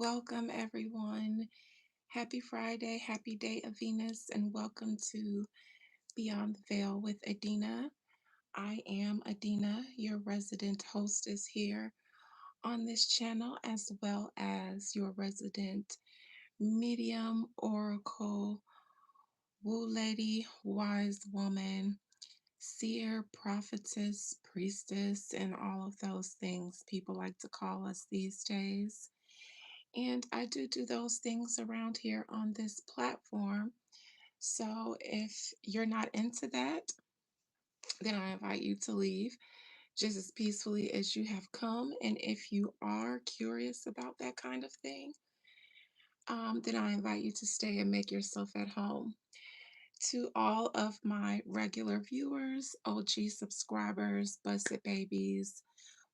Welcome, everyone. Happy Friday, happy day of Venus, and welcome to Beyond the Veil with Adina. I am Adina, your resident hostess here on this channel, as well as your resident medium, oracle, woo lady, wise woman, seer, prophetess, priestess, and all of those things people like to call us these days. And I do those things around here on this platform. So if you're not into that, then I invite you to leave just as peacefully as you have come. And if you are curious about that kind of thing, then I invite you to stay and make yourself at home. To all of my regular viewers, OG subscribers, busted babies,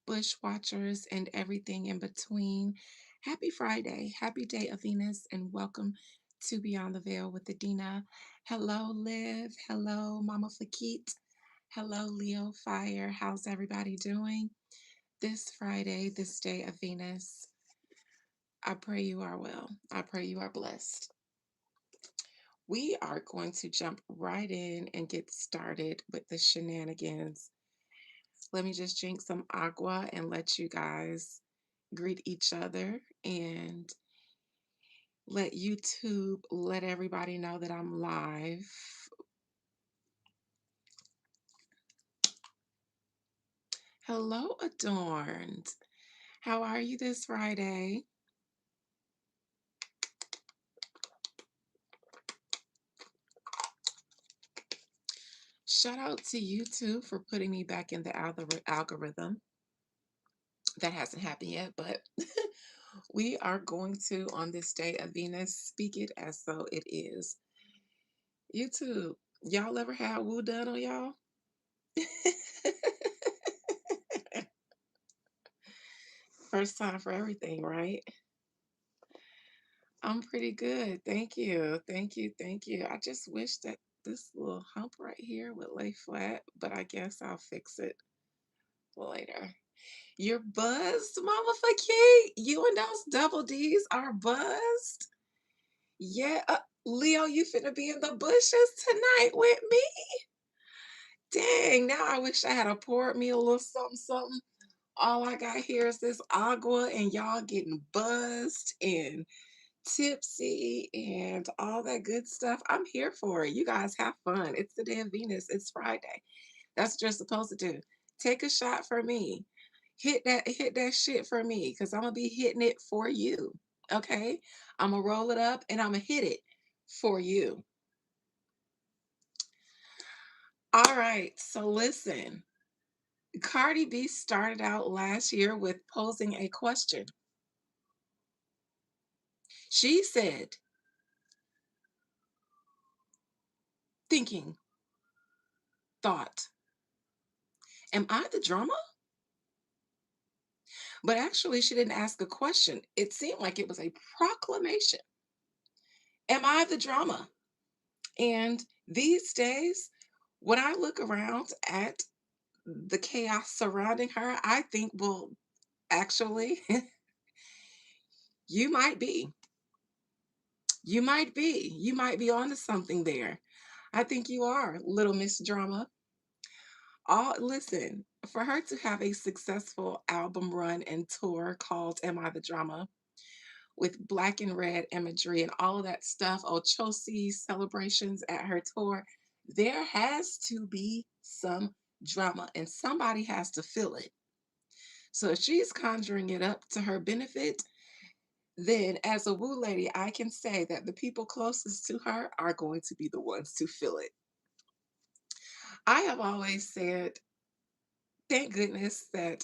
bush watchers, and everything in between. Happy Friday, happy day of Venus, and welcome to Beyond the Veil with Adina. Hello, Liv. Hello, Mama Fakit. Hello, Leo Fire. How's everybody doing this Friday, this day of Venus? I pray you are well. I pray you are blessed. We are going to jump right in and get started with the shenanigans. Let me just drink some agua and let you guys greet each other and let YouTube let everybody know that I'm live. Hello, Adorned. How are you this Friday? Shout out to YouTube for putting me back in the algorithm. That hasn't happened yet, but we are going to, on this day of Venus, speak it as though it is. YouTube, y'all ever had woo done on y'all? First time for everything, right? I'm pretty good. Thank you. Thank you. Thank you. I just wish that this little hump right here would lay flat, but I guess I'll fix it later. You're buzzed, Mama Fakey. You and those double D's are buzzed. Yeah, Leo, you finna be in the bushes tonight with me. Dang, now I wish I had a poured me a little something, something. All I got here is this agua, and y'all getting buzzed and tipsy and all that good stuff. I'm here for it. You guys have fun. It's the day of Venus. It's Friday. That's what you're supposed to do. Take a shot for me. Hit that shit for me because I'm gonna be hitting it for you. Okay? I'm gonna roll it up and I'm gonna hit it for you. All right, so listen. Cardi B started out last year with posing a question. She said, thinking, thought, am I the drama? But actually, she didn't ask a question. It seemed like it was a proclamation. Am I the drama? And these days, when I look around at the chaos surrounding her, I think, well, actually, you might be. You might be. You might be onto something there. I think you are, little Miss Drama. All listen, for her to have a successful album run and tour called Am I the Drama? With black and red imagery and all of that stuff, Ochosi celebrations at her tour, there has to be some drama and somebody has to feel it. So if she's conjuring it up to her benefit, then as a woo lady, I can say that the people closest to her are going to be the ones to feel it. I have always said, thank goodness that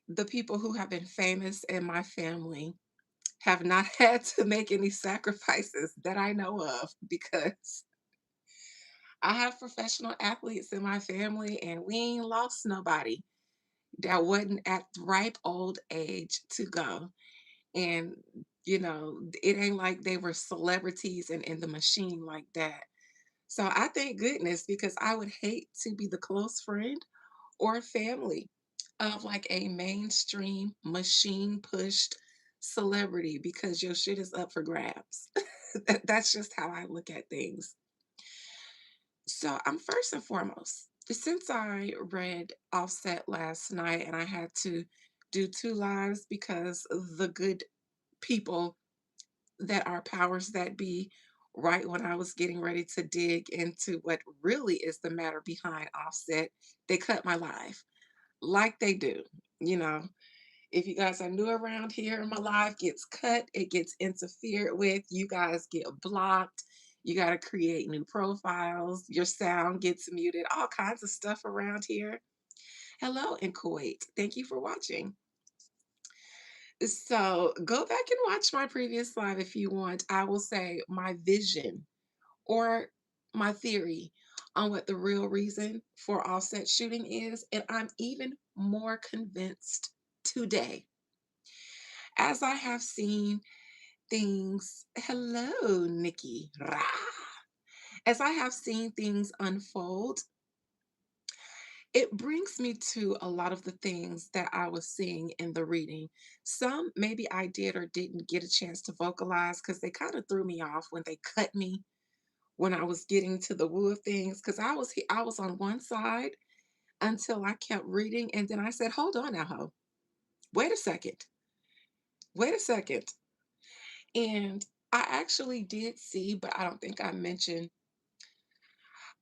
the people who have been famous in my family have not had to make any sacrifices that I know of because I have professional athletes in my family and we ain't lost nobody that wasn't at the ripe old age to go. And, it ain't like they were celebrities and in the machine like that. So I thank goodness because I would hate to be the close friend or family of like a mainstream machine pushed celebrity because your shit is up for grabs. That's just how I look at things. So, I'm first and foremost, since I read Offset last night and I had to do two lives because the good people that are powers that be, right when I was getting ready to dig into what really is the matter behind Offset, they cut my live like they do. You know, if you guys are new around here, my live gets cut, it gets interfered with, you guys get blocked, you got to create new profiles, your sound gets muted, all kinds of stuff around here. Hello in Kuwait. Thank you for watching. So go back and watch my previous live if you want. I will say my vision or my theory on what the real reason for offset shooting is. And I'm even more convinced today as I have seen things. Hello, Nikki. Rah. As I have seen things unfold, it brings me to a lot of the things that I was seeing in the reading. Some maybe I did or didn't get a chance to vocalize because they kind of threw me off when they cut me when I was getting to the woo of things. Because I was on one side until I kept reading, and then I said, "Hold on now, ho, wait a second, wait a second." And I actually did see, but I don't think I mentioned.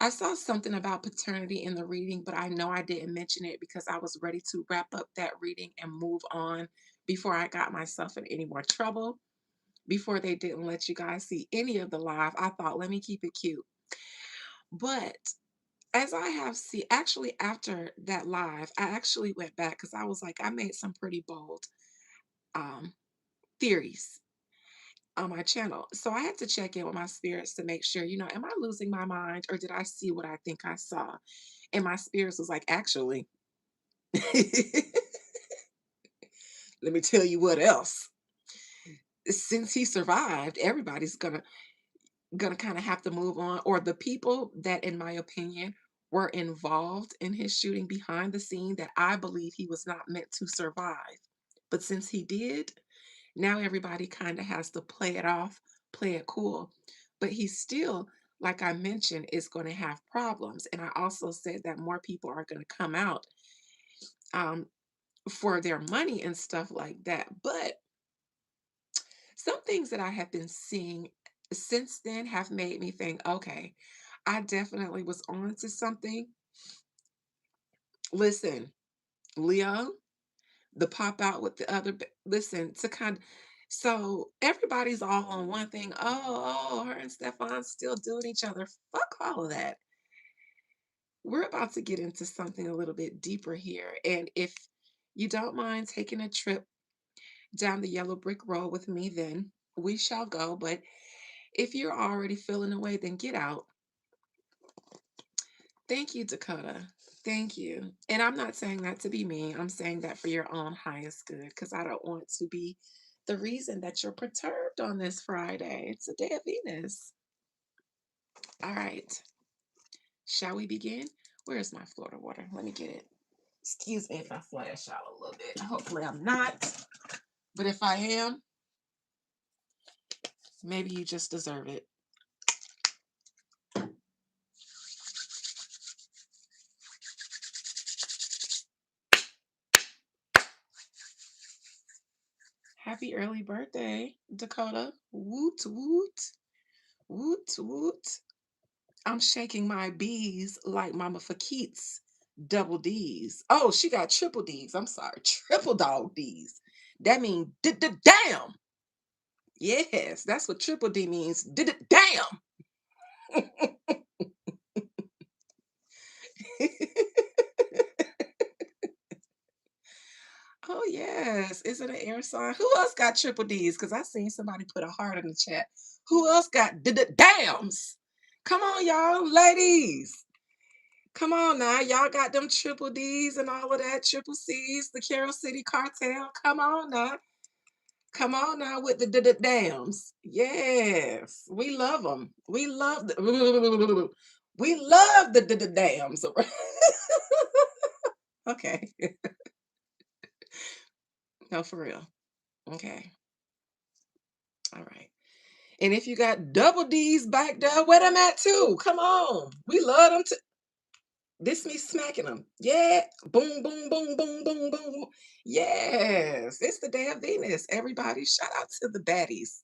I saw something about paternity in the reading, but I know I didn't mention it because I was ready to wrap up that reading and move on before I got myself in any more trouble. Before they didn't let you guys see any of the live, I thought, let me keep it cute. But as I have seen, actually, after that live, I actually went back because I was like, I made some pretty bold um, theories on my channel. So I had to check in with my spirits to make sure, am I losing my mind or did I see what I think I saw? And my spirits was like, actually, let me tell you what else. Since he survived, everybody's gonna kind of have to move on. Or the people that, in my opinion, were involved in his shooting behind the scene that I believe he was not meant to survive. But since he did, now everybody kind of has to play it off, play it cool. But he still, like I mentioned, is going to have problems. And I also said that more people are going to come out um, for their money and stuff like that. But some things that I have been seeing since then have made me think, okay, I definitely was on to something. Listen, Leo, the pop out with the other, listen, to kind so everybody's all on one thing. Oh, her and Stefan still doing each other. Fuck all of that. We're about to get into something a little bit deeper here. And if you don't mind taking a trip down the yellow brick road with me, then we shall go. But if you're already feeling away, then get out. Thank you, Dakota. Thank you. And I'm not saying that to be mean. I'm saying that for your own highest good because I don't want to be the reason that you're perturbed on this Friday. It's a day of Venus. All right. Shall we begin? Where's my Florida water? Let me get it. Excuse me if I flash out a little bit. Hopefully I'm not. But if I am, maybe you just deserve it. Happy early birthday, Dakota. Woot, woot, woot, woot. I'm shaking my B's like Mama Fakit's double D's. Oh, she got triple D's. I'm sorry, triple dog D's. That means damn. Yes, that's what triple D means. Damn. Oh yes, is it an air sign? Who else got triple D's? Because I seen somebody put a heart in the chat. Who else got dams? Come on, y'all, ladies. Come on now, y'all got them triple D's and all of that, triple C's, the Carol City Cartel. Come on now. Come on now with the dams. Yes, we love them. We love the we love the dams. Okay. No, for real. Okay. All right. And if you got double D's back there, where them at too? Come on. We love them too. This me smacking them. Yeah. Boom, boom, boom, boom, boom, boom, boom. Yes. It's the day of Venus. Everybody, shout out to the baddies.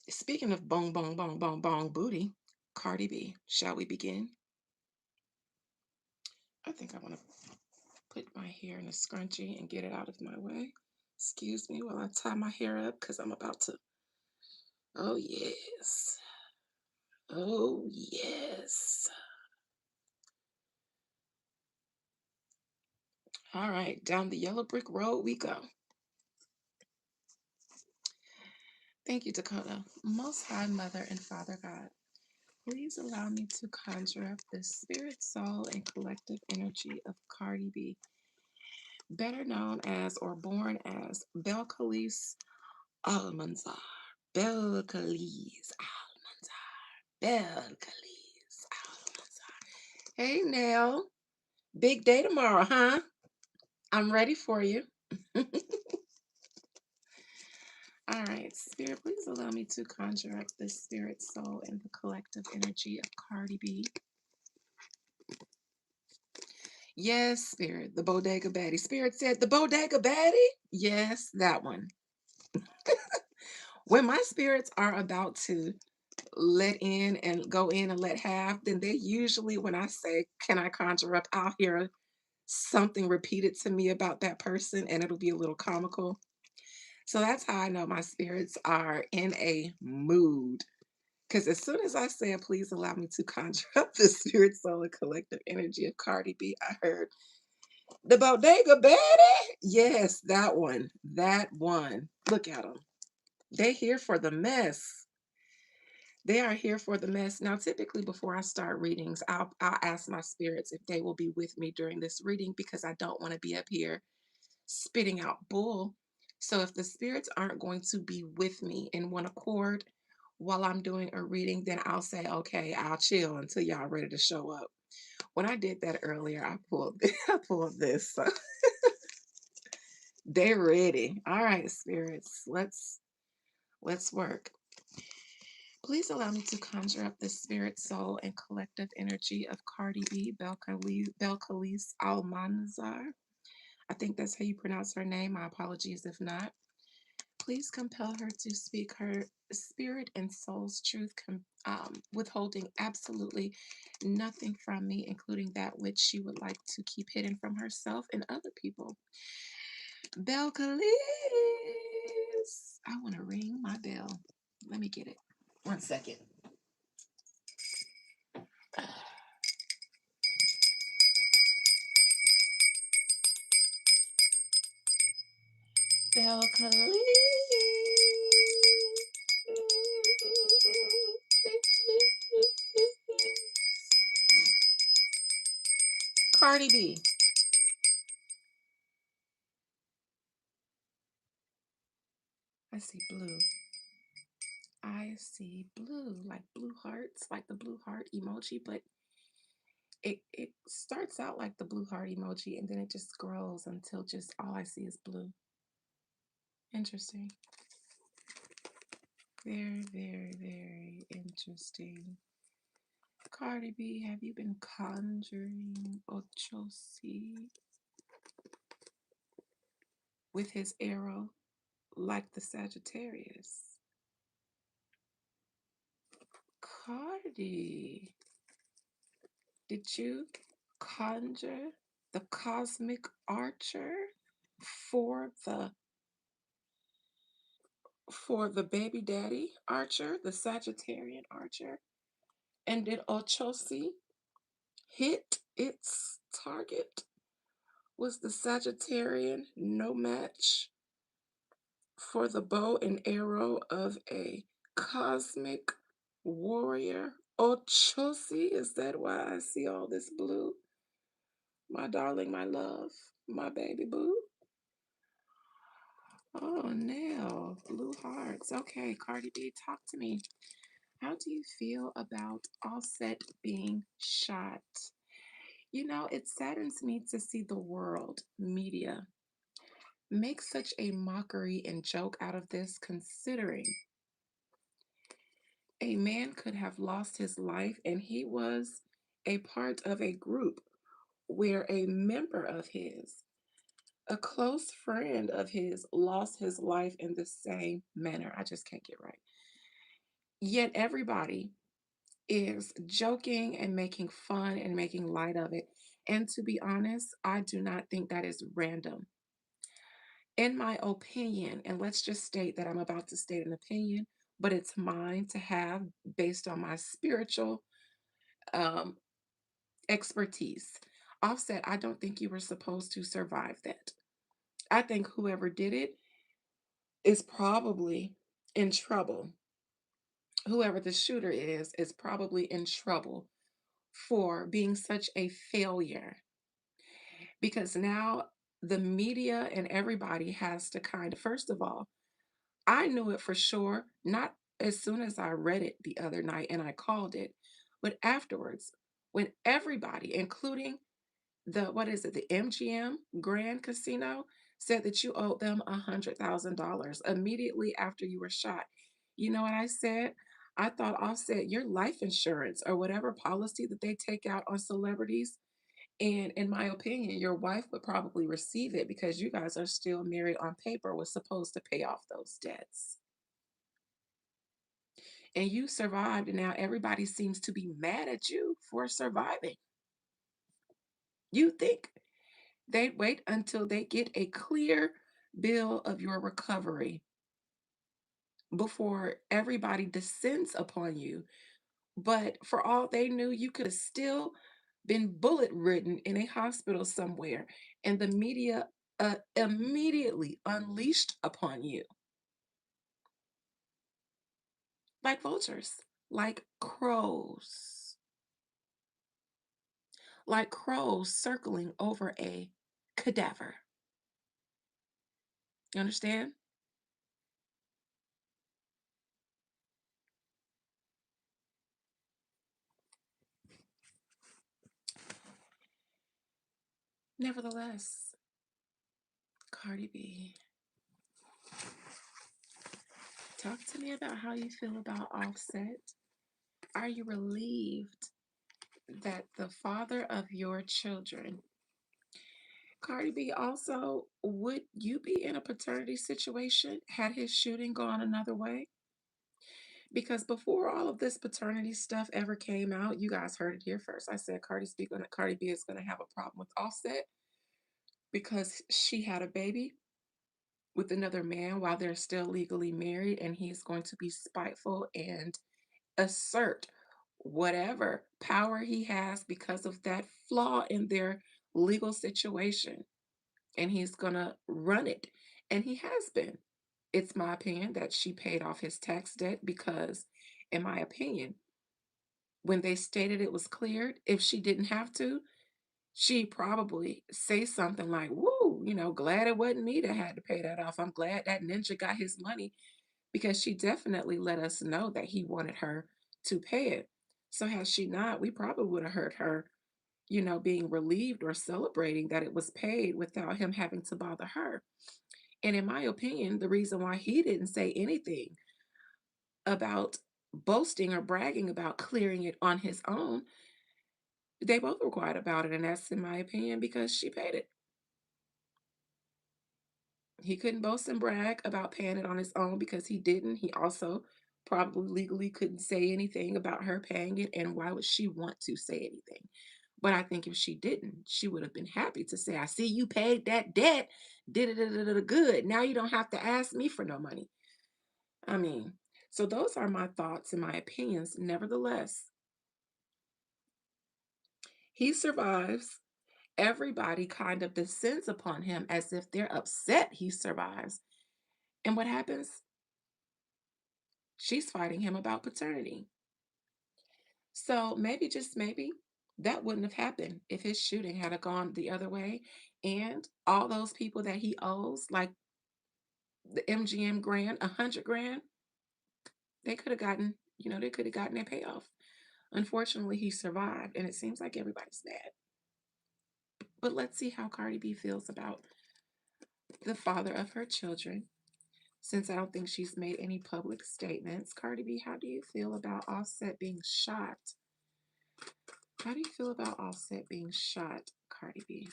Speaking of bong, bong, bong, bong, bong booty, Cardi B, shall we begin? I think I want to put my hair in a scrunchie and get it out of my way. Excuse me while I tie my hair up because I'm about to. Oh, yes. Oh, yes. All right, down the yellow brick road we go. Thank you, Dakota. Most High Mother and Father God, please allow me to conjure up the spirit, soul, and collective energy of Cardi B, better known as or born as Belcalis Almanzar. Belcalis Almanzar. Belcalis Almanzar. Hey, Nell. Big day tomorrow, huh? I'm ready for you. All right, Spirit, please allow me to conjure up the spirit, soul, and the collective energy of Cardi B. Yes, Spirit, the Bodega Baddie. Spirit said, the Bodega Baddie? Yes, that one. When my spirits are about to let in and go in and let have, then they usually, when I say, can I conjure up, I'll hear something repeated to me about that person and it'll be a little comical. So that's how I know my spirits are in a mood. Because as soon as I said, please allow me to conjure up the spirit, soul, and collective energy of Cardi B, I heard the Bodega Betty. Yes, that one. That one. Look at them. They here for the mess. They are here for the mess. Now, typically, before I start readings, I'll ask my spirits if they will be with me during this reading because I don't want to be up here spitting out bull. So if the spirits aren't going to be with me in one accord while I'm doing a reading, then I'll say, okay, I'll chill until y'all ready to show up. When I did that earlier, I pulled I pulled this. So they ready. All right, spirits. Let's work. Please allow me to conjure up the spirit, soul, and collective energy of Cardi B, Belcalis Almanzar. I think that's how you pronounce her name. My apologies if not. Please compel her to speak her spirit and soul's truth, withholding absolutely nothing from me, including that which she would like to keep hidden from herself and other people. Belcalis, I want to ring my bell. Let me get it. 1 second. Belcalis. Cardi B. I see blue. I see blue, like blue hearts, like the blue heart emoji, but it starts out like the blue heart emoji and then it just grows until just all I see is blue. Interesting. Very, very, very interesting. Cardi B, have you been conjuring Ochosi with his arrow like the Sagittarius? Cardi, did you conjure the cosmic archer for the baby daddy archer, the Sagittarian archer? And did Ochosi hit its target? Was the Sagittarian no match for the bow and arrow of a cosmic warrior? Ochosi, is that why I see all this blue? My darling, my love, my baby boo. Oh, now blue hearts. Okay, Cardi B, talk to me. How do you feel about Offset being shot? You know, it saddens me to see the world media make such a mockery and joke out of this, considering a man could have lost his life and he was a part of a group where a member of his, a close friend of his, lost his life in the same manner. I just can't get right. Yet everybody is joking and making fun and making light of it. And to be honest, I do not think that is random. In my opinion, and let's just state that I'm about to state an opinion, but it's mine to have based on my spiritual um, expertise. Offset, I don't think you were supposed to survive that. I think whoever did it is probably in trouble. Whoever the shooter is probably in trouble for being such a failure because now the media and everybody has to kind of, first of all, I knew it for sure, not as soon as I read it the other night and I called it, but afterwards, when everybody, including what is it, the MGM Grand Casino, said that you owed them $100,000 immediately after you were shot. You know what I said? I thought Offset, your life insurance or whatever policy that they take out on celebrities, and in my opinion, your wife would probably receive it because you guys are still married on paper, was supposed to pay off those debts. And you survived, and now everybody seems to be mad at you for surviving. You think they'd wait until they get a clear bill of your recovery before everybody descends upon you. But for all they knew, you could have still been bullet ridden in a hospital somewhere, and the media immediately unleashed upon you like vultures, like crows, like crows circling over a cadaver. You understand? Nevertheless, Cardi B, talk to me about how you feel about Offset. Are you relieved that the father of your children, Cardi B, also, would you be in a paternity situation had his shooting gone another way? Because before all of this paternity stuff ever came out, you guys heard it here first. I said Cardi B is gonna have a problem with Offset because she had a baby with another man while they're still legally married, and he's going to be spiteful and assert whatever power he has because of that flaw in their legal situation. And he's going to run it. And he has been. It's my opinion that she paid off his tax debt because, in my opinion, when they stated it was cleared, if she didn't have to, she probably say something like, "Woo, glad it wasn't me that had to pay that off. I'm glad that ninja got his money," because she definitely let us know that he wanted her to pay it. So had she not, we probably would have heard her, being relieved or celebrating that it was paid without him having to bother her. And in my opinion, the reason why he didn't say anything about boasting or bragging about clearing it on his own, they both were quiet about it. And that's in my opinion because she paid it. He couldn't boast and brag about paying it on his own because he didn't. He also probably legally couldn't say anything about her paying it. And why would she want to say anything? But I think if she didn't, she would have been happy to say, "I see you paid that debt. Did it good. Now you don't have to ask me for no money." I mean, so those are my thoughts and my opinions. Nevertheless, he survives. Everybody kind of descends upon him as if they're upset he survives. And what happens? She's fighting him about paternity. So maybe, just maybe, that wouldn't have happened if his shooting had gone the other way. And all those people that he owes, like the MGM grand, 100 grand, they could have gotten, they could have gotten their payoff. Unfortunately, he survived, and it seems like everybody's mad. But let's see how Cardi B feels about the father of her children. Since I don't think she's made any public statements, Cardi B, how do you feel about Offset being shot? How do you feel about Offset being shot, Cardi B?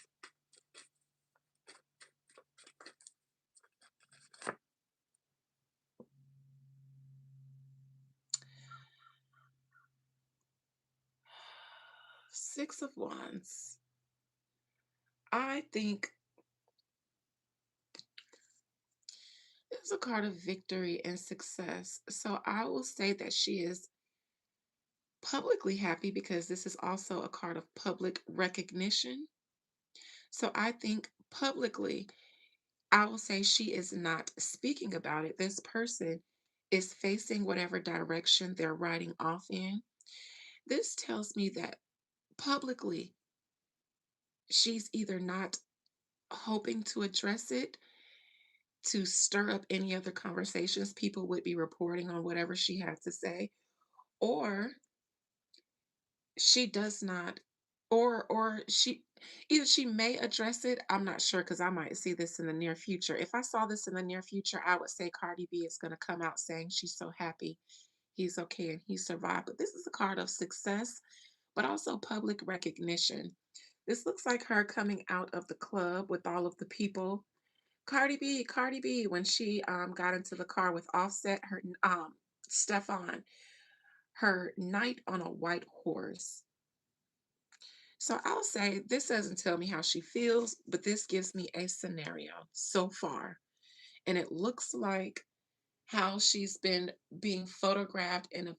Six of Wands. I think it's a card of victory and success. So I will say that she is publicly happy because this is also a card of public recognition. So I think publicly, I will say she is not speaking about it. This person is facing whatever direction they're riding off in. This tells me that publicly, she's either not hoping to address it to stir up any other conversations people would be reporting on whatever she had to say, or she does not, or she either she may address it. I'm not sure because I might see this in the near future. If I saw this in the near future, I would say Cardi B is going to come out saying she's so happy he's okay and he survived. But this is a card of success, but also public recognition. This looks like her coming out of the club with all of the people. Cardi B, when she got into the car with Offset, her Stefan, her knight on a white horse. So I'll say this doesn't tell me how she feels, but this gives me a scenario so far. And it looks like how she's been being photographed and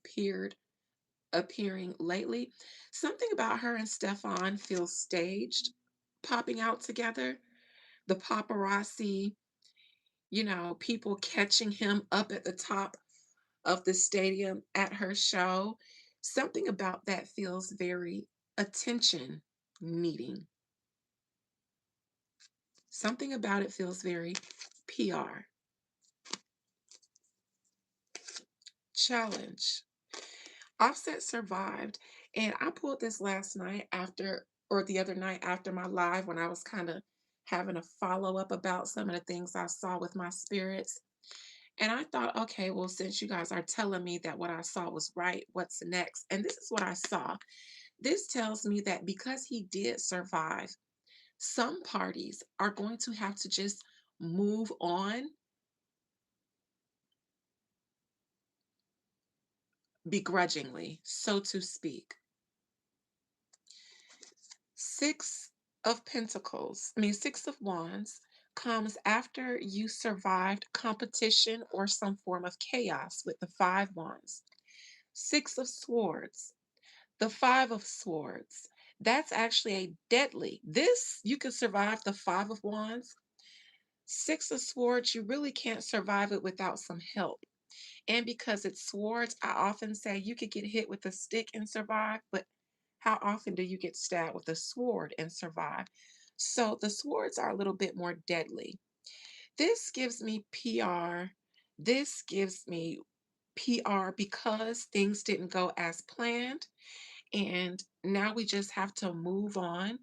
appearing lately. Something about her and Stefan feels staged, popping out together. The paparazzi, people catching him up at the top of the stadium at her show. Something about that feels very attention needing. Something about it feels very PR. Challenge. Offset survived. And I pulled this last night after, or the other night after my live when I was kind of having a follow up about some of the things I saw with my spirits. And I thought, okay, well, since you guys are telling me that what I saw was right, what's next? And this is what I saw. This tells me that because he did survive, some parties are going to have to just move on begrudgingly, so to speak. Six of Pentacles, I mean, Six of Wands comes after you survived competition or some form of chaos with the Five Wands. Six of Swords, the Five of Swords. That's actually a deadly. This, you can survive the Five of Wands. Six of Swords, you really can't survive it without some help. And because it's swords, I often say you could get hit with a stick and survive, but how often do you get stabbed with a sword and survive? So the swords are a little bit more deadly. This gives me PR. This gives me PR because things didn't go as planned. And now we just have to move on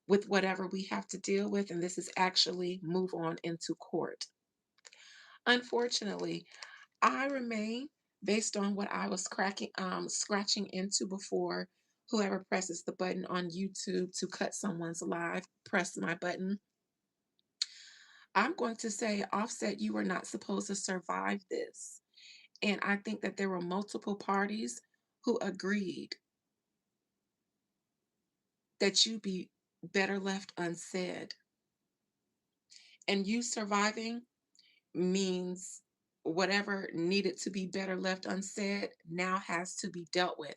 with whatever we have to deal with. And this is actually move on into court. Unfortunately, I remain based on what I was scratching into before whoever presses the button on YouTube to cut someone's live, press my button. I'm going to say, Offset, you were not supposed to survive this. And I think that there were multiple parties who agreed that you be better left unsaid. And you surviving means whatever needed to be better left unsaid now has to be dealt with,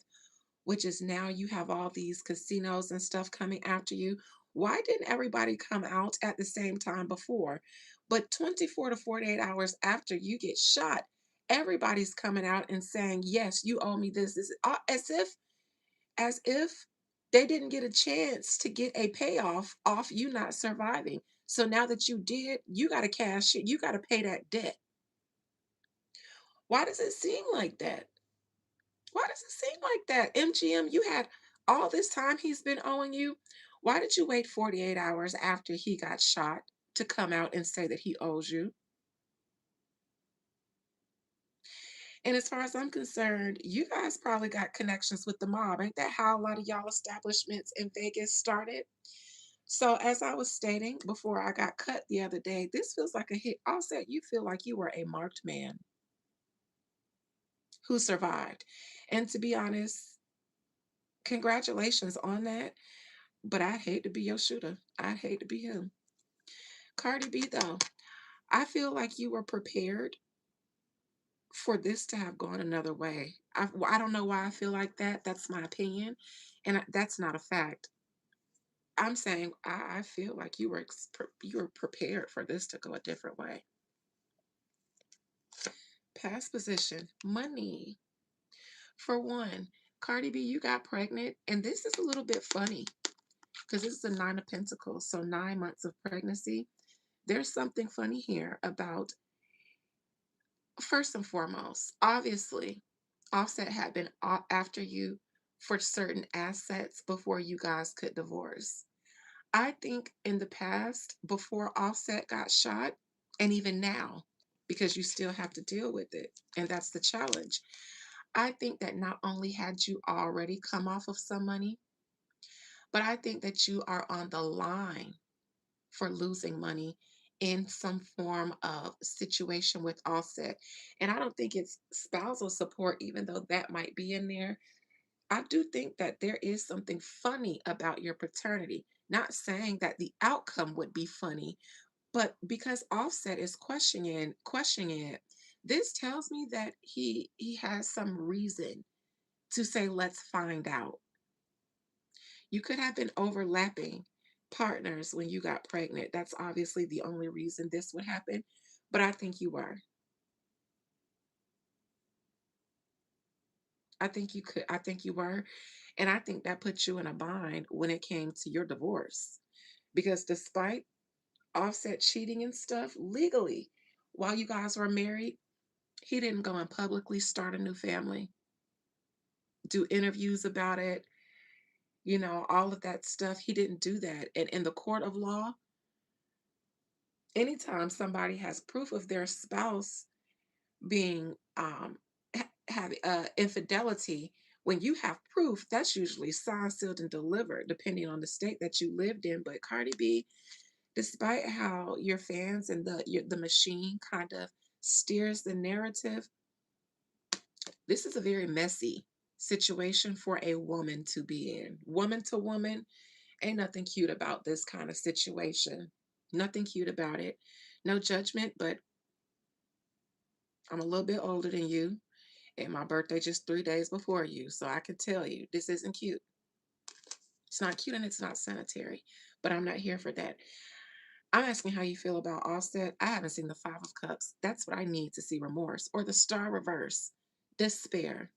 which is now you have all these casinos and stuff coming after you. Why didn't everybody come out at the same time before? But 24 to 48 hours after you get shot, everybody's coming out and saying, "Yes, you owe me this." This as if they didn't get a chance to get a payoff off you not surviving. So now that you did, you got to cash it. You got to pay that debt. Why does it seem like that? Why does it seem like that? MGM, you had all this time he's been owing you. Why did you wait 48 hours after he got shot to come out and say that he owes you. And as far as I'm concerned, you guys probably got connections with the mob. Ain't that how a lot of y'all establishments in Vegas started? So, as I was stating before I got cut the other day, this feels like a hit. Also, you feel like you were a marked man who survived. And to be honest, congratulations on that. But I'd hate to be your shooter. I'd hate to be him. Cardi B, though, I feel like you were prepared for this to have gone another way. I don't know why I feel like that. That's my opinion. And that's not a fact. I'm saying I feel like you were prepared for this to go a different way. Past position, money. For one, Cardi B, you got pregnant, and this is a little bit funny because this is a nine of pentacles, so 9 months of pregnancy. There's something funny here about, first and foremost, obviously, Offset had been after you for certain assets before you guys could divorce. I think in the past, before Offset got shot, and even now, because you still have to deal with it, and that's the challenge. I think that not only had you already come off of some money, but I think that you are on the line for losing money in some form of situation with Offset. And I don't think it's spousal support, even though that might be in there. I do think that there is something funny about your paternity. Not saying that the outcome would be funny, but because Offset is questioning it, this tells me that he has some reason to say, let's find out. You could have been overlapping partners when you got pregnant. That's obviously the only reason this would happen. But I think you were. I think you were. And I think that put you in a bind when it came to your divorce. Because despite Offset cheating and stuff legally, while you guys were married, he didn't go and publicly start a new family, do interviews about it, all of that stuff. He didn't do that. And in the court of law, anytime somebody has proof of their spouse being having infidelity, when you have proof, that's usually signed, sealed, and delivered, depending on the state that you lived in. But Cardi B, despite how your fans and the machine kind of steers the narrative, this is a very messy situation for a woman to be in. Woman to woman, ain't nothing cute about this kind of situation. Nothing cute about it. No judgment, but I'm a little bit older than you, and my birthday just 3 days before you. So I can tell you this isn't cute. It's not cute and it's not sanitary. But I'm not here for that. I'm asking how you feel about Offset. I haven't seen the Five of Cups. That's what I need to see: remorse. Or the Star Reverse, despair.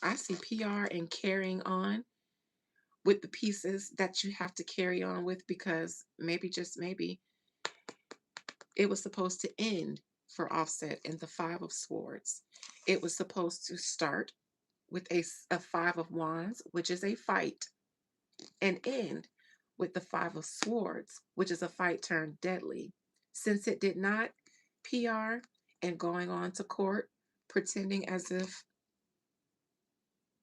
I see PR and carrying on with the pieces that you have to carry on with, because maybe, just maybe, it was supposed to end for Offset in the Five of Swords. It was supposed to start with a Five of Wands, which is a fight, and end with the Five of Swords, which is a fight turned deadly. Since it did not, PR and going on to court, pretending as if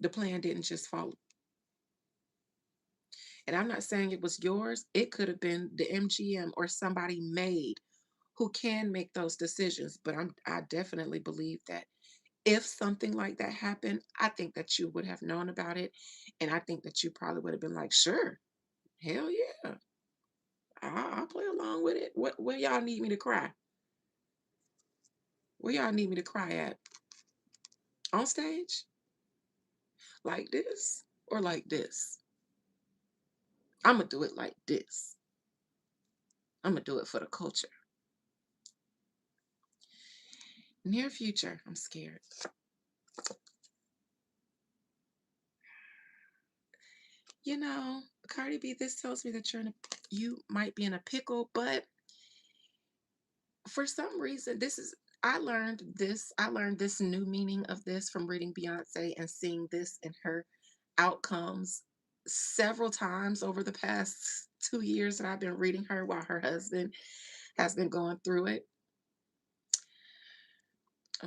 the plan didn't just fall. And I'm not saying it was yours, it could have been the MGM or somebody made who can make those decisions. But I definitely believe that if something like that happened, I think that you would have known about it. And I think that you probably would have been like, sure, hell yeah, I'll play along with it. Where y'all need me to cry? Where y'all need me to cry at? On stage? Like this? Or like this? I'm going to do it like this. I'm going to do it for the culture. Near future, I'm scared. Cardi B, this tells me that you might be in a pickle, but for some reason, I learned this new meaning of this from reading Beyonce and seeing this in her outcomes several times over the past 2 years that I've been reading her while her husband has been going through it.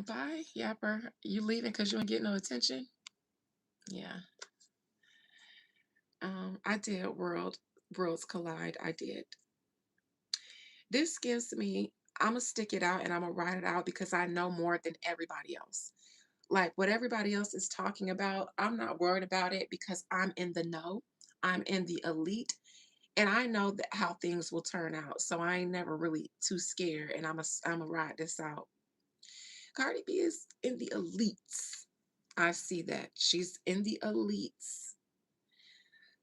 Bye, Yapper. You leaving because you ain't getting no attention? Yeah. I did Worlds Collide. I did. This gives me, I'm gonna stick it out and I'm gonna write it out because I know more than everybody else. Like what everybody else is talking about, I'm not worried about it because I'm in the know. I'm in the elite and I know that how things will turn out. So I ain't never really too scared and I'm a ride this out. Cardi B is in the elites. I see that. She's in the elites.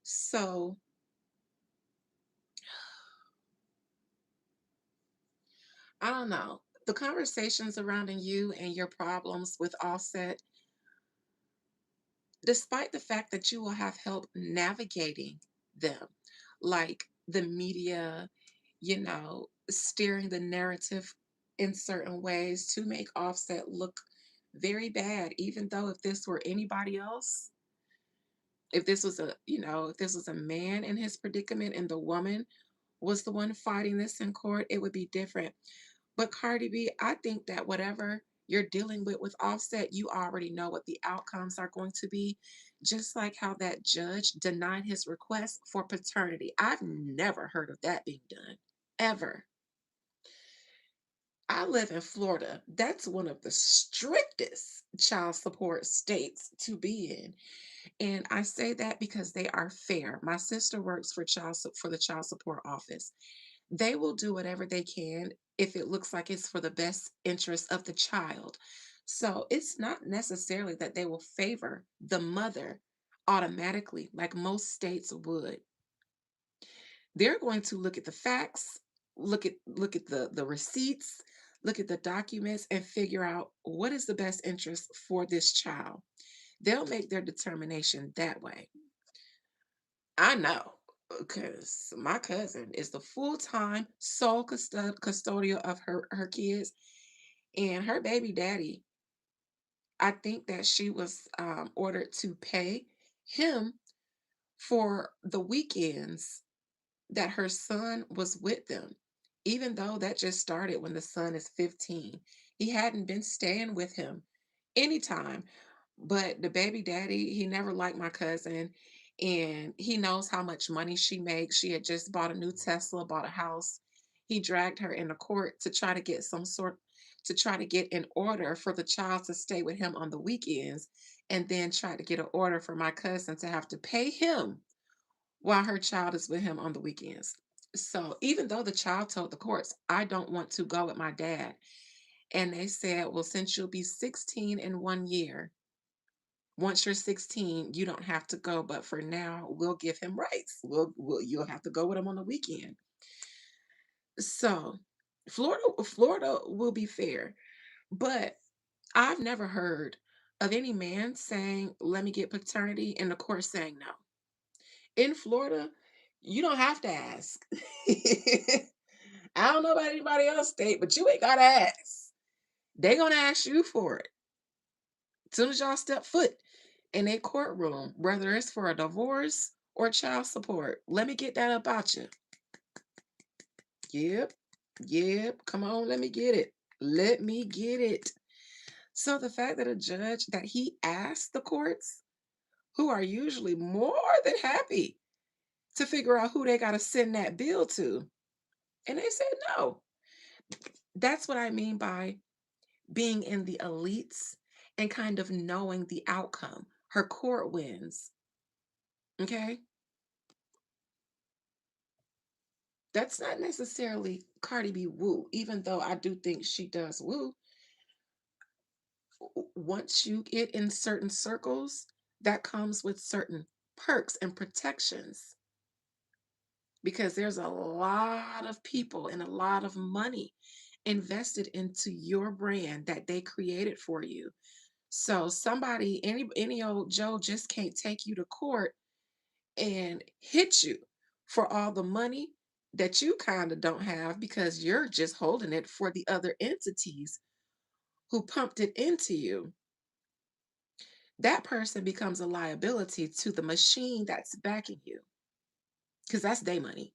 So I don't know. The conversations surrounding you and your problems with Offset, despite the fact that you will have help navigating them, like the media, steering the narrative in certain ways to make Offset look very bad, even though if this were anybody else, if this was if this was a man in his predicament and the woman was the one fighting this in court, it would be different. But Cardi B, I think that whatever you're dealing with Offset, you already know what the outcomes are going to be. Just like how that judge denied his request for paternity. I've never heard of that being done, ever. I live in Florida. That's one of the strictest child support states to be in. And I say that because they are fair. My sister works for for the child support office. They will do whatever they can if it looks like it's for the best interest of the child. So it's not necessarily that they will favor the mother automatically, like most states would. They're going to look at the facts, look at the receipts, look at the documents, and figure out what is the best interest for this child. They'll make their determination that way. I know because my cousin is the full-time sole custodial of her kids, and her baby daddy, I think that she was ordered to pay him for the weekends that her son was with them, even though that just started when the son is 15. He hadn't been staying with him anytime, but the baby daddy, he never liked my cousin, and he knows how much money she makes. She had just bought a new Tesla, bought a house. He dragged her into court to try to get to try to get an order for the child to stay with him on the weekends, and then try to get an order for my cousin to have to pay him while her child is with him on the weekends. So even though the child told the courts, I don't want to go with my dad, and they said, well, since you'll be 16 in 1 year, once you're 16, you don't have to go, but for now, we'll give him rights. You'll have to go with him on the weekend. So Florida will be fair, but I've never heard of any man saying, let me get paternity, and the court saying no. In Florida, you don't have to ask. I don't know about anybody else state, but you ain't gotta ask. They gonna ask you for it. As soon as y'all step foot in a courtroom, whether it's for a divorce or child support, let me get that about you. Yep, yep. Come on, let me get it. Let me get it. So the fact that a judge that he asked the courts, who are usually more than happy to figure out who they got to send that bill to, and they said no. That's what I mean by being in the elites and kind of knowing the outcome. Her court wins. Okay. That's not necessarily Cardi B woo, even though I do think she does woo. Once you get in certain circles, that comes with certain perks and protections because there's a lot of people and a lot of money invested into your brand that they created for you. So somebody, any old Joe just can't take you to court and hit you for all the money that you kind of don't have because you're just holding it for the other entities who pumped it into you. that person becomes a liability to the machine that's backing you because that's their money.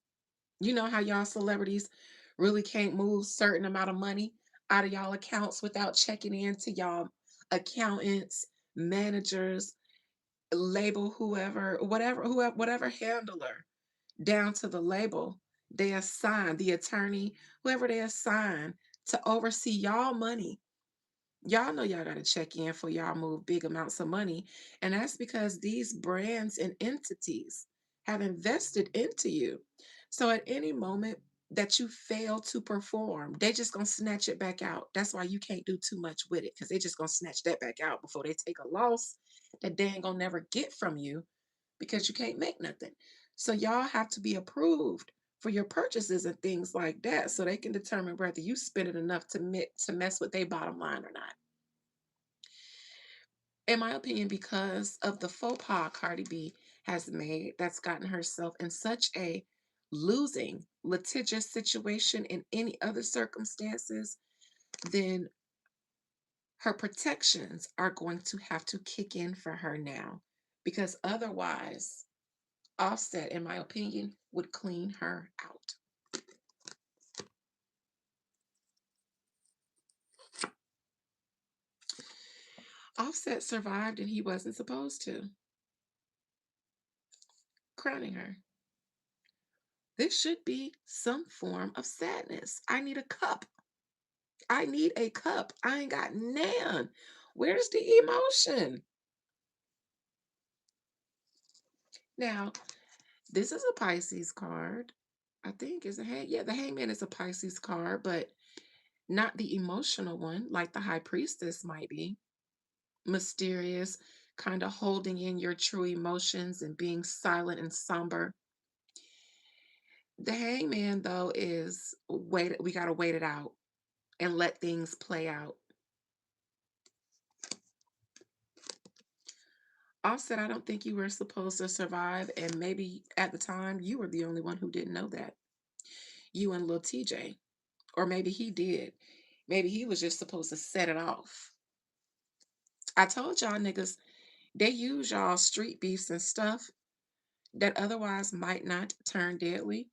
You know how y'all celebrities really can't move certain amount of money out of y'all accounts without checking into y'all accountants, managers, label whoever, whatever handler down to the label they assign, the attorney, whoever they assign to oversee y'all money. Y'all know y'all got to check in for y'all move big amounts of money. And that's because these brands and entities have invested into you. So at any moment that you fail to perform, they just gonna snatch it back out. That's why you can't do too much with it, because they just gonna snatch that back out before they take a loss that they ain't gonna never get from you because you can't make nothing. So y'all have to be approved for your purchases and things like that so they can determine whether you spend it enough to mess with their bottom line or not. In my opinion, because of the faux pas Cardi B has made, that's gotten herself in such a losing, litigious situation in any other circumstances, then her protections are going to have to kick in for her now. Because otherwise, Offset, in my opinion, would clean her out. Offset survived and he wasn't supposed to, crowning her. This should be some form of sadness. I need a cup. I need a cup. I ain't got none. Where's the emotion? Now, this is a Pisces card. I think is a hang. Yeah, the hangman is a Pisces card, but not the emotional one, like the high priestess might be. Mysterious, kind of holding in your true emotions and being silent and somber. The hangman, though, is wait, we gotta wait it out and let things play out. Offset, I don't think you were supposed to survive, and maybe at the time you were the only one who didn't know that. You and Lil TJ. Or maybe he did. Maybe he was just supposed to set it off. I told y'all niggas, they use y'all street beefs and stuff that otherwise might not turn deadly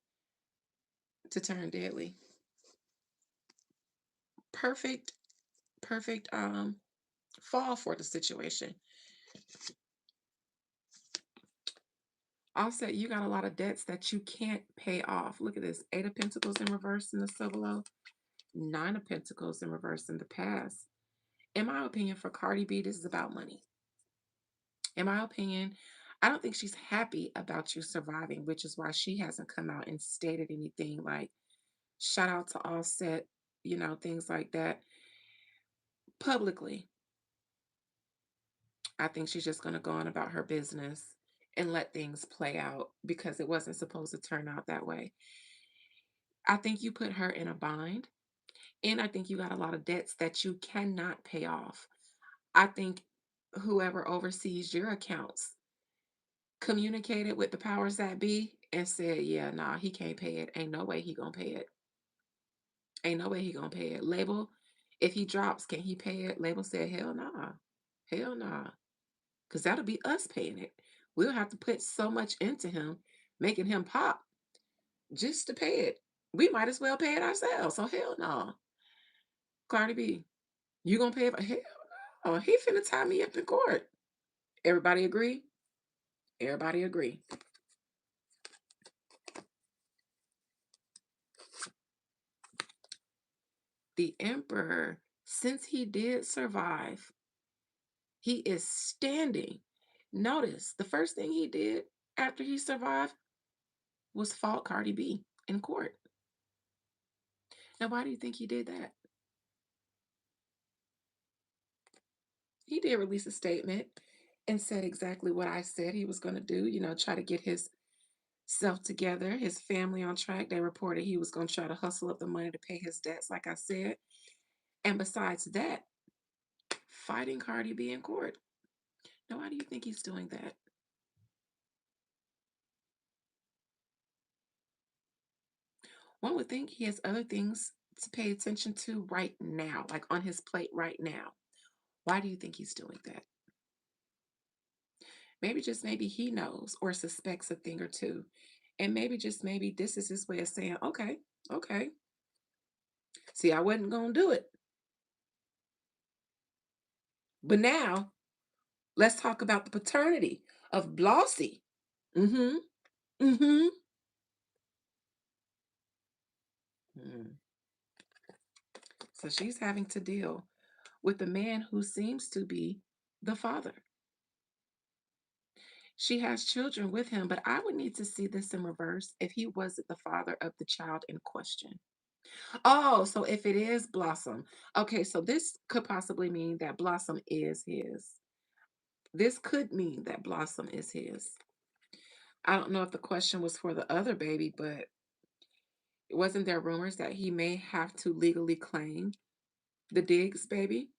to turn deadly. Perfect, perfect fall for the situation. Offset, you got a lot of debts that you can't pay off. Look at this. Eight of Pentacles in reverse in the Civil. Nine of Pentacles in reverse in the past. In my opinion, for Cardi B, this is about money. In my opinion, I don't think she's happy about you surviving, which is why she hasn't come out and stated anything like shout out to Offset, things like that publicly. I think she's just going to go on about her business and let things play out because it wasn't supposed to turn out that way. I think you put her in a bind, and I think you got a lot of debts that you cannot pay off. I think whoever oversees your accounts communicated with the powers that be and said, yeah, nah, he can't pay it. Ain't no way he gonna pay it. Ain't no way he gonna pay it. Label, if he drops, can he pay it? Label said, hell nah. Hell nah. Because that'll be us paying it. We'll have to put so much into him, making him pop just to pay it. We might as well pay it ourselves. So hell no. Cardi B, you gonna pay it? Hell no. He finna tie me up in court. Everybody agree? Everybody agree. The emperor, since he did survive, he is standing. Notice the first thing he did after he survived was fought Cardi B in court. Now, why do you think he did that? He did release a statement and said exactly what I said he was going to do, try to get his self together, his family on track. They reported he was going to try to hustle up the money to pay his debts, like I said. And besides that, fighting Cardi B in court. Now, why do you think he's doing that? One would think he has other things to pay attention to right now, like on his plate right now. Why do you think he's doing that? Maybe just maybe he knows or suspects a thing or two. And maybe just maybe this is his way of saying, okay, okay. See, I wasn't going to do it. But now let's talk about the paternity of Blossie. Mm-hmm. Mm-hmm. Mm. So she's having to deal with the man who seems to be the father. She has children with him, but I would need to see this in reverse if he wasn't the father of the child in question. Oh, so if it is Blossom, okay, so this could possibly mean that Blossom is his. This could mean that Blossom is his. I don't know if the question was for the other baby, but wasn't there rumors that he may have to legally claim the Diggs baby?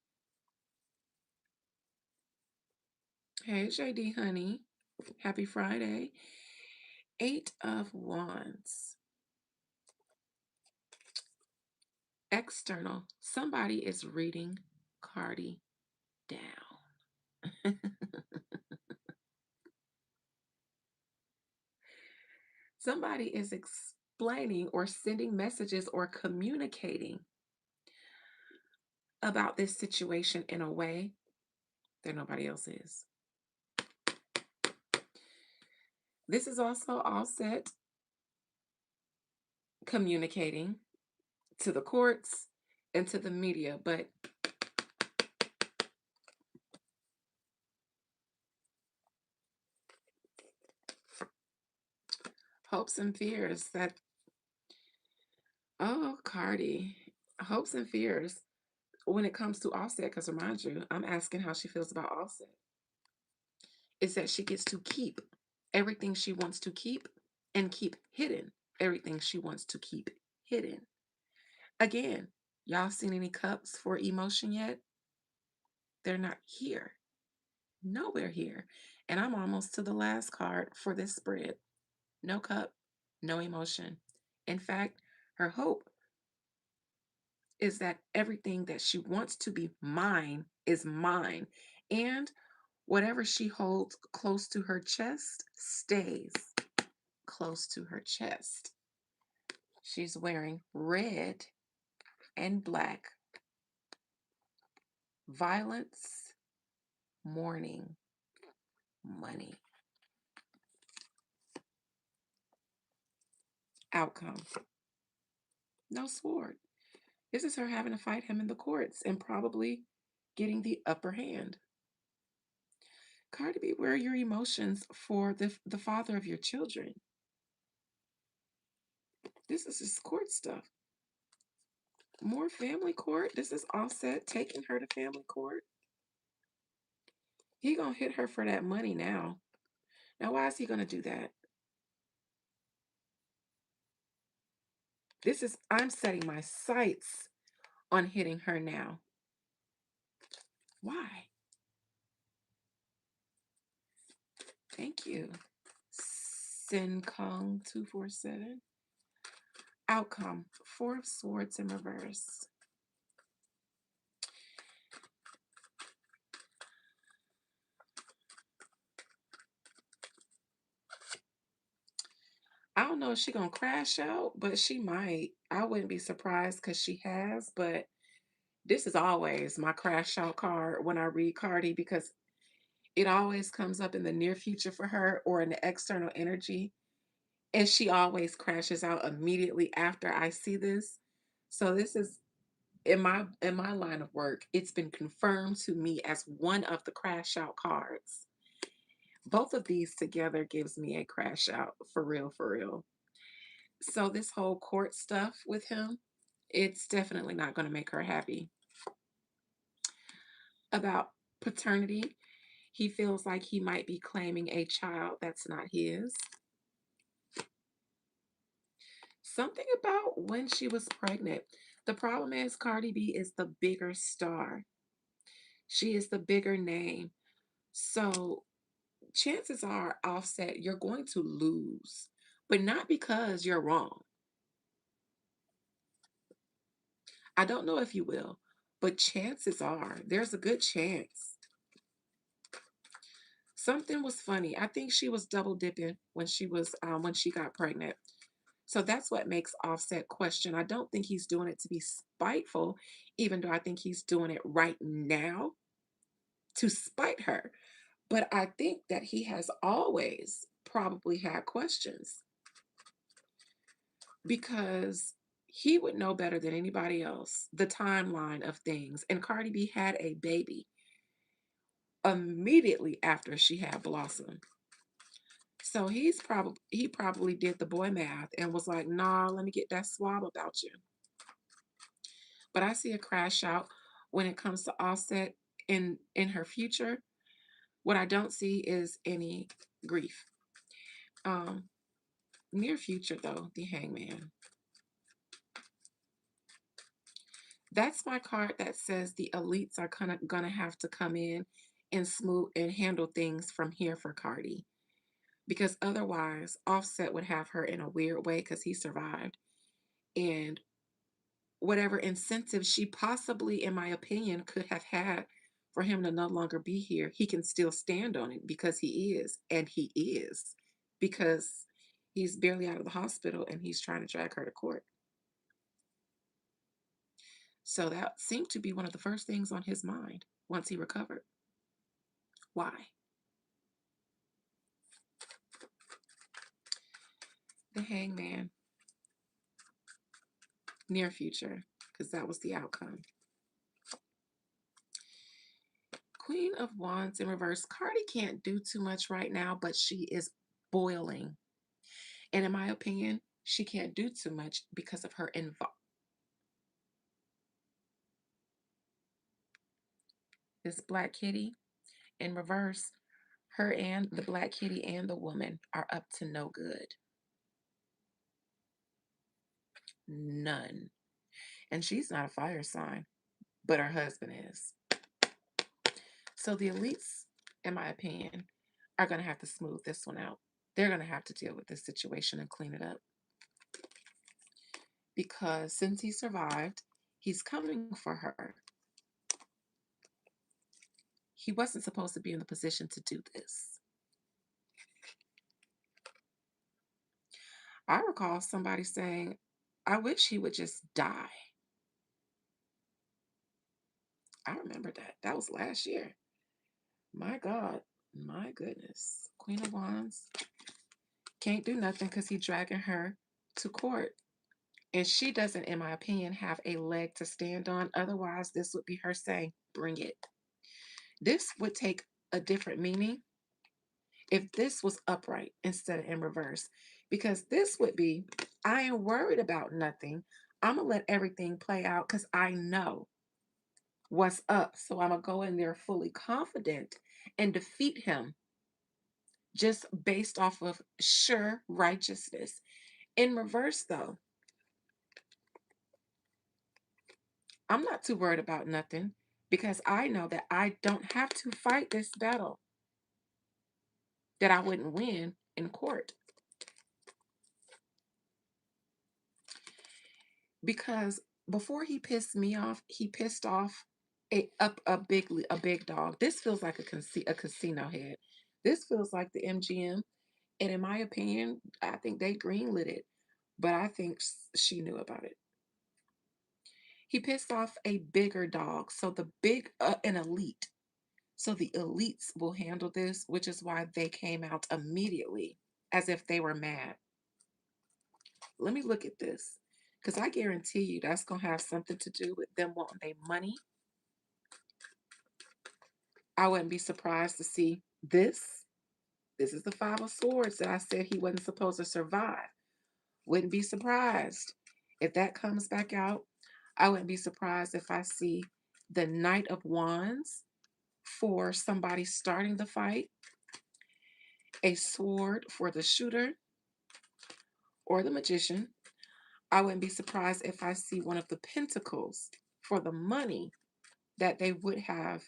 Hey, JD, honey. Happy Friday. Eight of Wands. External. Somebody is reading Cardi down. Somebody is explaining or sending messages or communicating about this situation in a way that nobody else is. This is also Offset communicating to the courts and to the media, but hopes and fears that, oh, Cardi, hopes and fears when it comes to Offset, because remind you, I'm asking how she feels about Offset, is that she gets to keep everything she wants to keep and keep hidden everything she wants to keep hidden. Again, y'all seen any cups for emotion yet? They're not here. Nowhere here. And I'm almost to the last card for this spread. No cup, no emotion. In fact, her hope is that everything that she wants to be mine is mine. And whatever she holds close to her chest stays close to her chest. She's wearing red and black. Violence, mourning, money. Outcome. No sword. This is her having to fight him in the courts and probably getting the upper hand. Cardi B, where are your emotions for the father of your children? This is just court stuff. More family court. This is Offset taking her to family court. He gonna hit her for that money now. Now, why is he gonna do that? This is, I'm setting my sights on hitting her now. Why? Thank you. Sin Kong 247. Outcome. Four of Swords in reverse. I don't know if she's gonna crash out, but she might. I wouldn't be surprised because she has, but this is always my crash out card when I read Cardi because it always comes up in the near future for her or in the external energy. And she always crashes out immediately after I see this. So this is in my line of work, it's been confirmed to me as one of the crash out cards. Both of these together gives me a crash out for real, for real. So this whole court stuff with him, it's definitely not going to make her happy. About paternity, he feels like he might be claiming a child that's not his. Something about when she was pregnant. The problem is Cardi B is the bigger star. She is the bigger name. So chances are, Offset, you're going to lose, but not because you're wrong. I don't know if you will, but chances are there's a good chance. Something was funny. I think she was double dipping when she got pregnant. So that's what makes Offset question. I don't think he's doing it to be spiteful, even though I think he's doing it right now to spite her. But I think that he has always probably had questions because he would know better than anybody else the timeline of things. And Cardi B had a baby immediately after she had Blossom. So he probably did the boy math and was like, "Nah, let me get that swab about you." But I see a crash out when it comes to Offset in her future. What I don't see is any grief. Um, Near future though, the Hangman. That's my card that says the elites are kind of gonna have to come in and smooth and handle things from here for Cardi. Because otherwise, Offset would have her in a weird way because he survived. And whatever incentive she possibly, in my opinion, could have had for him to no longer be here, he can still stand on it because he is. And he is. Because he's barely out of the hospital and he's trying to drag her to court. So that seemed to be one of the first things on his mind once he recovered. Why? The Hangman, near future, because that was the outcome. Queen of Wands in reverse. Cardi can't do too much right now, but she is boiling. And in my opinion, she can't do too much because of her this Black Kitty in reverse. Her and the Black Kitty and the woman are up to no good. None. And she's not a fire sign, but her husband is. So the elites, in my opinion, are going to have to smooth this one out. They're going to have to deal with this situation and clean it up. Because since he survived, he's coming for her. He wasn't supposed to be in the position to do this. I recall somebody saying, "I wish he would just die." I remember that. That was last year. My God. My goodness. Queen of Wands can't do nothing because he's dragging her to court. And she doesn't, in my opinion, have a leg to stand on. Otherwise, this would be her saying, "Bring it." This would take a different meaning if this was upright instead of in reverse. Because this would be, "I ain't worried about nothing. I'm going to let everything play out because I know what's up. So I'm going to go in there fully confident and defeat him just based off of sure righteousness." In reverse, though, I'm not too worried about nothing because I know that I don't have to fight this battle that I wouldn't win in court. Because before he pissed me off, he pissed off a big dog. This feels like a casino head. This feels like the MGM, and in my opinion, I think they greenlit it, but I think she knew about it. He pissed off a bigger dog, so the big an elite. So the elites will handle this, which is why they came out immediately as if they were mad. Let me look at this because I guarantee you that's going to have something to do with them wanting their money. I wouldn't be surprised to see this. This is the Five of Swords that I said he wasn't supposed to survive. Wouldn't be surprised if that comes back out. I wouldn't be surprised if I see the Knight of Wands for somebody starting the fight, a sword for the shooter or the magician. I wouldn't be surprised if I see one of the pentacles for the money that they would have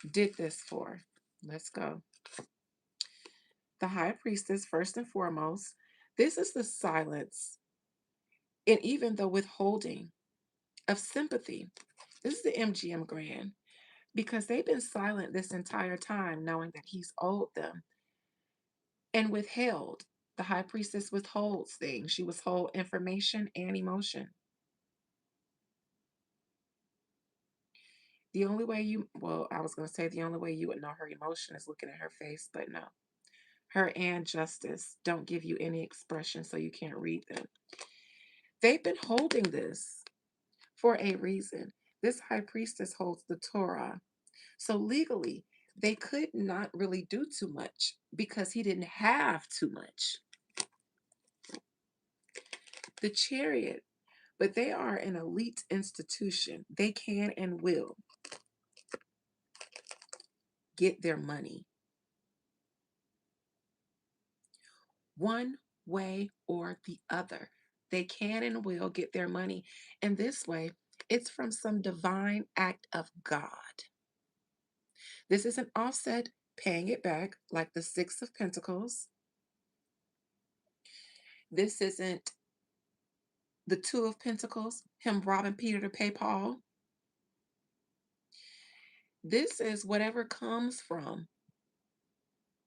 did this for. Let's go. The High Priestess, first and foremost. This is the silence and even the withholding of sympathy. This is the MGM Grand. because they've been silent this entire time, knowing that he's owed them and withheld. The high priestess withholds things. She withholds information and emotion. The only way you, well, I was going to say the only way you would know her emotion is looking at her face, but no. Her and justice don't give you any expression, so you can't read them. They've been holding this for a reason. This high priestess holds the Torah. So legally, they could not really do too much because he didn't have too much. The chariot, but they are an elite institution. They can and will get their money one way or the other. They can and will get their money. And this way, it's from some divine act of God. This isn't Offset paying it back like the Six of Pentacles. This isn't the Two of Pentacles, him robbing Peter to pay Paul. This is whatever comes from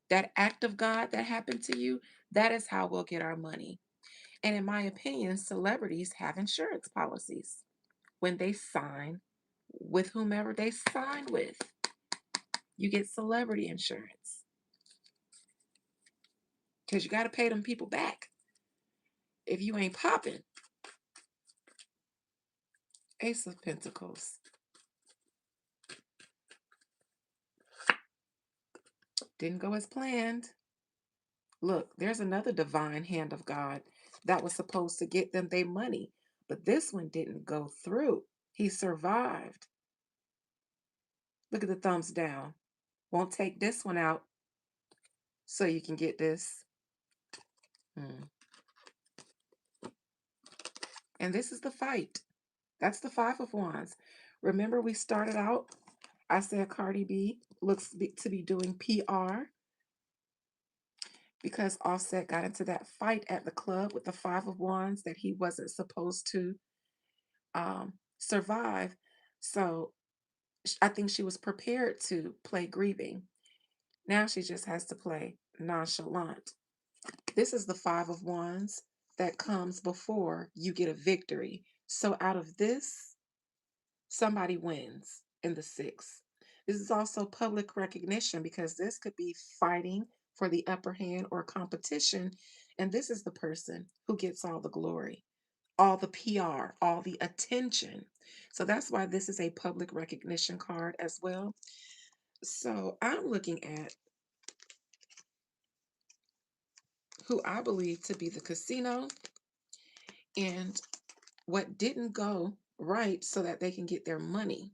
that act of God that happened to you. That is how we'll get our money. And in my opinion, celebrities have insurance policies when they sign with whomever they sign with. You get celebrity insurance because you got to pay them people back if you ain't popping. Ace of Pentacles. Didn't go as planned. Look, there's another divine hand of God that was supposed to get them their money, but this one didn't go through. He survived. Look at the thumbs down. Won't take this one out so you can get this. And this is the fight. That's the Five of Wands. Remember, we started out, I said Cardi B looks to be doing PR because Offset got into that fight at the club with the Five of Wands that he wasn't supposed to survive. So I think she was prepared to play grieving. Now she just has to play nonchalant. This is the Five of Wands that comes before you get a victory. So out of this, somebody wins in the Six. This is also public recognition because this could be fighting for the upper hand or competition. And this is the person who gets all the glory, all the PR, all the attention. So that's why this is a public recognition card as well. So I'm looking at who I believe to be the casino and what didn't go right so that they can get their money.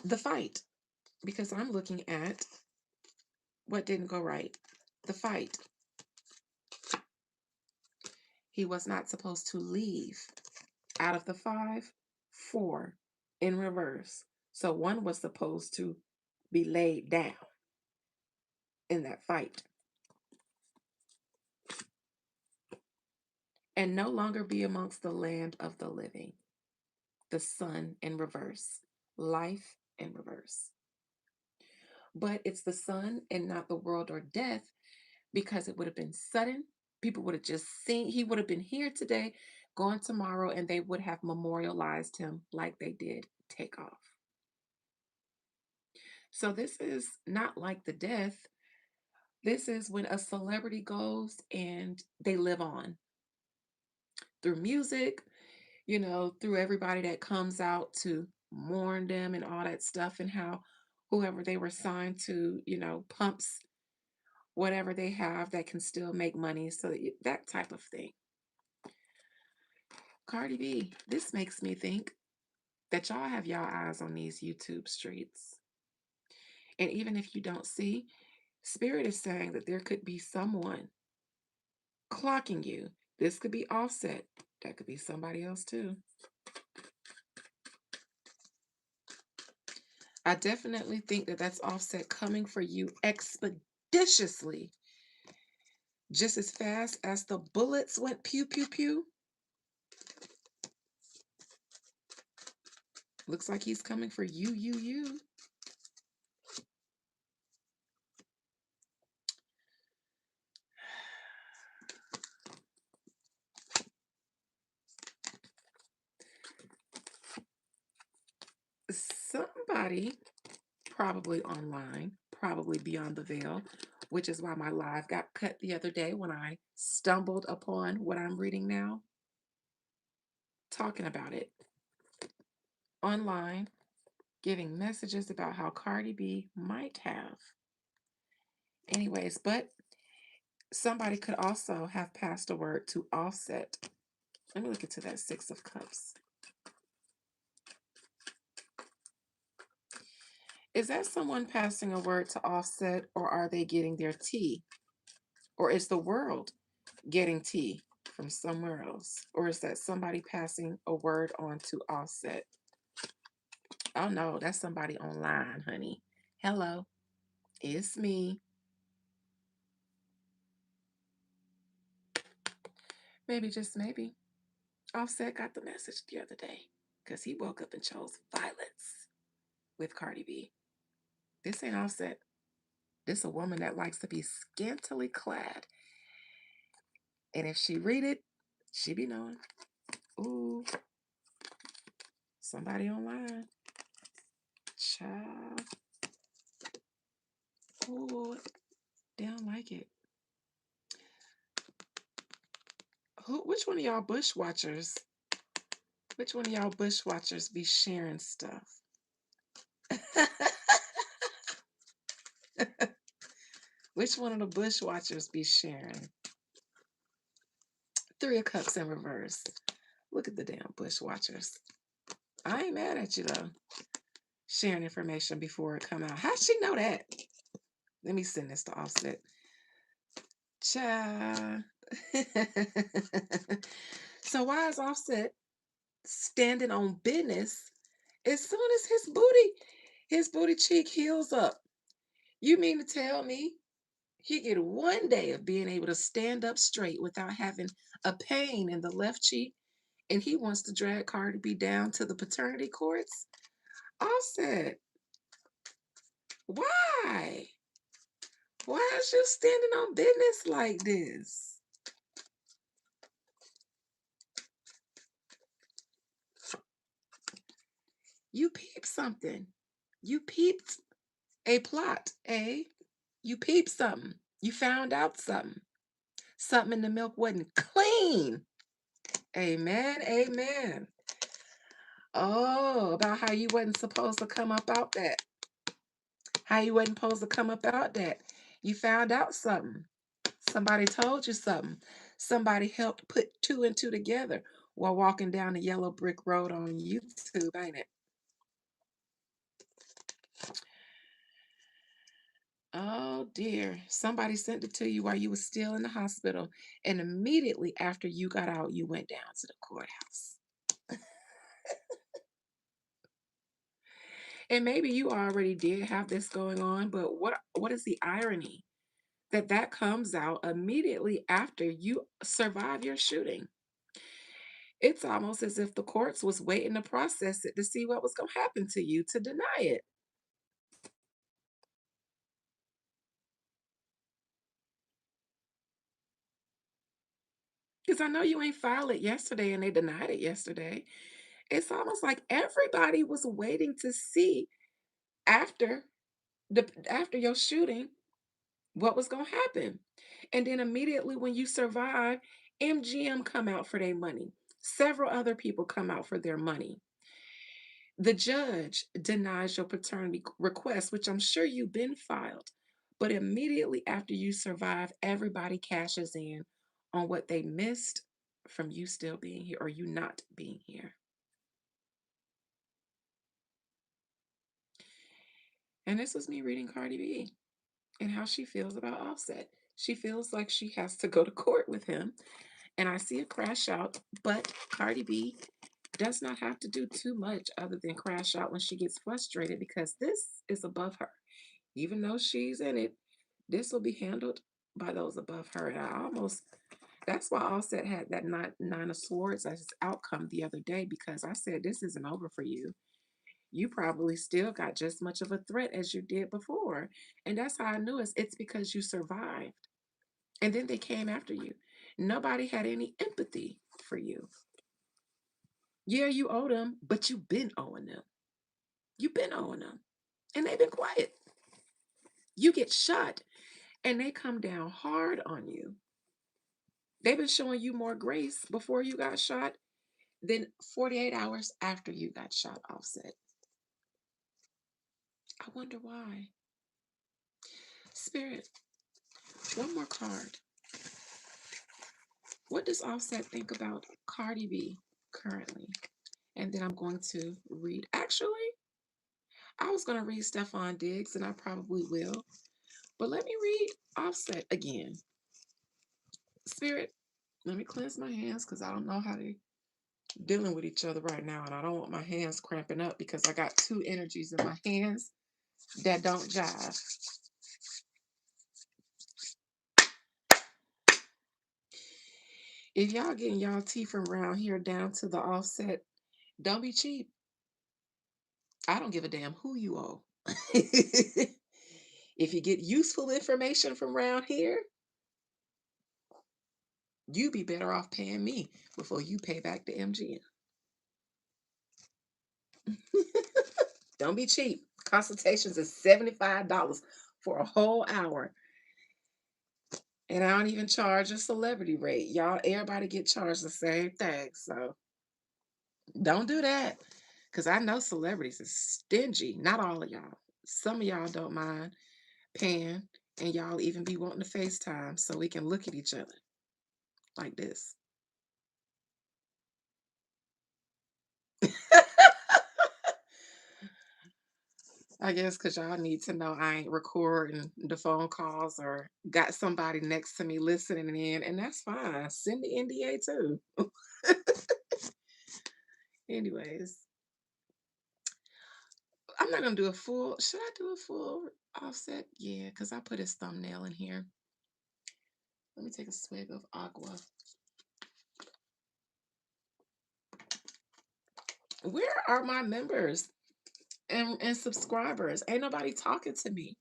The fight, because I'm looking at what didn't go right. The fight. He was not supposed to leave. Out of the five, four in reverse. So one was supposed to be laid down in that fight and no longer be amongst the land of the living. The sun in reverse. Life in reverse. But it's the sun and not the world or death because it would have been sudden. People would have just seen, he would have been here today, gone tomorrow, and they would have memorialized him like they did Takeoff. So this is not like the death. This is when a celebrity goes and they live on through music, through everybody that comes out to mourn them and all that stuff, and how whoever they were signed to, pumps whatever they have that can still make money. So that type of thing. Cardi B, this makes me think that y'all have y'all eyes on these YouTube streets. And even if you don't see, Spirit is saying that there could be someone clocking you. This could be Offset. That could be somebody else too. I definitely think that that's Offset coming for you expeditiously. Just as fast as the bullets went pew, pew, pew. Looks like he's coming for you. Somebody probably online, probably beyond the veil, which is why my live got cut the other day when I stumbled upon what I'm reading now, talking about it online, giving messages about how Cardi B might have. Anyways, but somebody could also have passed a word to Offset. Let me look into that Six of Cups. Is that someone passing a word to Offset, or are they getting their tea? Or is the world getting tea from somewhere else? Or is that somebody passing a word on to Offset? Oh no, that's somebody online, honey. Hello, it's me. Maybe, just maybe, Offset got the message the other day because he woke up and chose violence with Cardi B. This ain't Offset. This a woman that likes to be scantily clad. And if she read it, she be knowing. Ooh, somebody online. Child. Ooh, they don't like it. Which one of y'all bushwatchers? Which one of y'all bushwatchers be sharing stuff? Which one of the bushwatchers be sharing? Three of Cups in reverse. Look at the damn bushwatchers. I ain't mad at you though. Sharing information before it come out. How'd she know that? Let me send this to Offset. Cha. So why is Offset standing on business as soon as his booty cheek heals up? You mean to tell me he get one day of being able to stand up straight without having a pain in the left cheek, and he wants to drag Cardi B down to the paternity courts? Offset, why? Why is you standing on business like this? You peeped something. You peeped a plot, eh? You peeped something. You found out something. Something in the milk wasn't clean. Amen. Amen. Oh, about how you wasn't supposed to come up out that. How you wasn't supposed to come up out that. You found out something. Somebody told you something. Somebody helped put two and two together while walking down the yellow brick road on YouTube, ain't it? Oh dear. Somebody sent it to you while you were still in the hospital. And immediately after you got out, you went down to the courthouse. And maybe you already did have this going on, but what is the irony that that comes out immediately after you survive your shooting? It's almost as if the courts was waiting to process it to see what was going to happen to you to deny it. Because I know you ain't filed it yesterday and they denied it yesterday. It's almost like everybody was waiting to see after after your shooting what was going to happen. And then immediately when you survive, MGM come out for their money. Several other people come out for their money. The judge denies your paternity request, which I'm sure you've been filed. But immediately after you survive, everybody cashes in on what they missed from you still being here or you not being here. And this was me reading Cardi B and how she feels about Offset. She feels like she has to go to court with him. And I see a crash out, but Cardi B does not have to do too much other than crash out when she gets frustrated because this is above her. Even though she's in it, this will be handled by those above her. And that's why Offset had that nine of swords as his outcome the other day because I said, this isn't over for you. you probably still got just much of a threat as you did before. And that's how I knew it's because you survived. And then they came after you. Nobody had any empathy for you. Yeah, you owe them, but you've been owing them. You've been owing them. And they've been quiet. You get shot and they come down hard on you. They've been showing you more grace before you got shot than 48 hours after you got shot, Offset. I wonder why. Spirit, one more card. What does Offset think about Cardi B currently? And then I'm going to read. Actually, I was going to read Stefan Diggs, and I probably will. But let me read Offset again. Spirit, let me cleanse my hands because I don't know how they're dealing with each other right now. And I don't want my hands cramping up because I got two energies in my hands that don't jive. If y'all getting y'all tea from around here down to the Offset, don't be cheap. I don't give a damn who you owe. If you get useful information from around here, you be better off paying me before you pay back the MGM. Don't be cheap. Consultations is $75 for a whole hour. And I don't even charge a celebrity rate. Y'all, everybody get charged the same thing. So don't do that. Because I know celebrities is stingy. Not all of y'all. Some of y'all don't mind paying. And y'all even be wanting to FaceTime so we can look at each other like this. I guess because y'all need to know I ain't recording the phone calls or got somebody next to me listening in, and that's fine. Send the NDA too. Anyways, I'm not gonna do a full. Should I do a full Offset? Yeah, because I put his thumbnail in here. Let me take a swig of agua. Where are my members and subscribers? Ain't nobody talking to me.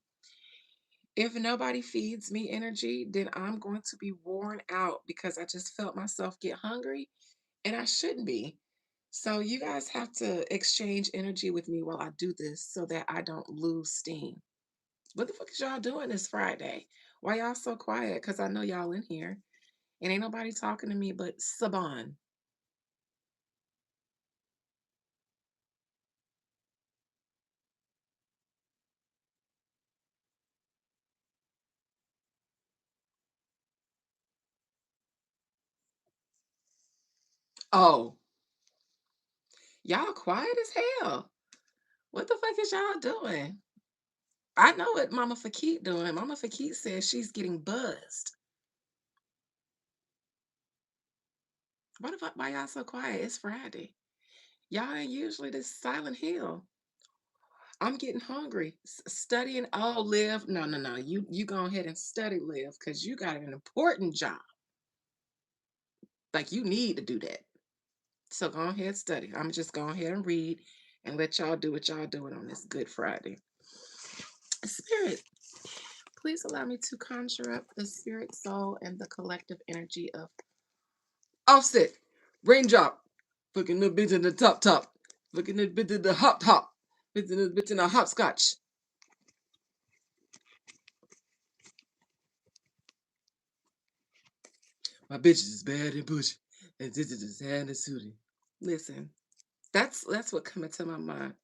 If nobody feeds me energy, then I'm going to be worn out because I just felt myself get hungry and I shouldn't be. So you guys have to exchange energy with me while I do this so that I don't lose steam. What the fuck is y'all doing this Friday? Why y'all so quiet? Because I know y'all in here and ain't nobody talking to me but Saban. Oh, y'all quiet as hell. What the fuck is y'all doing? I know what Mama Fakit doing. Mama Fakit says she's getting buzzed. What the fuck? Why y'all so quiet? It's Friday. Y'all ain't usually this silent hill. I'm getting hungry. Studying. Oh, Liv. No, no, no. You go ahead and study, Liv, because you got an important job. Like you need to do that. So go ahead, study. I'm just go ahead and read and let y'all do what y'all doing on this Good Friday. Spirit, please allow me to conjure up the spirit, soul, and the collective energy of Offset. Raindrop. Fucking the bitch in the top top. Fucking the bitch in the hop top. Bitch in the bitch in the hopscotch. My bitch is bad and bushy. And this is hand and suited. Listen, that's what coming to my mind.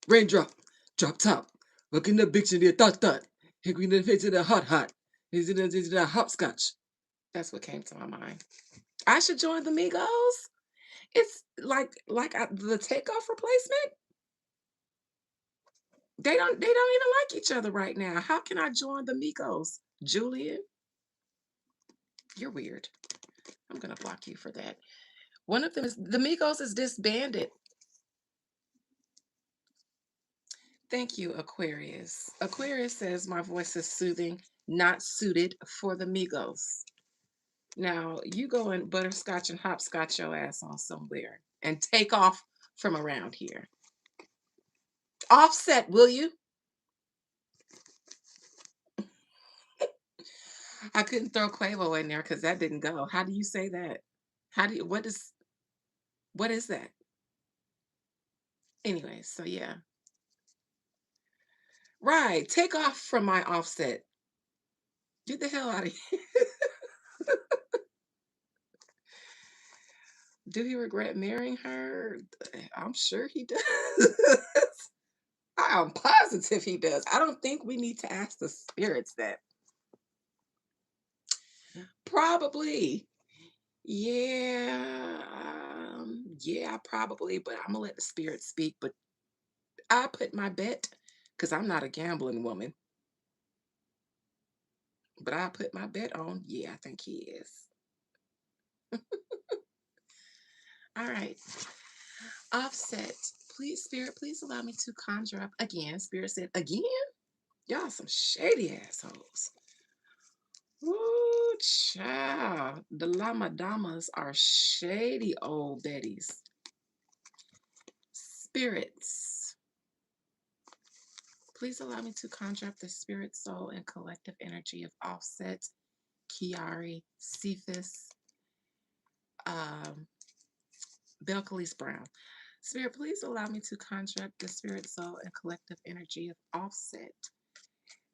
Raindrop, drop top. Fucking the bitch in the thought thought. Hickory in the face in the hot hot. He's in the hopscotch. That's what came to my mind. I should join the Migos. It's the takeoff replacement. They don't even like each other right now. How can I join the Migos? Julian, you're weird. I'm gonna block you for that. One of them is the Migos is disbanded. Thank you, Aquarius. Aquarius says my voice is soothing, not suited for the Migos. Now you go and butterscotch and hopscotch your ass on somewhere and take off from around here. Offset, will you? I couldn't throw Quavo in there because that didn't go. How do you say that? How do you, what is that? Anyway, so yeah. Right. Take off from my Offset. Get the hell out of here. Do he regret marrying her? I'm sure he does. I am positive he does. I don't think we need to ask the spirits that. Probably. Yeah. Yeah, probably, but I'm gonna let the spirits speak. But I put my bet because I'm not a gambling woman. But I put my bet on, yeah, I think he is. All right. Offset. Please, Spirit, please allow me to conjure up again. Spirit said, again? Y'all some shady assholes. Ooh, child. The Lama Damas are shady old betties. Spirits. Please allow me to conjure up the spirit, soul, and collective energy of Offset, Kiari, Cephas, um, Belcalis Brown. Spirit, please allow me to conjure up the spirit, soul, and collective energy of Offset,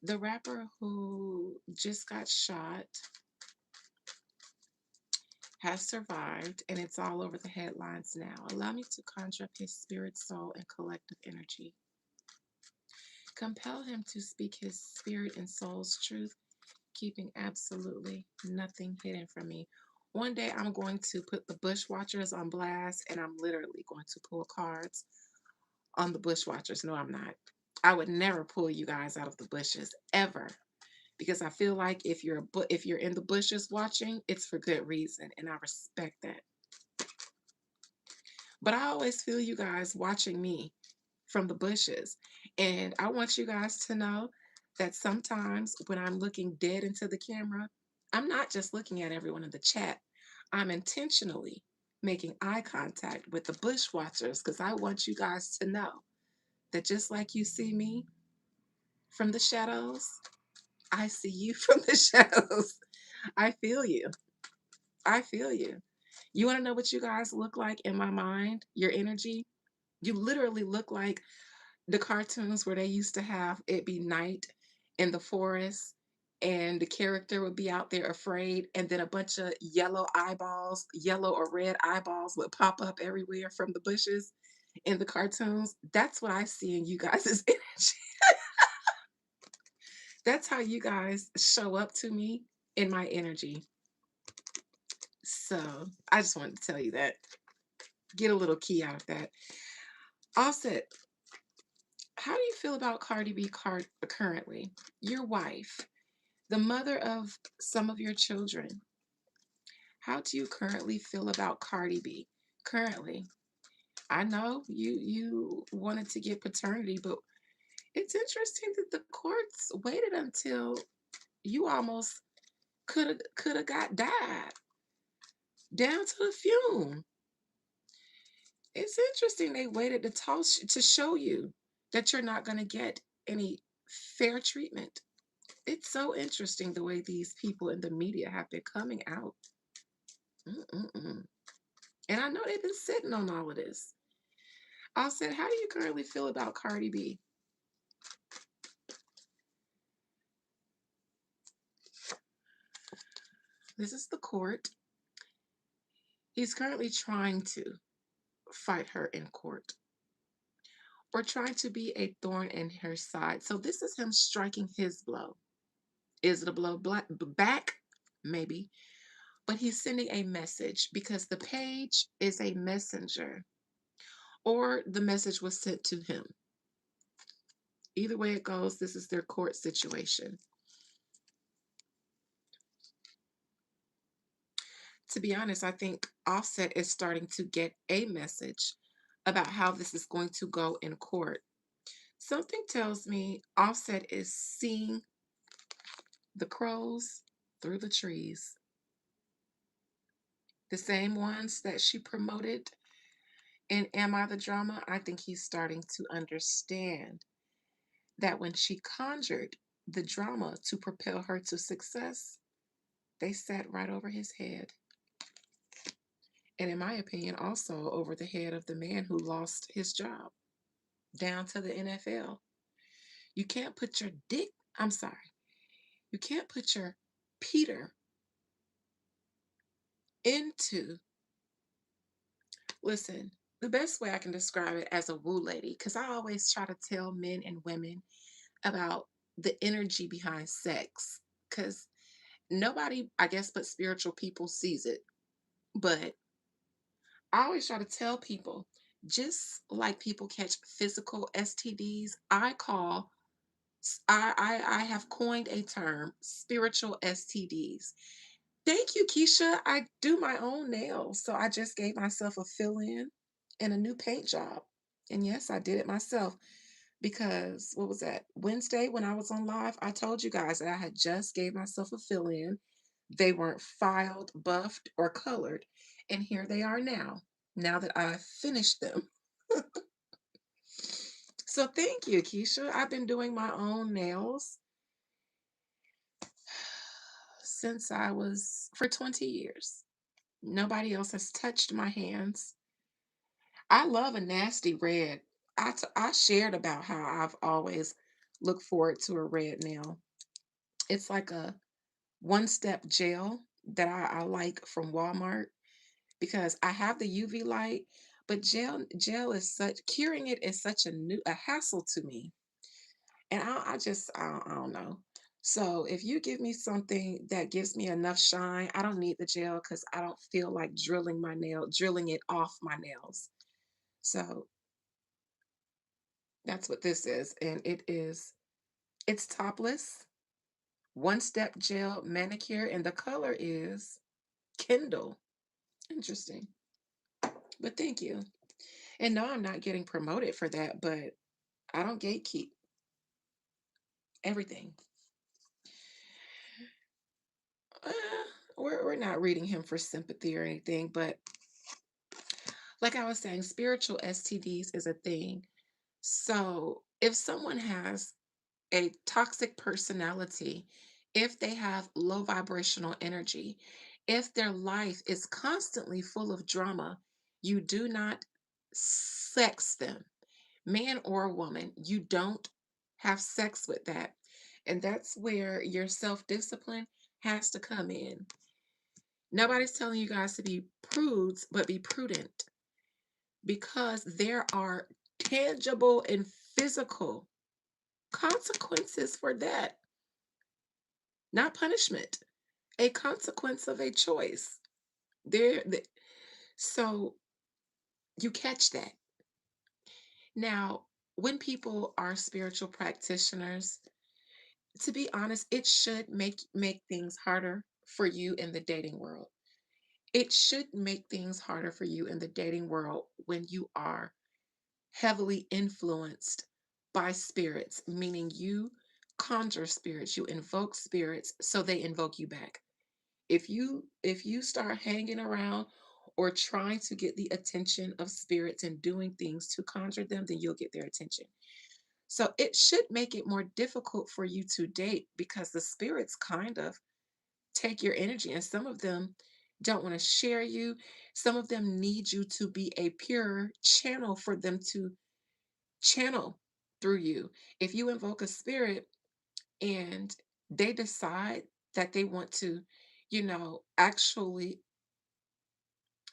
the rapper who just got shot, has survived, and it's all over the headlines now. Allow me to conjure up his spirit, soul, and collective energy. Compel him to speak his spirit and soul's truth, keeping absolutely nothing hidden from me. One day I'm going to put the Bushwatchers on blast, and I'm literally going to pull cards on the Bushwatchers. No, I'm not. I would never pull you guys out of the bushes ever, because I feel like if you're in the bushes watching, it's for good reason, and I respect that. But I always feel you guys watching me from the bushes, and I want you guys to know that sometimes when I'm looking dead into the camera, I'm not just looking at everyone in the chat. I'm intentionally making eye contact with the Bushwatchers because I want you guys to know that just like you see me from the shadows, I see you from the shadows. I feel you. I feel you. You want to know what you guys look like in my mind? Your energy? You literally look like the cartoons where they used to have it be night in the forest and the character would be out there afraid, and then a bunch of yellow eyeballs, yellow or red eyeballs would pop up everywhere from the bushes in the cartoons. That's what I see in you guys' energy. That's how you guys show up to me in my energy. So I just wanted to tell you that. Get a little key out of that. Offset, how do you feel about Cardi B currently? Your wife, the mother of some of your children. How do you currently feel about Cardi B? Currently, I know you wanted to get paternity, but it's interesting that the courts waited until you almost could have got died down to the fume. It's interesting they waited to to show you that you're not going to get any fair treatment. It's so interesting the way these people in the media have been coming out. Mm-mm-mm. And I know they've been sitting on all of this. I said, how do you currently feel about Cardi B? This is the court. He's currently trying to fight her in court or trying to be a thorn in her side. So this is him striking his blow. Is it a blow back? Maybe. But he's sending a message because the page is a messenger or the message was sent to him. Either way it goes, this is their court situation. To be honest, I think Offset is starting to get a message about how this is going to go in court. Something tells me Offset is seeing the crows through the trees, the same ones that she promoted And am I the drama? I think he's starting to understand that when she conjured the drama to propel her to success, they sat right over his head. And in my opinion, also over the head of the man who lost his job down to the NFL. You can't put your dick, I'm sorry, you can't put your Peter into, listen, the best way I can describe it as a woo lady, because I always try to tell men and women about the energy behind sex, because nobody, I guess, but spiritual people sees it. But I always try to tell people, just like people catch physical STDs, I have coined a term, spiritual STDs. Thank you, Keisha. I do my own nails, so I just gave myself a fill in and a new paint job. And yes, I did it myself because what was that? Wednesday when I was on live, I told you guys that I had just gave myself a fill in. They weren't filed, buffed, or colored. And here they are now, now that I've finished them. So thank you, Keisha. I've been doing my own nails since I was for 20 years. Nobody else has touched my hands. I love a nasty red. I shared about how I've always looked forward to a red nail. It's like a one step gel that I like from Walmart because I have the UV light, but gel is such curing it is such a hassle to me. And I don't know. So if you give me something that gives me enough shine, I don't need the gel because I don't feel like drilling it off my nails. So that's what this is. And it's topless, one step gel manicure, and the color is Kindle. Interesting. But thank you. And no, I'm not getting promoted for that, but I don't gatekeep everything. Uh, we're not reading him for sympathy or anything, but like I was saying, spiritual STDs is a thing. So if someone has a toxic personality, if they have low vibrational energy, if their life is constantly full of drama, you do not sex them, man or woman. You don't have sex with that. And that's where your self discipline has to come in. Nobody's telling you guys to be prudes, but be prudent because there are tangible and physical consequences for that, not punishment, a consequence of a choice. There, so you catch that. Now, when people are spiritual practitioners, to be honest, it should make things harder for you in the dating world. It should make things harder for you in the dating world when you are heavily influenced by spirits, meaning you conjure spirits, you invoke spirits, so they invoke you back. If you start hanging around or trying to get the attention of spirits and doing things to conjure them, then you'll get their attention. So it should make it more difficult for you to date because the spirits kind of take your energy and some of them don't want to share you. Some of them need you to be a pure channel for them to channel through you. If you invoke a spirit and they decide that they want to, actually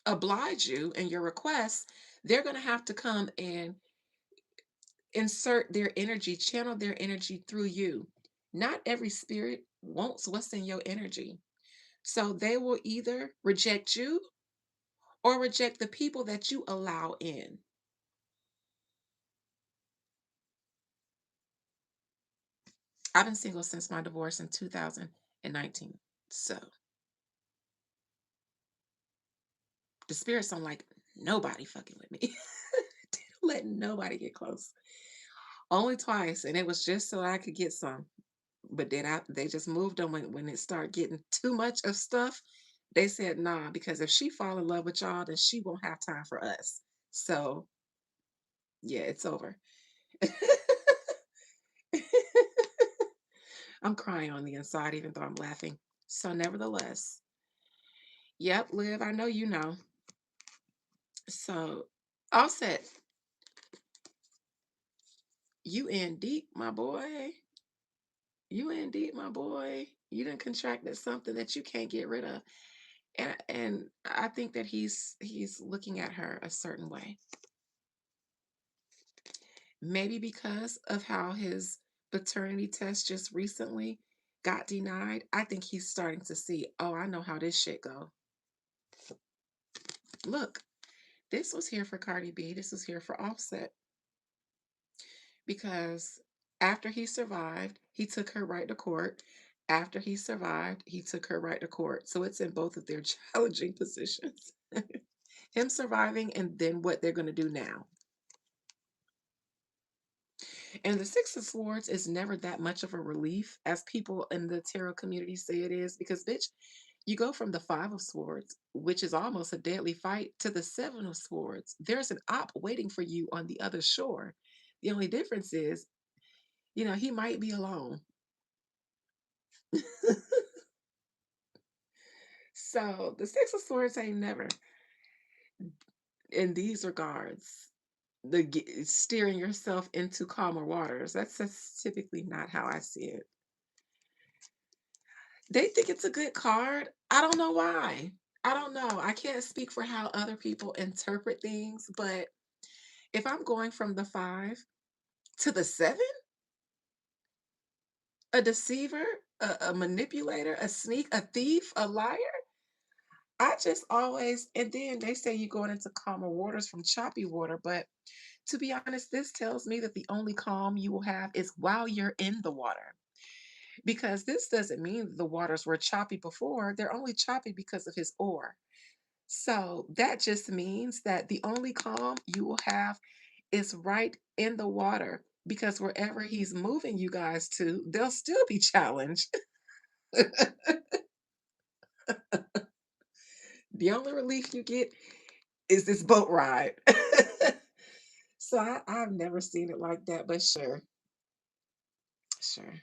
oblige you in your requests, they're going to have to come and insert their energy, channel their energy through you. Not every spirit wants what's in your energy. So they will either reject you or reject the people that you allow in. I've been single since my divorce in 2019. So the spirits don't like nobody fucking with me. They don't let nobody get close. Only twice, and it was just so I could get some. But then they just moved on when it started getting too much of stuff. They said nah, because if she fall in love with y'all, then she won't have time for us. So, yeah, it's over. I'm crying on the inside, even though I'm laughing. So, nevertheless, yep, Liv, I know you know. So, Offset, you in deep, my boy. You in deep, my boy. You done contracted something that you can't get rid of. And I think that he's looking at her a certain way. Maybe because of how his paternity test just recently got denied. I think he's starting to see, oh, I know how this shit go. Look, this was here for Cardi B. This was here for Offset because after he survived, he took her right to court. After he survived, he took her right to court. So it's in both of their challenging positions. Him surviving and then what they're going to do now. And the Six of Swords is never that much of a relief as people in the tarot community say it is because, bitch, you go from the Five of Swords, which is almost a deadly fight, to the Seven of Swords. There's an op waiting for you on the other shore. The only difference is, he might be alone. So the Six of Swords ain't never, in these regards, steering yourself into calmer waters. That's typically not how I see it. They think it's a good card. I don't know why. I don't know. I can't speak for how other people interpret things, but if I'm going from the five to the seven, a deceiver, a manipulator, a sneak, a thief, a liar, I just always, and then they say you're going into calmer waters from choppy water, but to be honest, this tells me that the only calm you will have is while you're in the water. Because this doesn't mean the waters were choppy before, they're only choppy because of his ore. So that just means that the only calm you will have is right in the water because wherever he's moving you guys to, they'll still be challenged. The only relief you get is this boat ride. So I've never seen it like that, but sure, sure.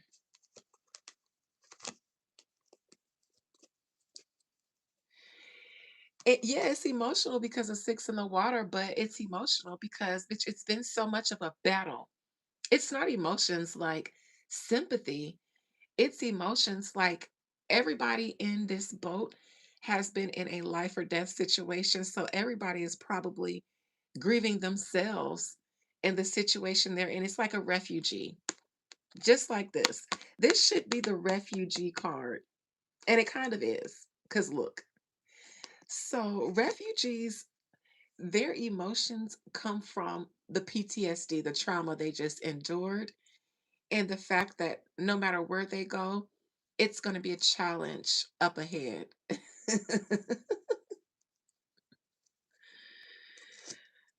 Yeah, it's emotional because of Six in the Water, but it's emotional because it's been so much of a battle. It's not emotions like sympathy, it's emotions like everybody in this boat has been in a life or death situation. So everybody is probably grieving themselves in the situation they're in. It's like a refugee, just like this. This should be the refugee card. And it kind of is. Because look, so refugees, their emotions come from the PTSD, the trauma they just endured, and the fact that no matter where they go, it's going to be a challenge up ahead.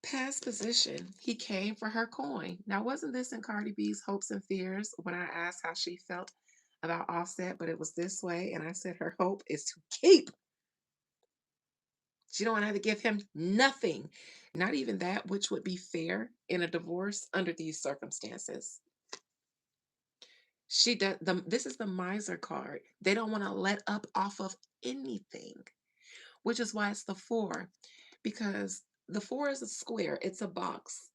Past position, he came for her coin. Now, wasn't this in Cardi B's hopes and fears when I asked how she felt about Offset, but it was this way, and I said her hope is to keep. She don't want to have to give him nothing, not even that which would be fair in a divorce under these circumstances. She does this is the miser card. They don't want to let up off of anything, which is why it's the four, because the four is a square, it's a box.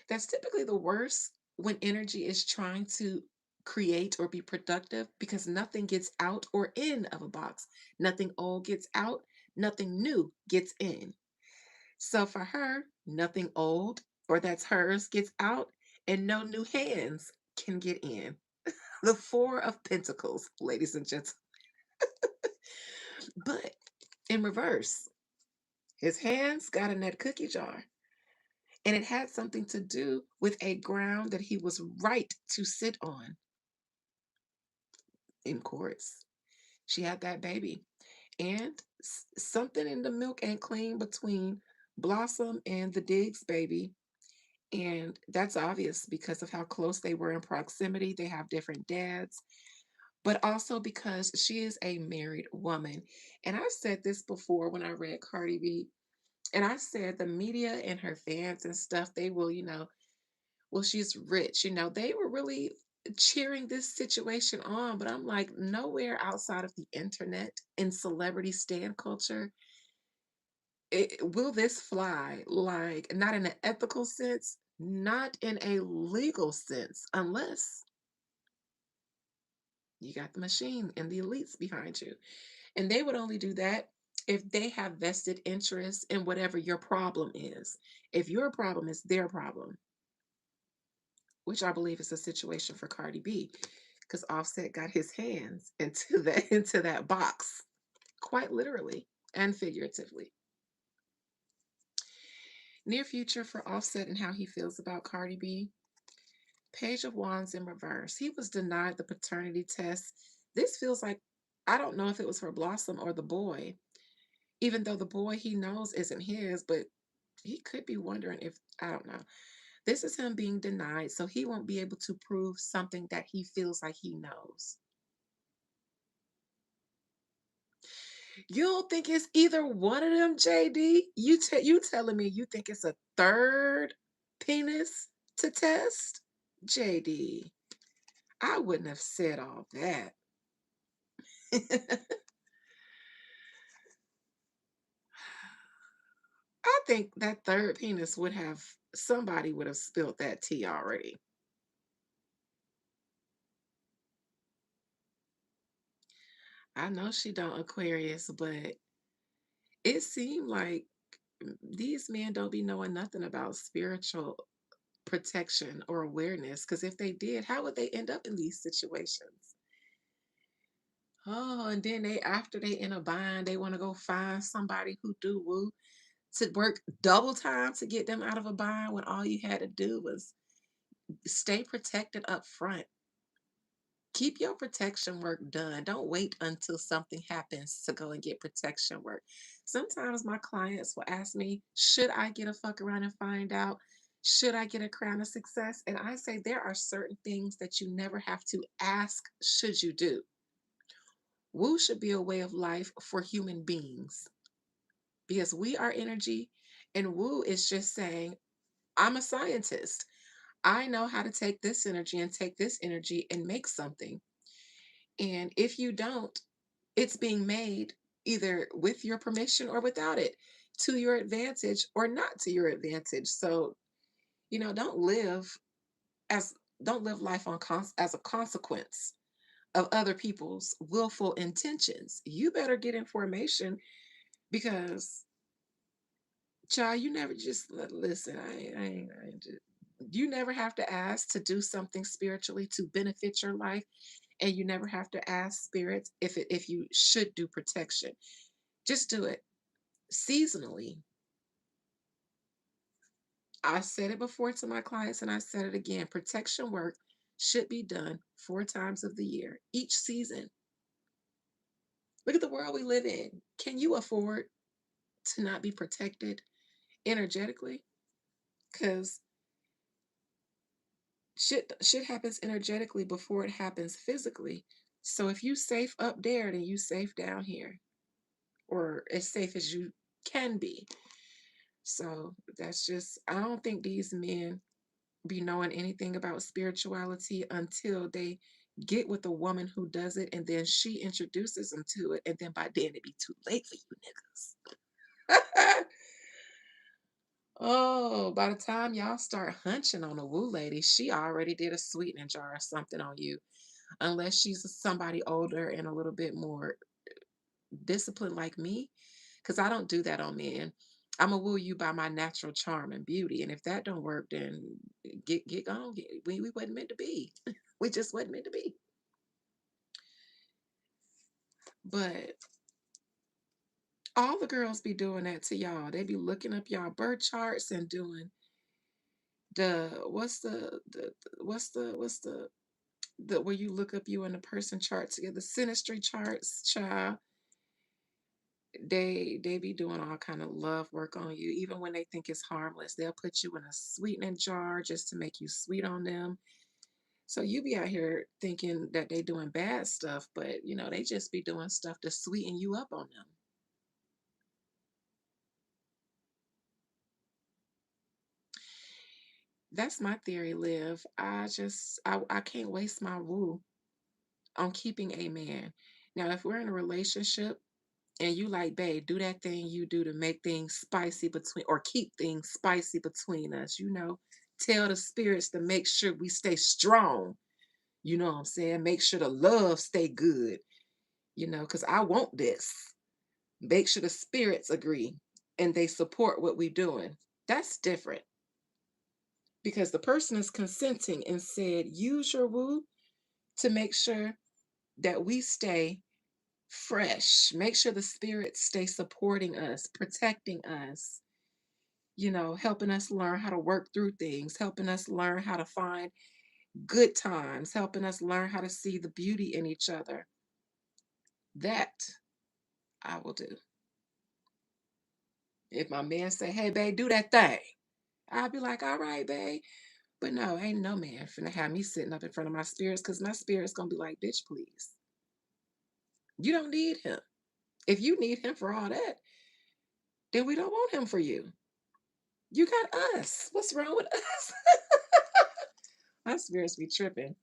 That's typically the worst when energy is trying to create or be productive because nothing gets out or in of a box. Nothing old gets out, nothing new gets in. So for her, nothing old or that's hers gets out, and no new hands can get in. The Four of Pentacles, ladies and gentlemen. But in reverse, his hands got in that cookie jar. And it had something to do with a ground that he was right to sit on in courts. She had that baby. And something in the milk ain't clean between Blossom and the Diggs baby. And that's obvious because of how close they were in proximity. They have different dads, but also because she is a married woman. And I've said this before when I read Cardi B. And I said the media and her fans and stuff, they will, well, she's rich. They were really cheering this situation on, but I'm like, nowhere outside of the internet in celebrity stan culture will this fly. Like, not in an ethical sense, not in a legal sense, unless you got the machine and the elites behind you. And they would only do that if they have vested interest in whatever your problem is. If your problem is their problem, which I believe is a situation for Cardi B, because Offset got his hands into that into that box, quite literally and figuratively. Near future for Offset and how he feels about Cardi B. Page of Wands in reverse. He was denied the paternity test. This feels like, I don't know if it was for Blossom or the boy, even though the boy he knows isn't his, but he could be wondering if, I don't know. This is him being denied, so he won't be able to prove something that he feels like he knows. You don't think it's either one of them, JD? You telling me you think it's a third penis to test? JD, I wouldn't have said all that. I think that third penis would have, somebody would have spilled that tea already. I know she don't, Aquarius, but it seemed like these men don't be knowing nothing about spiritual protection or awareness. Because if they did, how would they end up in these situations? Oh, and then after they in a bind, they want to go find somebody who do woo to work double time to get them out of a bind when all you had to do was stay protected up front. Keep your protection work done. Don't wait until something happens to go and get protection work. Sometimes my clients will ask me, should I get a fuck around and find out? Should I get a crown of success? And I say there are certain things that you never have to ask, should you do? Woo should be a way of life for human beings because we are energy, and woo is just saying, I'm a scientist. I know how to take this energy and take this energy and make something. And if you don't, it's being made either with your permission or without it, to your advantage or not to your advantage. So, don't live as don't live life as a consequence of other people's willful intentions. You better get information because, child, you never just listen. You never have to ask to do something spiritually to benefit your life, and you never have to ask spirits if you should do protection. Just do it seasonally. I said it before to my clients and I said it again. Protection work should be done 4 times of the year, each season. Look at the world we live in. Can you afford to not be protected energetically? Because shit happens energetically before it happens physically. So if you safe up there, then you safe down here, or as safe as you can be. So that's just, I don't think these men be knowing anything about spirituality until they get with a woman who does it, and then she introduces them to it, and then by then it be too late for you niggas. Oh, by the time y'all start hunching on a woo lady, she already did a sweetening jar or something on you, unless she's somebody older and a little bit more disciplined like me, because I don't do that on men. I'm gonna woo you by my natural charm and beauty, and if that don't work, then get gone. We wasn't meant to be. We just wasn't meant to be. But all the girls be doing that to y'all. They be looking up y'all birth charts and doing the what's the where you look up you and the person chart together, synastry charts, child. They be doing all kind of love work on you, even when they think it's harmless. They'll put you in a sweetening jar just to make you sweet on them. So you be out here thinking that they doing bad stuff, but they just be doing stuff to sweeten you up on them. That's my theory, Liv. I can't waste my woo on keeping a man. Now, if we're in a relationship and you like, babe, do that thing you do to make things spicy between or keep things spicy between us, tell the spirits to make sure we stay strong. You know what I'm saying? Make sure the love stay good, because I want this. Make sure the spirits agree and they support what we're doing. That's different because the person is consenting and said, use your woo to make sure that we stay fresh. Make sure the spirits stay supporting us, protecting us, helping us learn how to work through things, helping us learn how to find good times, helping us learn how to see the beauty in each other. That I will do. If my man say, hey, babe, do that thing, I'll be like, all right, babe. But no, ain't no man finna have me sitting up in front of my spirits because my spirit's gonna be like, bitch, please. You don't need him. If you need him for all that, then we don't want him for you. You got us. What's wrong with us? My spirits be tripping.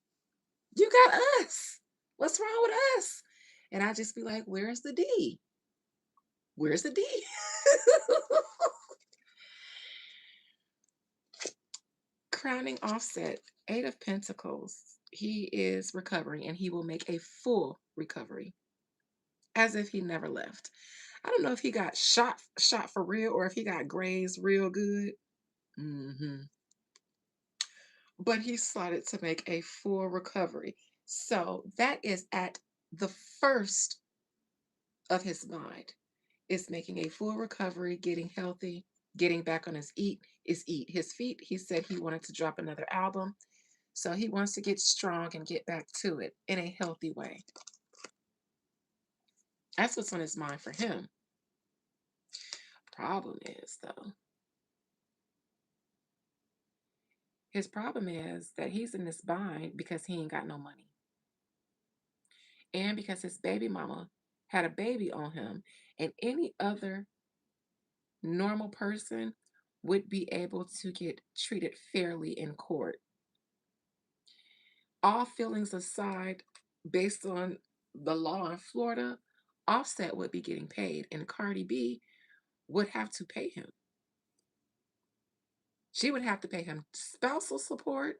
You got us. What's wrong with us? And I just be like, where's the D? Where's the D? Crowning Offset, Eight of Pentacles. He is recovering and he will make a full recovery as if he never left. I don't know if he got shot for real or if he got grazed real good. But he started to make a full recovery. So that is at the first of his mind is making a full recovery, getting healthy, getting back on his his feet. He said he wanted to drop another album. So he wants to get strong and get back to it in a healthy way. That's what's on his mind for him. Problem is, though, his problem is that he's in this bind because he ain't got no money. And because his baby mama had a baby on him, and any other normal person would be able to get treated fairly in court. All feelings aside, based on the law in Florida, Offset would be getting paid, and Cardi B would have to pay him. She would have to pay him spousal support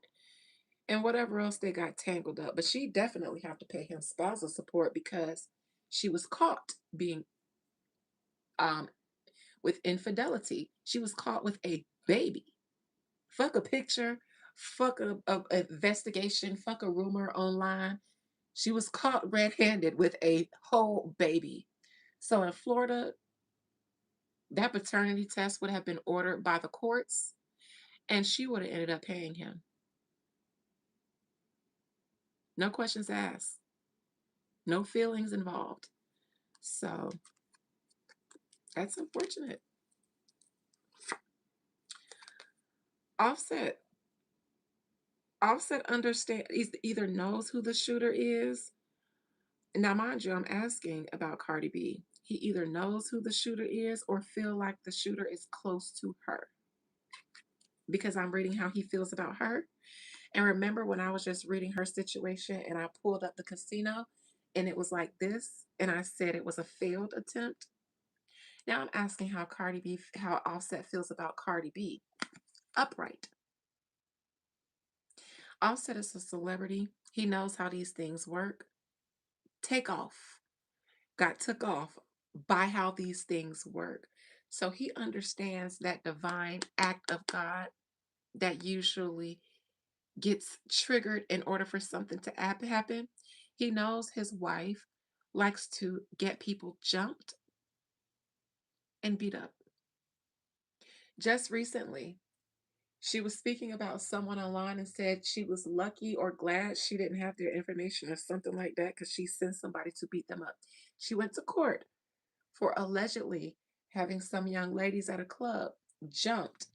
and whatever else they got tangled up. But she definitely have to pay him spousal support because she was caught being um, with infidelity. She was caught with a baby. Fuck a picture, fuck a investigation, fuck a rumor online. She was caught red-handed with a whole baby. So in Florida, that paternity test would have been ordered by the courts, and she would have ended up paying him. No questions asked, no feelings involved. So that's unfortunate. Offset. Offset understand either knows who the shooter is. Now, mind you, I'm asking about Cardi B. He either knows who the shooter is or feel like the shooter is close to her because I'm reading how he feels about her. And remember when I was just reading her situation and I pulled up the casino and it was like this and I said it was a failed attempt. Now I'm asking how Offset feels about Cardi B. Upright. Offset is a celebrity. He knows how these things work. Take off. Got took off by how these things work. So he understands that divine act of God that usually gets triggered in order for something to happen. He knows his wife likes to get people jumped and beat up. Just recently, she was speaking about someone online and said she was lucky or glad she didn't have their information or something like that because she sent somebody to beat them up. She went to court for allegedly having some young ladies at a club jumped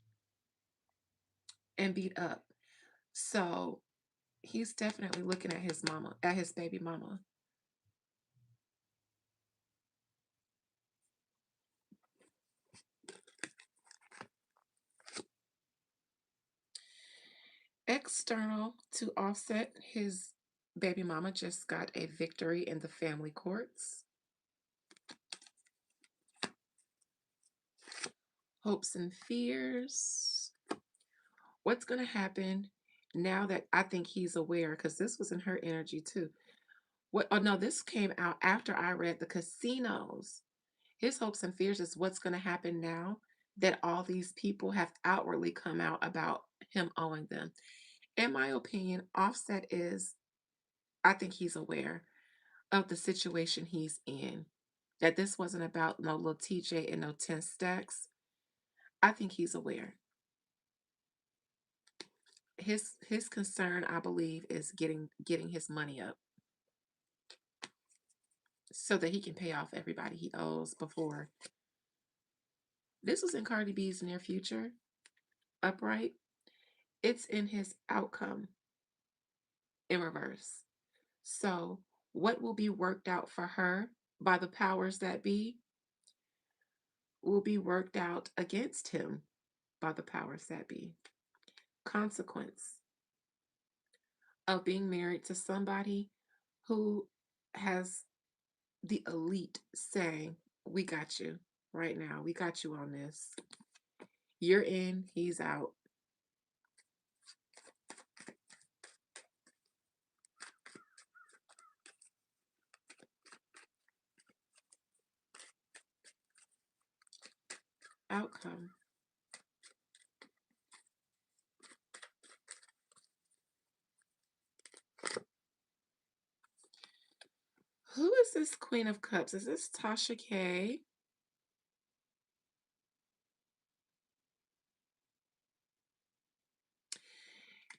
and beat up. So he's definitely looking at his mama, at his baby mama. external to Offset, his baby mama just got a victory in the family courts. Hopes and fears. What's going to happen now that I think he's aware? Because this was in her energy too. What? Oh no, this came out after I read the casinos. His hopes and fears is what's going to happen now that all these people have outwardly come out about him owing them. In my opinion, Offset is, I think he's aware of the situation he's in. That this wasn't about no little TJ and no 10 stacks. I think he's aware. His concern, I believe, is getting his money up so that he can pay off everybody he owes before. This was in Cardi B's near future, upright. It's in his outcome in reverse. So, what will be worked out for her by the powers that be will be worked out against him by the powers that be. Consequence of being married to somebody who has the elite saying, "We got you right now. We got you on this. You're in, he's out." Outcome. Who is this Queen of Cups? Is this Tasha K?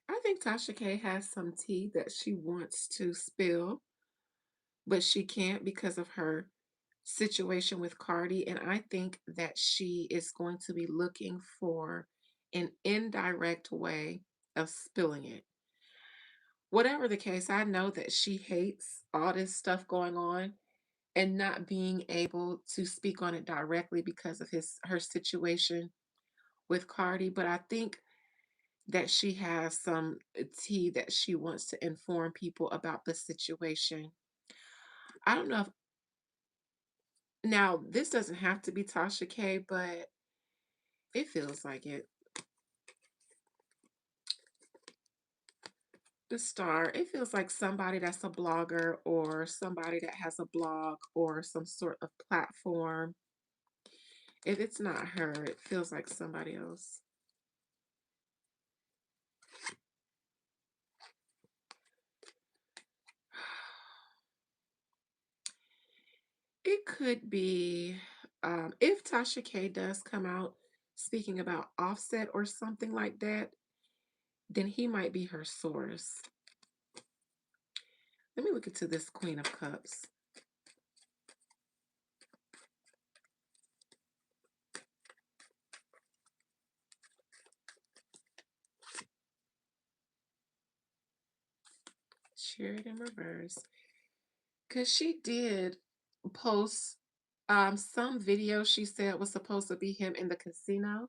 I think Tasha K has some tea that she wants to spill, but she can't because of her situation with Cardi. And I think that she is going to be looking for an indirect way of spilling it. Whatever the case, I know that she hates all this stuff going on and not being able to speak on it directly because of her situation with Cardi. But I think that she has some tea that she wants to inform people about the situation. I don't know if now this doesn't have to be Tasha K, but it feels like it. The star, it feels like somebody that's a blogger or somebody that has a blog or some sort of platform. If it's not her, it feels like somebody else. It could be if Tasha K does come out speaking about Offset or something like that, then he might be her source. Let me look into this Queen of Cups. Share it in reverse. Because she did post some video she said was supposed to be him in the casino.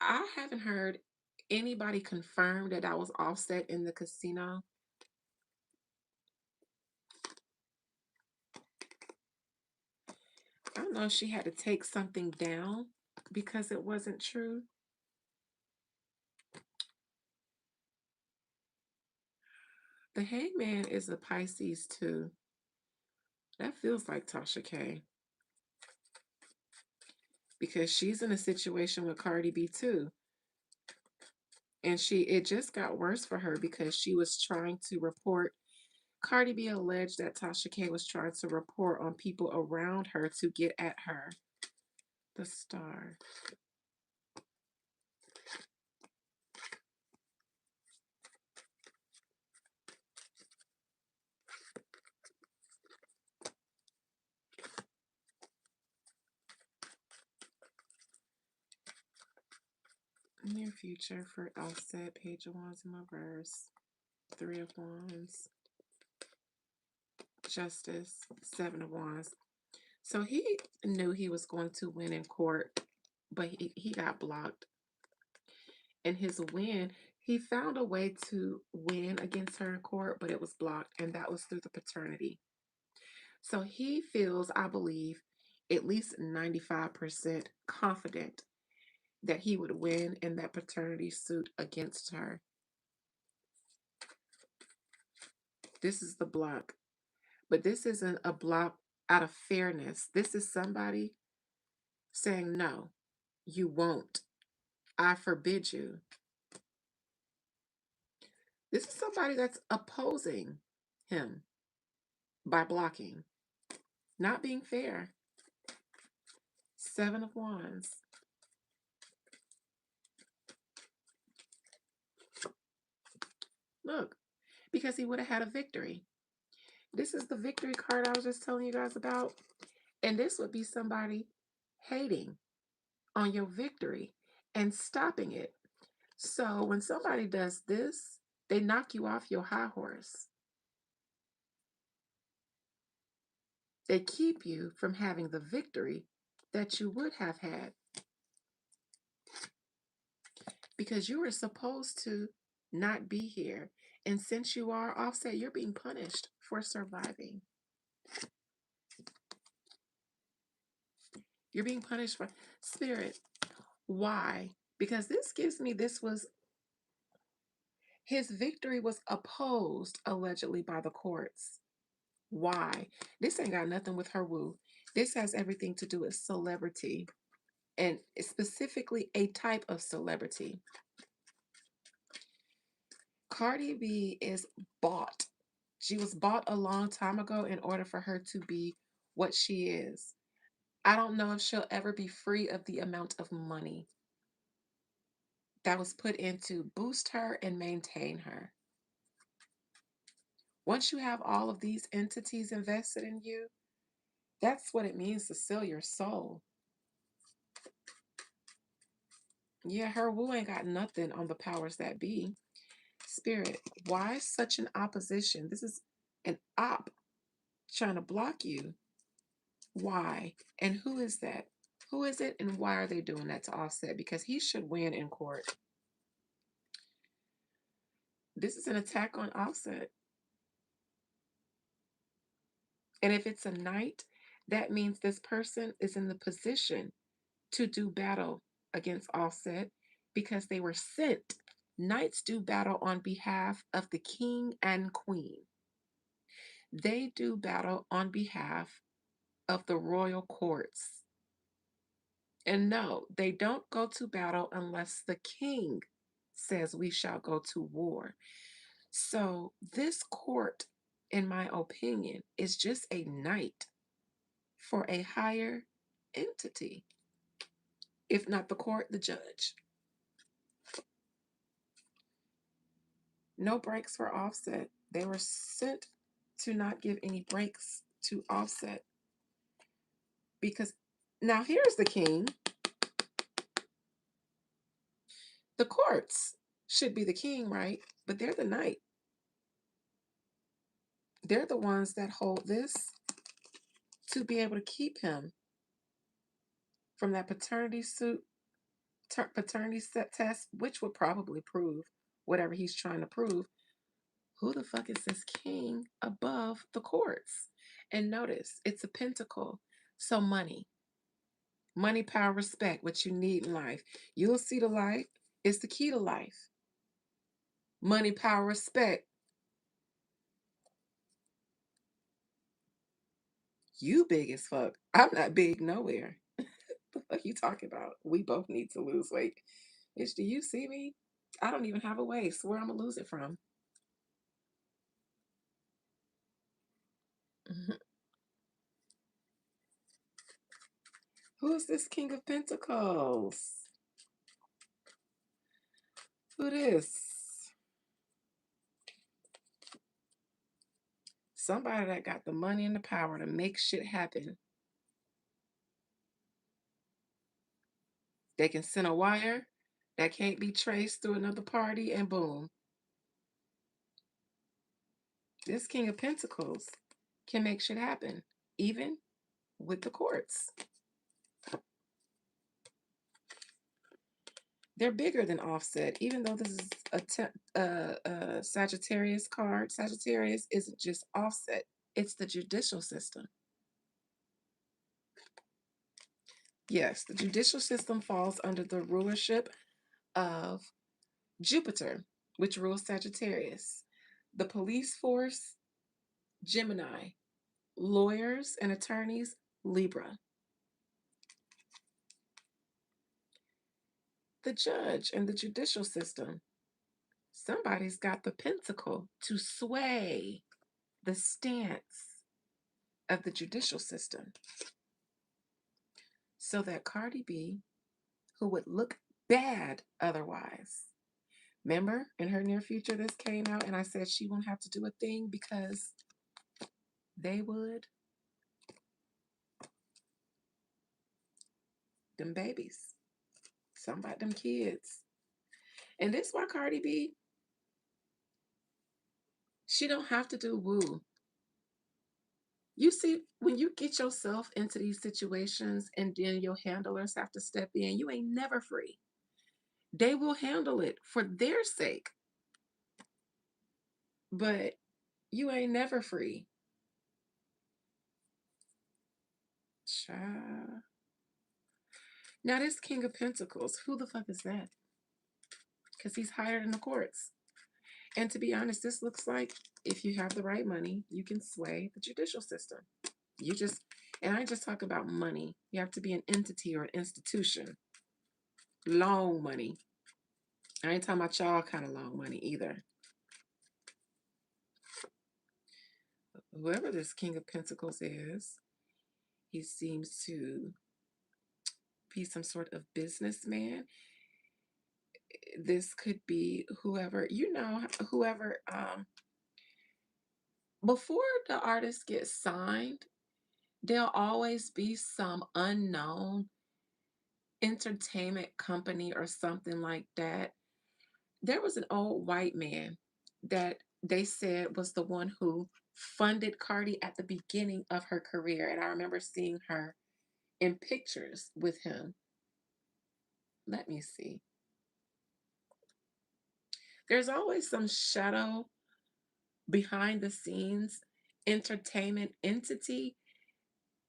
I haven't heard anybody confirm that I was Offset in the casino. I don't know if she had to take something down because it wasn't true. The Hangman is a Pisces too. That feels like Tasha K. Because she's in a situation with Cardi B too. And it just got worse for her because she was trying to report. Cardi B alleged that Tasha K was trying to report on people around her to get at her. The star. Near future for Offset, Page of Wands in reverse, Three of Wands, Justice, Seven of Wands. So he knew he was going to win in court, but he got blocked. And his win, He found a way to win against her in court, but it was blocked, and that was through the paternity. So he feels, I believe, at least 95% confident that he would win in that paternity suit against her. This is the block. But this isn't a block out of fairness. This is somebody saying, no, you won't. I forbid you. This is somebody that's opposing him by blocking, not being fair. Seven of Wands. Look, because he would have had a victory. This is the victory card I was just telling you guys about. And this would be somebody hating on your victory and stopping it. So when somebody does this, they knock you off your high horse. They keep you from having the victory that you would have had because you were supposed to not be here. And since you are offset, you're being punished for surviving. You're being punished for spirit. Why? Because this gives me his victory was opposed allegedly by the courts. Why? This ain't got nothing with her woo. This has everything to do with celebrity and specifically a type of celebrity. Cardi B is bought. She was bought a long time ago in order for her to be what she is. I don't know if she'll ever be free of the amount of money that was put in to boost her and maintain her. Once you have all of these entities invested in you, that's what it means to sell your soul. Yeah, her woo ain't got nothing on the powers that be. Spirit, why such an opposition? This is an op trying to block you. Why? And who is that? Who is it and why are they doing that to Offset? Because he should win in court. This is an attack on Offset. And if it's a knight, that means this person is in the position to do battle against Offset because they were sent. Knights do battle on behalf of the king and queen. They do battle on behalf of the royal courts. And no, they don't go to battle unless the king says we shall go to war. So this court, in my opinion, is just a knight for a higher entity. If not the court, the judge. No breaks for Offset. They were sent to not give any breaks to Offset. Because now here's the king. The courts should be the king, right? But they're the knight. They're the ones that hold this to be able to keep him from that paternity suit, paternity test, which would probably prove whatever he's trying to prove. Who the fuck is this king above the courts? And notice it's a pentacle. So money, power, respect, what you need in life. You'll see the light. It's the key to life. Money, power, respect. You big as fuck. I'm not big nowhere. The fuck you talking about? We both need to lose weight. Bitch, do you see me? I don't even have a waist. Where I'm gonna lose it from? Who is this King of Pentacles? Who this? Somebody that got the money and the power to make shit happen. They can send a wire that can't be traced through another party, and boom. This King of Pentacles can make shit happen, even with the courts. They're bigger than Offset, even though this is a Sagittarius card. Sagittarius isn't just Offset, it's the judicial system. Yes, the judicial system falls under the rulership of Jupiter, which rules Sagittarius. The police force, Gemini. Lawyers and attorneys, Libra. The judge and the judicial system. Somebody's got the pentacle to sway the stance of the judicial system so that Cardi B, who would look bad otherwise, remember in her near future this came out and I said she won't have to do a thing because they would. Them babies. Something about them kids. And this why Cardi B, she don't have to do woo. You see, when you get yourself into these situations and then your handlers have to step in, you ain't never free. They will handle it for their sake, but you ain't never free. Child. Now, this King of Pentacles, who the fuck is that? Because he's hired in the courts. And to be honest, this looks like if you have the right money, you can sway the judicial system. You just, and I ain't just talk about money. You have to be an entity or an institution. Long money. I ain't talking about y'all kind of long money either. Whoever this King of Pentacles is, he seems to be some sort of businessman. This could be whoever, whoever, before the artist gets signed, there'll always be some unknown entertainment company or something like that. There was an old white man that they said was the one who funded Cardi at the beginning of her career. And I remember seeing her in pictures with him. Let me see. There's always some shadow behind the scenes entertainment entity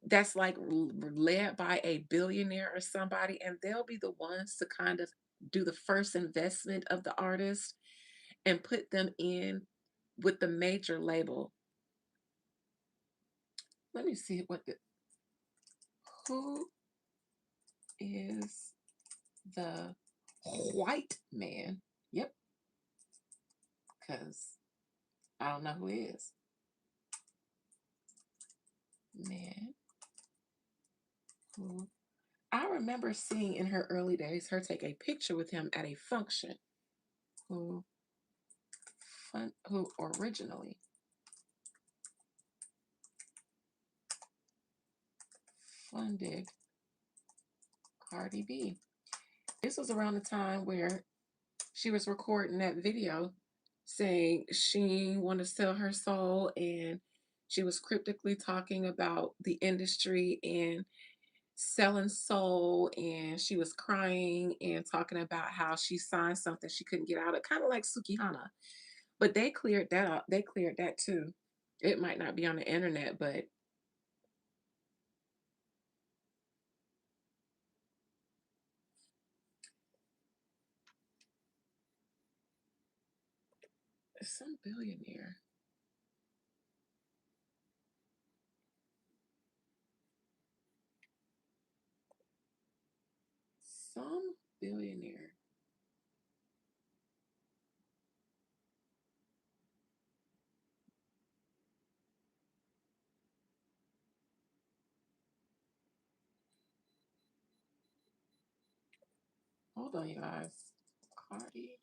that's like led by a billionaire or somebody, and they'll be the ones to kind of do the first investment of the artist and put them in with the major label. Let me see who is the white man? Yep, because I don't know who is. Man who I remember seeing in her early days her take a picture with him at a function. Who who originally funded Cardi B. This was around the time where she was recording that video saying she wanted to sell her soul, and she was cryptically talking about the industry and selling soul, and she was crying and talking about how she signed something she couldn't get out of, kind of like Sukihana. But they cleared that up. They cleared that too. It might not be on the internet, but some billionaire. Some billionaire. Hold on, you guys. Cardi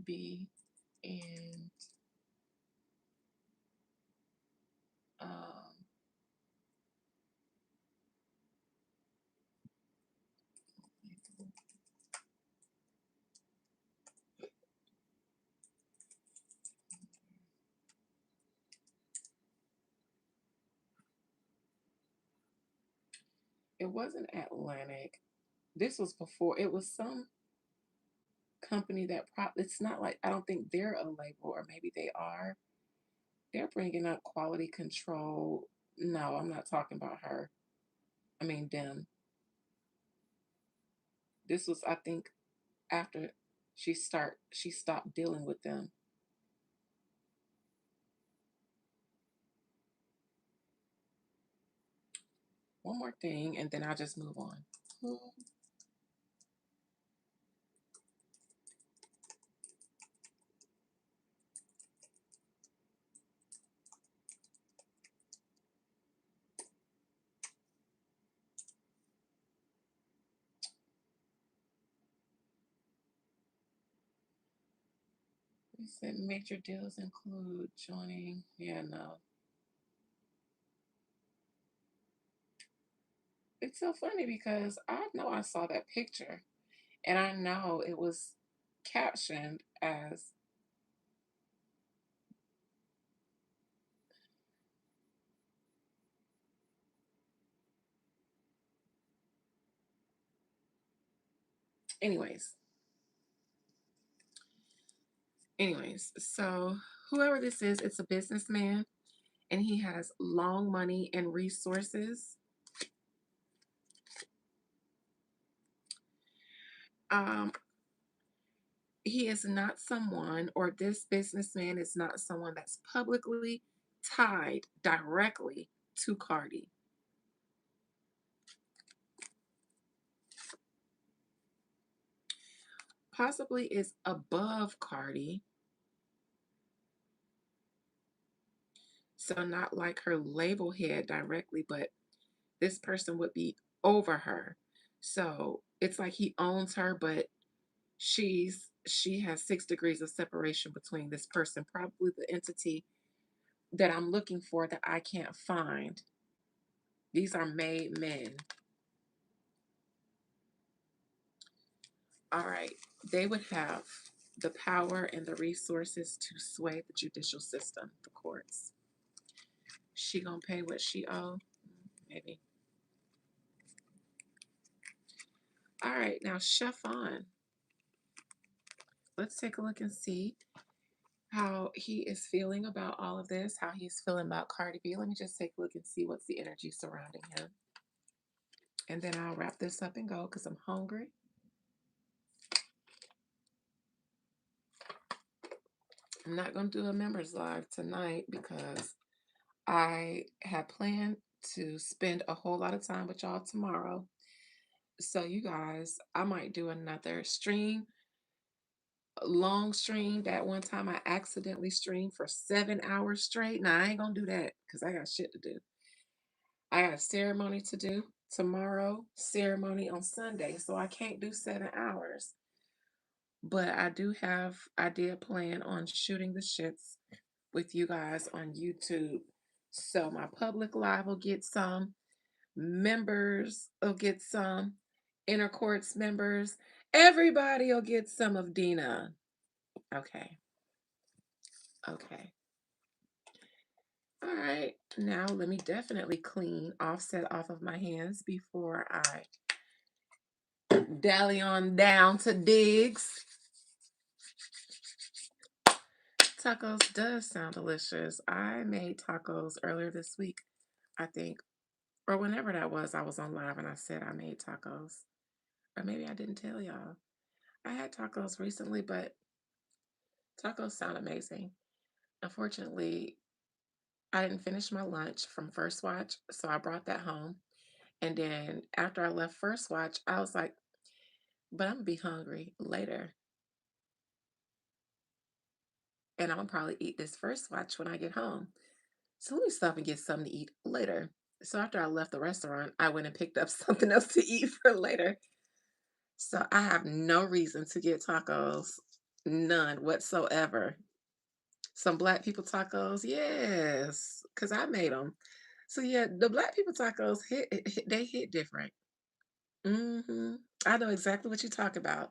B and um it wasn't Atlantic. This was before it was some company that it's not like I don't think they're a label, or maybe they are. They're bringing up quality control. No, I'm not talking about her. I mean them. This was, I think, after she stopped dealing with them. One more thing, and then I'll just move on. Hmm. We said major deals include joining. Yeah, no. It's so funny because I know I saw that picture, and I know it was captioned as, anyways. So whoever this is, it's a businessman, and he has long money and resources. Um, he is not someone, or this businessman is not someone that's publicly tied directly to Cardi. Possibly is above Cardi, so not like her label head directly, but this person would be over her. So it's like he owns her, but she has 6 degrees of separation between this person, probably the entity that I'm looking for that I can't find. These are made men. All right. They would have the power and the resources to sway the judicial system, the courts. She gonna pay what she owe? Maybe. All right, now chef on. Let's take a look and see how he is feeling about all of this, how he's feeling about Cardi B. Let me just take a look and see what's the energy surrounding him. And then I'll wrap this up and go because I'm hungry. I'm not going to do a members live tonight because I had planned to spend a whole lot of time with y'all tomorrow. So, you guys, I might do another stream, a long stream. That one time I accidentally streamed for 7 hours straight. Now, I ain't going to do that because I got shit to do. I got a ceremony to do tomorrow, ceremony on Sunday. So, I can't do 7 hours. But I did plan on shooting the shits with you guys on YouTube. So my public live will get some, members will get some, inner courts members, everybody will get some of Dina. Okay. Okay. All right. Now let me definitely clean offset off of my hands before I dally on down to Diggs. Tacos does sound delicious. I made tacos earlier this week, I think, or whenever that was. I was on live and I said I made tacos. Or maybe I didn't tell y'all. I had tacos recently, but tacos sound amazing. Unfortunately, I didn't finish my lunch from First Watch, so I brought that home. And then after I left First Watch, I was like, but I'm gonna be hungry later. And I'm gonna probably eat this First Watch when I get home. So let me stop and get something to eat later. So after I left the restaurant, I went and picked up something else to eat for later. So I have no reason to get tacos, none whatsoever. Some black people tacos, yes, because I made them. So yeah, the black people tacos they hit different. I know exactly what you talk about,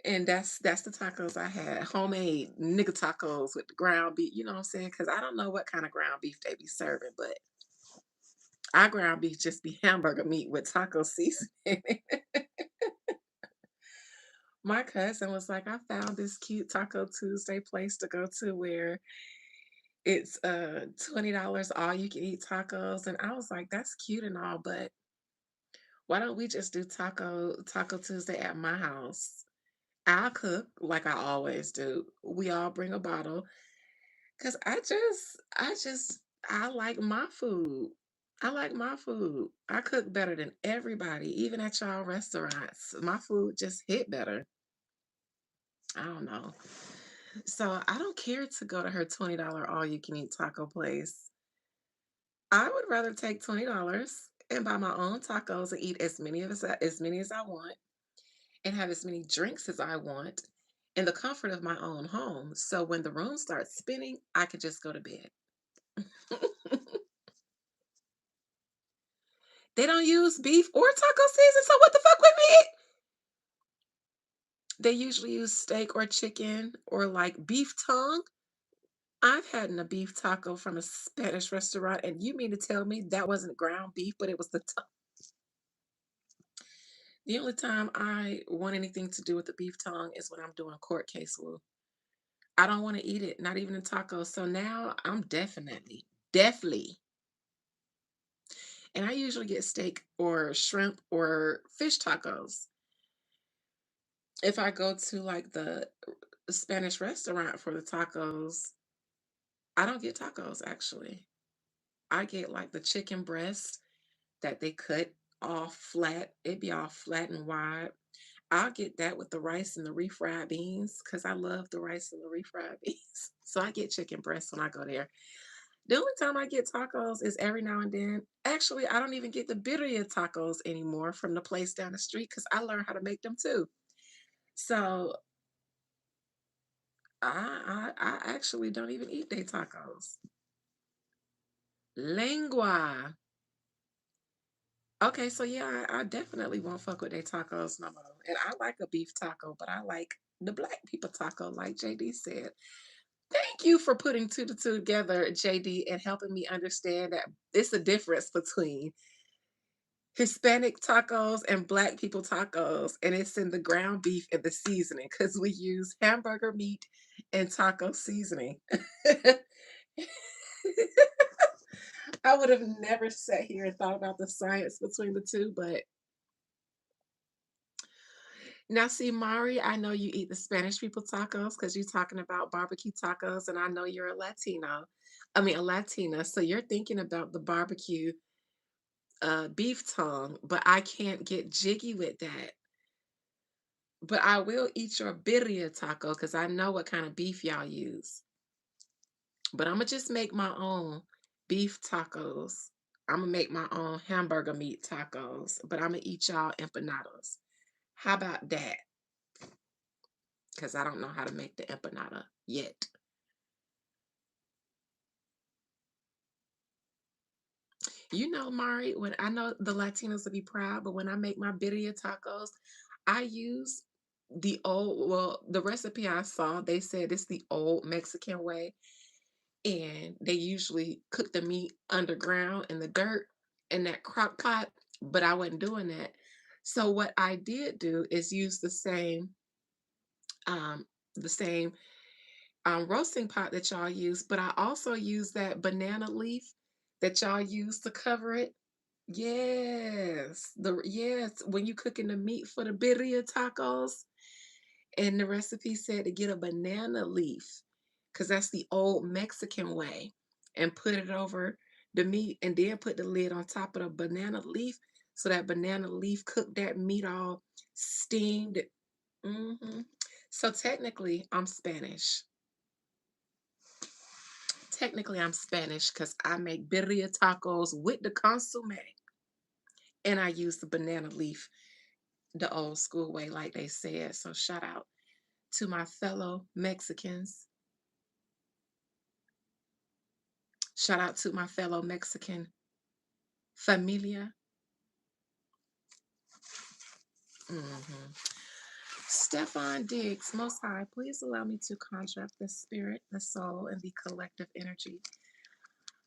and that's the tacos I had, homemade nigga tacos with the ground beef. You know what I'm saying? Because I don't know what kind of ground beef they be serving, but our ground beef just be hamburger meat with taco seasoning. My cousin was like, I found this cute Taco Tuesday place to go to where it's $20 all you can eat tacos. And I was like, that's cute and all, but why don't we just do Taco Tuesday at my house? I'll cook like I always do. We all bring a bottle. Cause I like my food. I like my food. I cook better than everybody, even at y'all restaurants. My food just hit better. I don't know. So I don't care to go to her $20 all you can eat taco place. I would rather take $20 and buy my own tacos and eat as many as I want and have as many drinks as I want in the comfort of my own home. So when the room starts spinning, I could just go to bed. They don't use beef or taco season, so what the fuck with me? They usually use steak or chicken or like beef tongue. I've had a beef taco from a Spanish restaurant, and you mean to tell me that wasn't ground beef, but it was the tongue? The only time I want anything to do with the beef tongue is when I'm doing court case woo. I don't want to eat it, not even in tacos. So now I'm definitely, and I usually get steak or shrimp or fish tacos. If I go to like the Spanish restaurant for the tacos, I don't get tacos actually. I get like the chicken breast that they cut off flat. It'd be all flat and wide. I'll get that with the rice and the refried beans because I love the rice and the refried beans. So I get chicken breast when I go there. The only time I get tacos is every now and then. Actually, I don't even get the birria tacos anymore from the place down the street because I learned how to make them too. So I actually don't even eat their tacos. Lengua. Okay, so yeah, I definitely won't fuck with their tacos no more. And I like a beef taco, but I like the black people taco, like JD said. Thank you for putting two to two together, JD, and helping me understand that it's a difference between Hispanic tacos and black people tacos, and it's in the ground beef and the seasoning because we use hamburger meat and taco seasoning. I would have never sat here and thought about the science between the two, but now see, Mari, I know you eat the Spanish people tacos because you're talking about barbecue tacos, and I know you're a Latino. I mean, a Latina, so you're thinking about the barbecue beef tongue, but I can't get jiggy with that. But I will eat your birria taco because I know what kind of beef y'all use. But I'm gonna just make my own beef tacos. I'm gonna make my own hamburger meat tacos, but I'm gonna eat y'all empanadas. How about that? Because I don't know how to make the empanada yet. You know, Mari, when I know the Latinos will be proud, but when I make my birria tacos, I use the recipe I saw, they said it's the old Mexican way. And they usually cook the meat underground in the dirt in that crock pot, but I wasn't doing that. So what I did do is use um, the same roasting pot that y'all use, but I also use that banana leaf that y'all use to cover it. Yes, when you cooking the meat for the birria tacos, and the recipe said to get a banana leaf, because that's the old Mexican way, and put it over the meat, and then put the lid on top of the banana leaf, so that banana leaf cooked that meat all steamed. Hmm. So technically, I'm Spanish. Technically, I'm Spanish because I make birria tacos with the consomme, and I use the banana leaf the old school way, like they said. So shout out to my fellow Mexicans. Shout out to my fellow Mexican familia. Mhm. Stefan Diggs, Most High, please allow me to contract the spirit, the soul, and the collective energy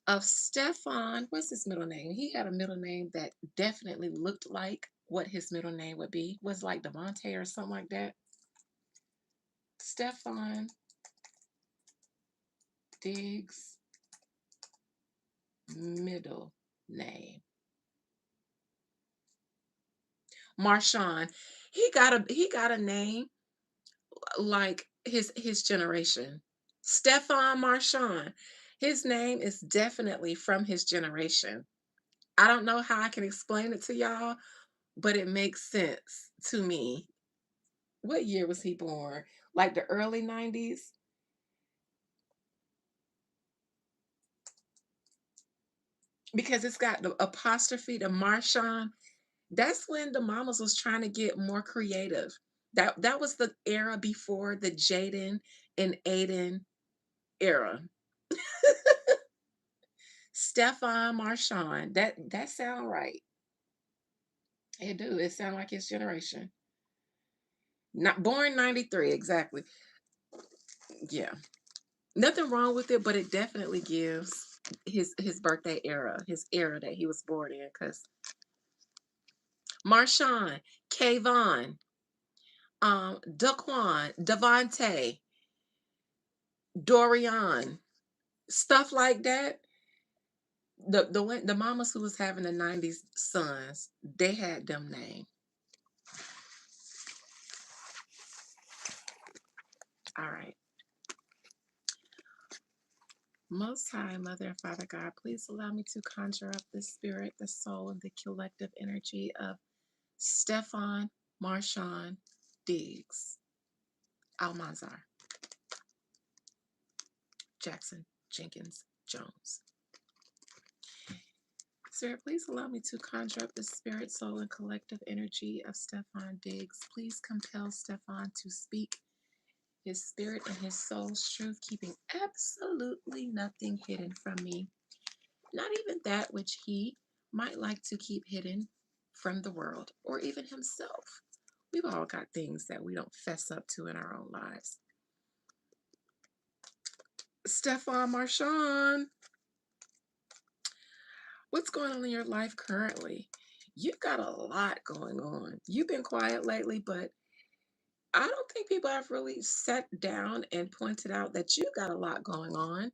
of Stefan. What's his middle name? He had a middle name that definitely looked like what his middle name would be. Was like Devontae or something like that. Stefan Diggs' middle name. Marshawn. He got a name like his generation. Stefan Marshawn. His name is definitely from his generation. I don't know how I can explain it to y'all, but it makes sense to me. What year was he born? Like the early 90s? Because it's got the apostrophe, the Marshawn. That's when the mamas was trying to get more creative. That was the era before the Jaden and Aiden era. Stefan Marshawn. That sound right. It do. It sound like his generation. Not born 93, exactly. Yeah. Nothing wrong with it, but it definitely gives his birthday era, his era that he was born in. Because Marshawn, Kayvon, Daquan, Devontae, Dorian, stuff like that. The mamas who was having the 90s sons, they had them named. All right. Most High Mother and Father God, please allow me to conjure up the spirit, the soul, and the collective energy of Stefan Marshawn Diggs Almanzar Jackson Jenkins Jones. Spirit, please allow me to conjure up the spirit, soul, and collective energy of Stefan Diggs. Please compel Stefan to speak his spirit and his soul's truth, keeping absolutely nothing hidden from me, not even that which he might like to keep hidden from the world or even himself. We've all got things that we don't fess up to in our own lives. Stefan Marshawn, what's going on in your life currently? You've got a lot going on. You've been quiet lately, but I don't think people have really sat down and pointed out that you got a lot going on.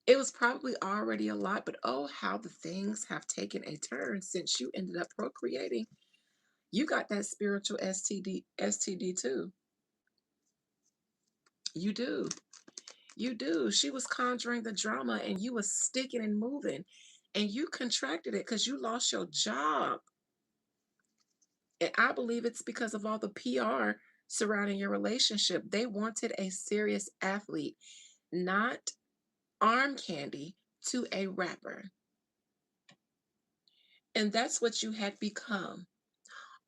It was probably already a lot, but oh, how the things have taken a turn since you ended up procreating. You got that spiritual STD too. You do. You do. She was conjuring the drama and you was sticking and moving and you contracted it because you lost your job. And I believe it's because of all the PR surrounding your relationship. They wanted a serious athlete, not arm candy to a rapper. And that's what you had become.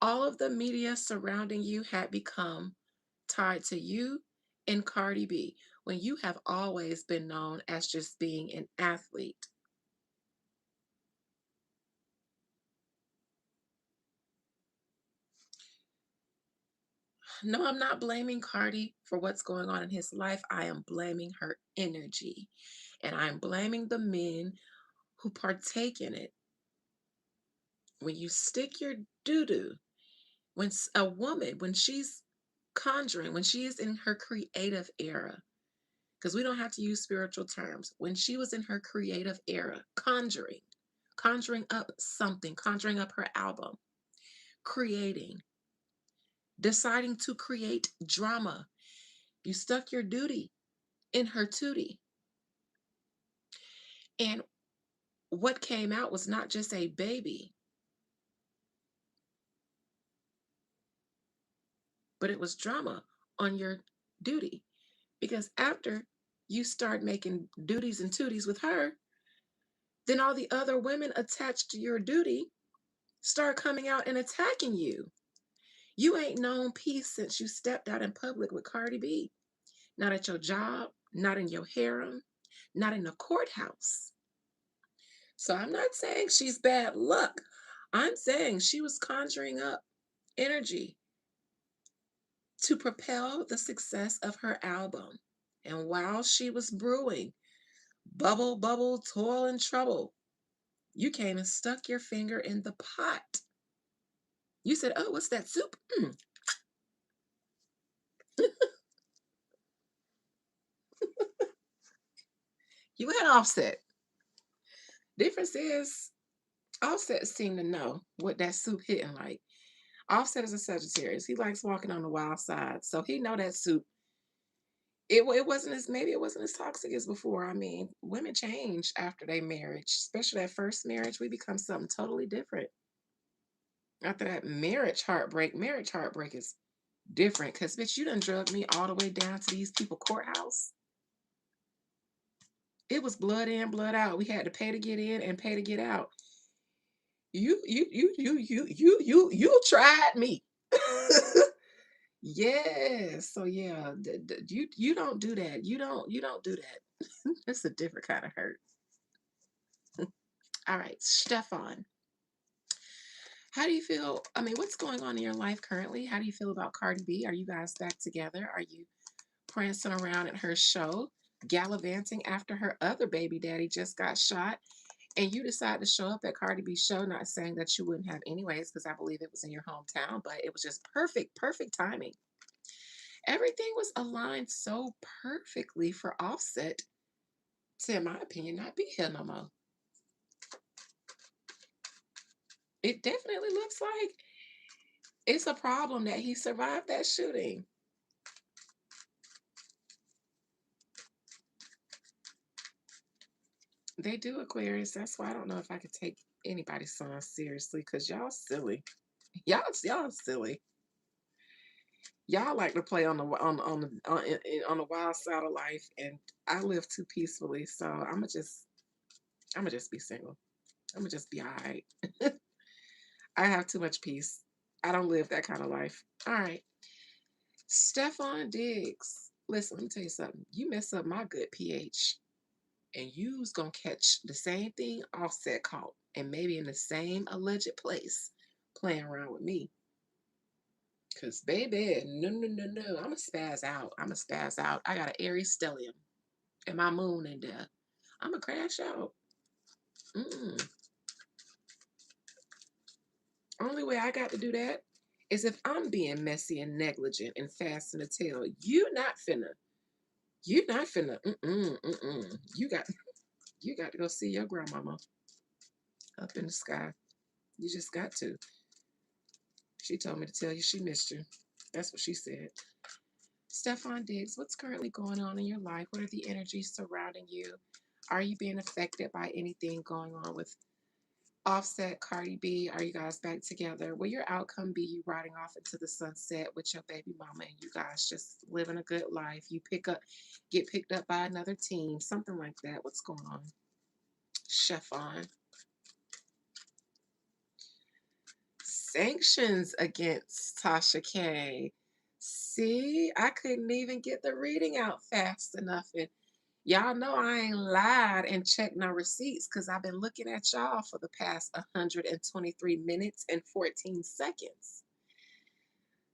All of the media surrounding you had become tied to you and Cardi B when you have always been known as just being an athlete. No, I'm not blaming Cardi for what's going on in his life. I am blaming her energy. And I'm blaming the men who partake in it. When you stick your doo doo, when a woman, when she's conjuring, when she is in her creative era, because we don't have to use spiritual terms, when she was in her creative era, conjuring up something, conjuring up her album, creating, deciding to create drama, you stuck your duty in her tootie. And what came out was not just a baby, but it was drama on your duty. Because after you start making duties and tooties with her, then all the other women attached to your duty start coming out and attacking you. You ain't known peace since you stepped out in public with Cardi B. Not at your job, not in your harem, not in the courthouse. So I'm not saying she's bad luck. I'm saying she was conjuring up energy to propel the success of her album. And while she was brewing, bubble, bubble, toil, and trouble, you came and stuck your finger in the pot. You said, "Oh, what's that soup?" You had Offset. Difference is Offset seemed to know what that soup hitting like. Offset is a Sagittarius. He likes walking on the wild side, so he know that soup. It wasn't as maybe it wasn't as toxic as before. I mean, women change after they marriage, especially that first marriage. We become something totally different. After that marriage heartbreak is different. Cause bitch, you done drug me all the way down to these people courthouse. It was blood in, blood out. We had to pay to get in and pay to get out. You tried me. Yes. So yeah, you don't do that. You don't do that. It's a different kind of hurt. All right, Stefan, how do you feel? I mean, what's going on in your life currently? How do you feel about Cardi B? Are you guys back together? Are you prancing around at her show, gallivanting after her other baby daddy just got shot? And you decide to show up at Cardi B's show, not saying that you wouldn't have anyways, because I believe it was in your hometown, but it was just perfect, perfect timing. Everything was aligned so perfectly for Offset to, in my opinion, not be here no more. It definitely looks like it's a problem that he survived that shooting. They do, Aquarius. That's why I don't know if I could take anybody's son seriously, because y'all silly. Y'all silly. Y'all like to play on the wild side of life, and I live too peacefully, so I'm gonna just be single. I'm gonna just be all right. I have too much peace. I don't live that kind of life. All right, Stefan Diggs. Listen, let me tell you something. You mess up my good pH, and you's gonna catch the same thing Offset caught, and maybe in the same alleged place, playing around with me. Cause baby, no, no, no, no. I'ma spaz out. I'ma spaz out. I got an Aries stellium and my moon in there. I'ma crash out. Mm-mm. Only way I got to do that is if I'm being messy and negligent and fast in the tail. You not finna. You not finna. Mm-mm, mm-mm. You got to go see your grandmama up in the sky. You just got to. She told me to tell you she missed you. That's what she said. Stefan Diggs, what's currently going on in your life? What are the energies surrounding you? Are you being affected by anything going on with Offset, Cardi B? Are you guys back together? Will your outcome be you riding off into the sunset with your baby mama and you guys just living a good life? You get picked up by another team, something like that. What's going on? Chef on. Sanctions against Tasha K. See, I couldn't even get the reading out fast enough. And y'all know I ain't lied and checked no receipts because I've been looking at y'all for the past 123 minutes and 14 seconds.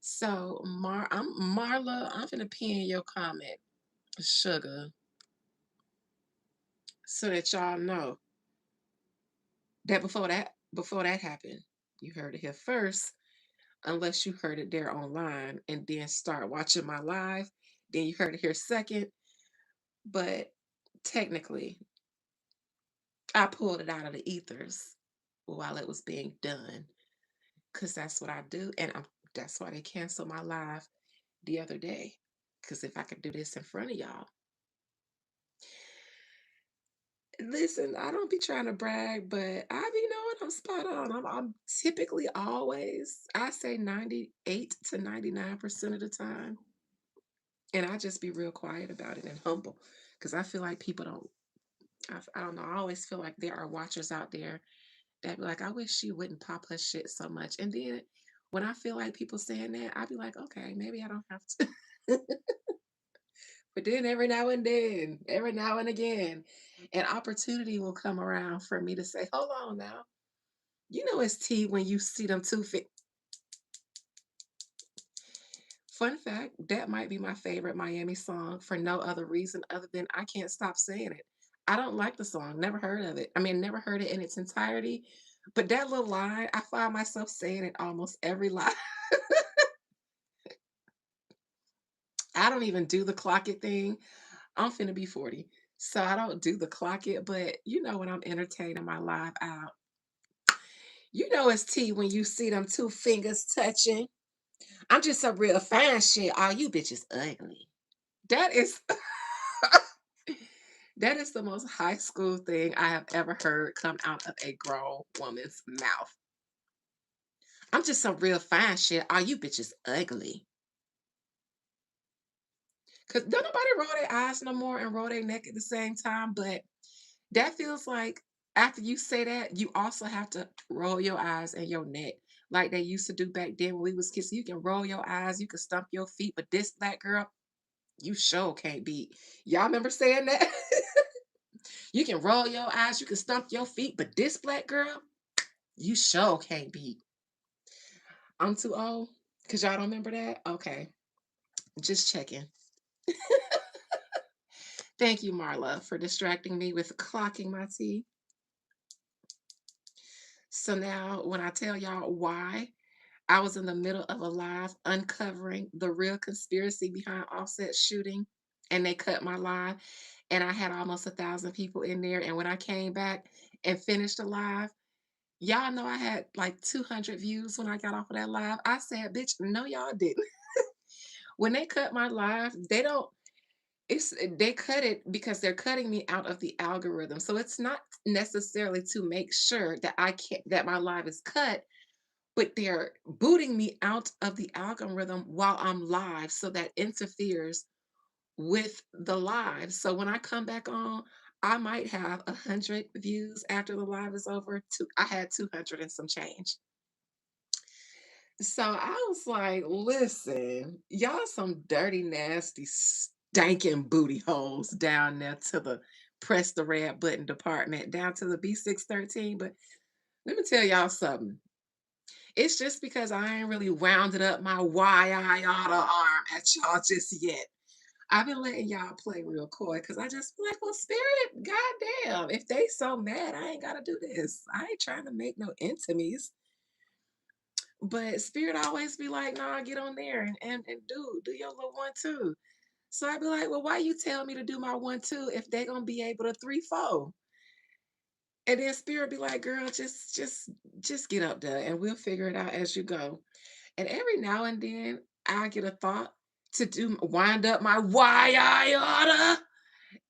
So, I'm Marla. I'm gonna pin your comment, sugar, so that y'all know that before that happened, you heard it here first. Unless you heard it there online and then start watching my live, then you heard it here second. But technically, I pulled it out of the ethers while it was being done because that's what I do, and that's why they canceled my live the other day. Because if I could do this in front of y'all, listen, I don't be trying to brag, but I be knowing I'm spot on. I'm typically always, I say 98 to 99% of the time, and I just be real quiet about it and humble because I feel like people don't. I don't know. I always feel like there are watchers out there that be like, I wish she wouldn't pop her shit so much. And then when I feel like people saying that, I be like, okay, maybe I don't have to. But then every now and again, an opportunity will come around for me to say, hold on now. You know it's tea when you see them two fit. Fun fact, that might be my favorite Miami song for no other reason other than I can't stop saying it. I don't like the song, never heard of it. I mean, never heard it in its entirety. But that little line, I find myself saying it almost every line. I don't even do the clock it thing. I'm finna be 40. So I don't do the clock it, but when I'm entertaining my live out, it's tea when you see them two fingers touching. I'm just a real fine shit. All you bitches ugly. That is that is the most high school thing I have ever heard come out of a grown woman's mouth. I'm just some real fine shit. All you bitches ugly. Cause don't nobody roll their eyes no more and roll their neck at the same time. But that feels like after you say that, you also have to roll your eyes and your neck like they used to do back then when we was kids. You can roll your eyes, you can stump your feet, but this black girl, you sure can't beat. Y'all remember saying that? You can roll your eyes, you can stump your feet, but this black girl, you sure can't beat. I'm too old because y'all don't remember that? Okay, just checking. Thank you, Marla, for distracting me with clocking my tea. So now, when I tell y'all why I was in the middle of a live uncovering the real conspiracy behind Offset's shooting, and they cut my live, and I had almost 1,000 people in there. And when I came back and finished the live, y'all know I had like 200 views when I got off of that live. I said, "Bitch, no, y'all didn't." When they cut my live, they don't. They cut it because they're cutting me out of the algorithm. So it's not necessarily to make sure that I can't that my live is cut, but they're booting me out of the algorithm while I'm live, so that interferes with the live. So when I come back on, I might have 100 views after the live is over. I had 200 and some change. So I was like, listen, y'all some dirty, nasty, stinking booty holes down there to the press the red button department, down to the B613. But let me tell y'all something. It's just because I ain't really wounded up my why I oughta arm at y'all just yet. I've been letting y'all play real coy because I just feel like, well, spirit, goddamn, if they so mad, I ain't gotta do this. I ain't trying to make no enemies. But spirit always be like, nah, get on there and do your little one too. So I'd be like, well, why you tell me to do my 1 2 if they gonna be able to 3 4? And then spirit be like, girl, just get up there and we'll figure it out as you go. And every now and then I get a thought to do wind up my why I oughta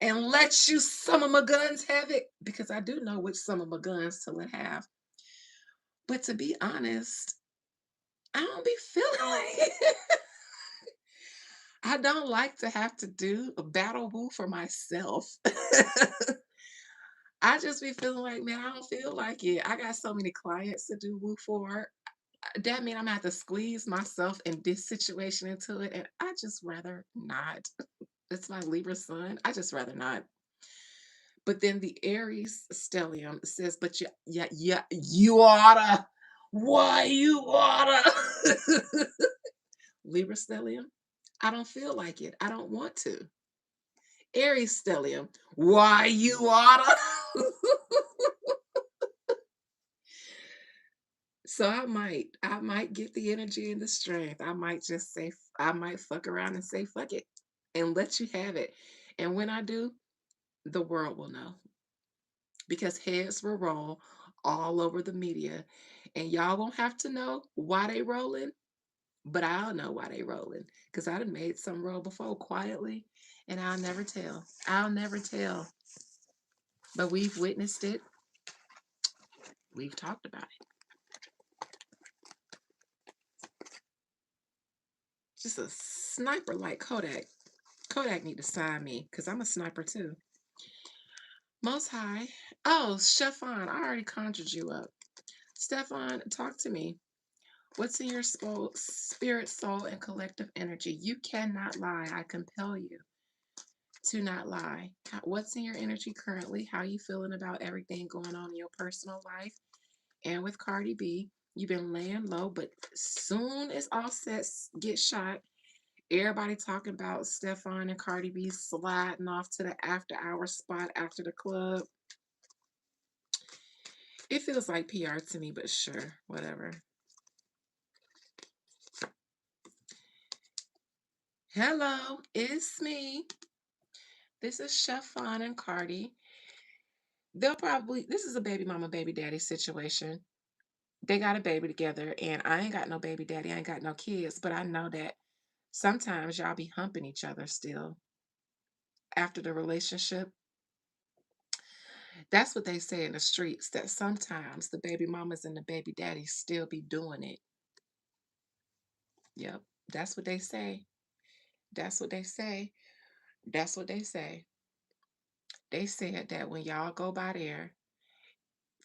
and let you some of my guns have it because I do know which some of my guns to let have. But to be honest, I don't be feeling like it. I don't like to have to do a battle woo for myself. I just be feeling like, man, I don't feel like it. I got so many clients to do woo for. That mean I'm gonna have to squeeze myself in this situation into it, and I just rather not. It's my Libra sun. I just rather not. But then the Aries stellium says, but you oughta. Why you oughta? Libra stellium. I don't feel like it. I don't want to. Aries stellium. Why you oughta? So I might get the energy and the strength. I might just say, I might fuck around and say, fuck it and let you have it. And when I do, the world will know because heads will roll all over the media. And y'all won't have to know why they rolling, but I'll know why they rolling because I done made some roll before quietly and I'll never tell. I'll never tell. But we've witnessed it. We've talked about it. Just a sniper like Kodak. Kodak need to sign me because I'm a sniper too. Most High. Oh, Stefan, I already conjured you up. Stefan, talk to me. What's in your spirit, soul, and collective energy? You cannot lie. I compel you to not lie. What's in your energy currently? How you feeling about everything going on in your personal life? And with Cardi B, you've been laying low, but soon as Offset get shot, everybody talking about Stefan and Cardi B sliding off to the after hour spot after the club. It feels like PR to me, but sure, whatever. Hello, it's me. This is Stefan and Cardi. They'll probably, this is a baby mama, baby daddy situation. They got a baby together, and I ain't got no baby daddy. I ain't got no kids, but I know that sometimes y'all be humping each other still after the relationship. That's what they say in the streets, that sometimes the baby mamas and the baby daddies still be doing it. Yep. That's what they say. That's what they say. That's what they say. They said that when y'all go by there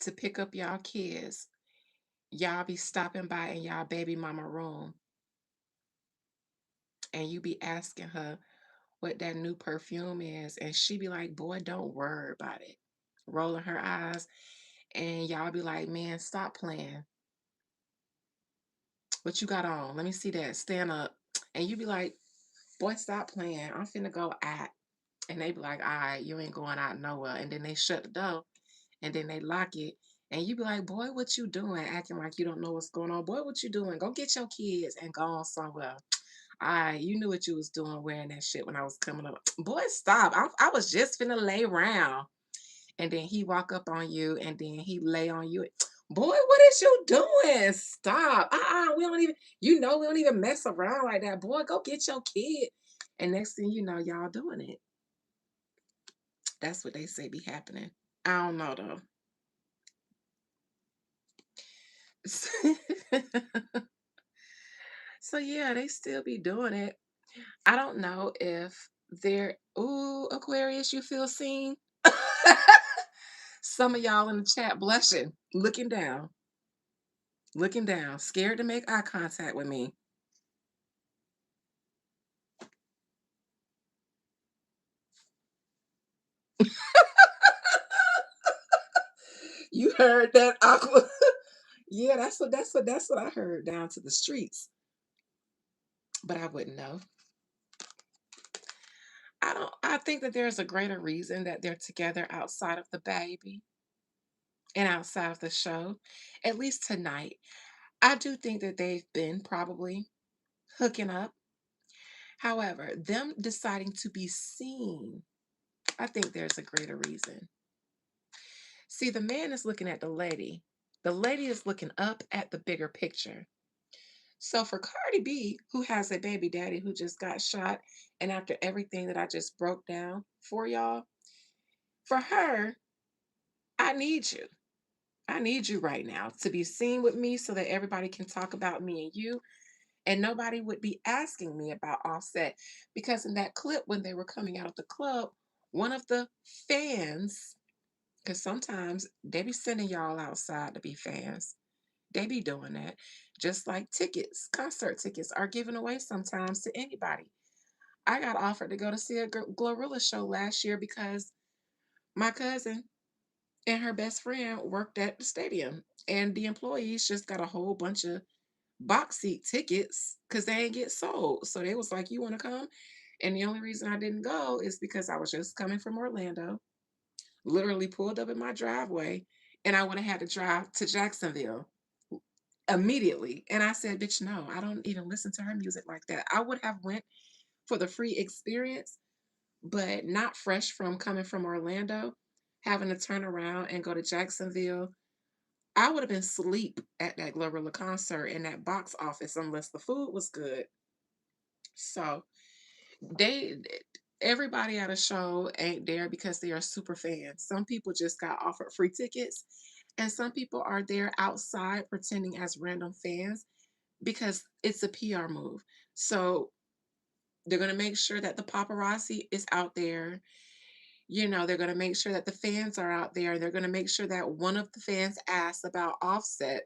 to pick up y'all kids, y'all be stopping by in y'all baby mama room and you be asking her what that new perfume is, and she be like, boy, don't worry about it. Rolling her eyes, and y'all be like, man, stop playing. What you got on? Let me see that. Stand up. And you be like, boy, stop playing. I'm finna go out. And they be like, all right, you ain't going out nowhere. And then they shut the door and then they lock it. And you be like, boy, what you doing? Acting like you don't know what's going on. Boy, what you doing? Go get your kids and go on somewhere. All right, you knew what you was doing wearing that shit when I was coming up. Boy, stop. I was just finna lay around. And then he walk up on you and then he lay on you. Boy, what is you doing? Stop. We don't even, we don't even mess around like that. Boy, go get your kid. And next thing you know, y'all doing it. That's what they say be happening. I don't know though. So yeah, they still be doing it. I don't know if they're, ooh, Aquarius, you feel seen? Some of y'all in the chat blushing, looking down, scared to make eye contact with me. You heard that aqua? Yeah, that's what I heard down to the streets. But I wouldn't know. I think that there's a greater reason that they're together outside of the baby and outside of the show. At least tonight. I do think that they've been probably hooking up. However, them deciding to be seen, I think there's a greater reason. See, the man is looking at the lady. The lady is looking up at the bigger picture. So for Cardi B, who has a baby daddy who just got shot, and after everything that I just broke down for y'all, for her, I need you. I need you right now to be seen with me so that everybody can talk about me and you, and nobody would be asking me about Offset. Because in that clip, when they were coming out of the club, one of the fans, because sometimes they be sending y'all outside to be fans, they be doing that. Just like tickets, concert tickets are given away sometimes to anybody. I got offered to go to see a Glorilla show last year because my cousin and her best friend worked at the stadium, and the employees just got a whole bunch of box seat tickets because they ain't get sold. So they was like, "You want to come?" And the only reason I didn't go is because I was just coming from Orlando, literally pulled up in my driveway, and I would have had to drive to Jacksonville immediately. And I said, "Bitch, no, I don't even listen to her music like that." I would have went for the free experience, but not fresh from coming from Orlando, having to turn around and go to Jacksonville. I would have been asleep at that Glorilla concert in that box office unless the food was good. So they everybody at a show ain't there because they are super fans. Some people just got offered free tickets, and some people are there outside pretending as random fans because it's a PR move. So they're going to make sure that the paparazzi is out there. They're going to make sure that the fans are out there. They're going to make sure that one of the fans asks about Offset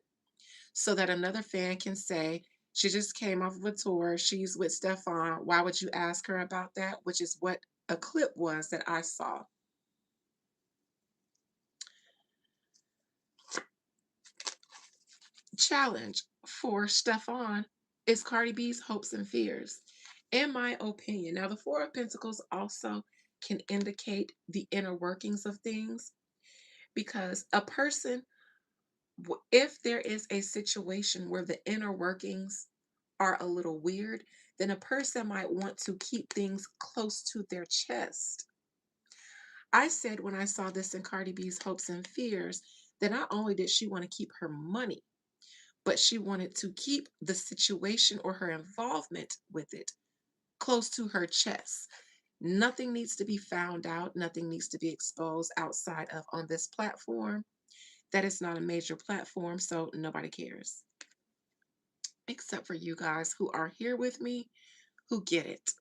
so that another fan can say, she just came off of a tour. She's with Stefan. Why would you ask her about that? Which is what a clip was that I saw. Challenge for Stefan is Cardi B's hopes and fears. In my opinion, now the Four of Pentacles also can indicate the inner workings of things because a person, if there is a situation where the inner workings are a little weird, then a person might want to keep things close to their chest. I said when I saw this in Cardi B's Hopes and Fears that not only did she want to keep her money, but she wanted to keep the situation or her involvement with it close to her chest. Nothing needs to be found out, nothing needs to be exposed outside of on this platform. That is not a major platform, so nobody cares. Except for you guys who are here with me who get it.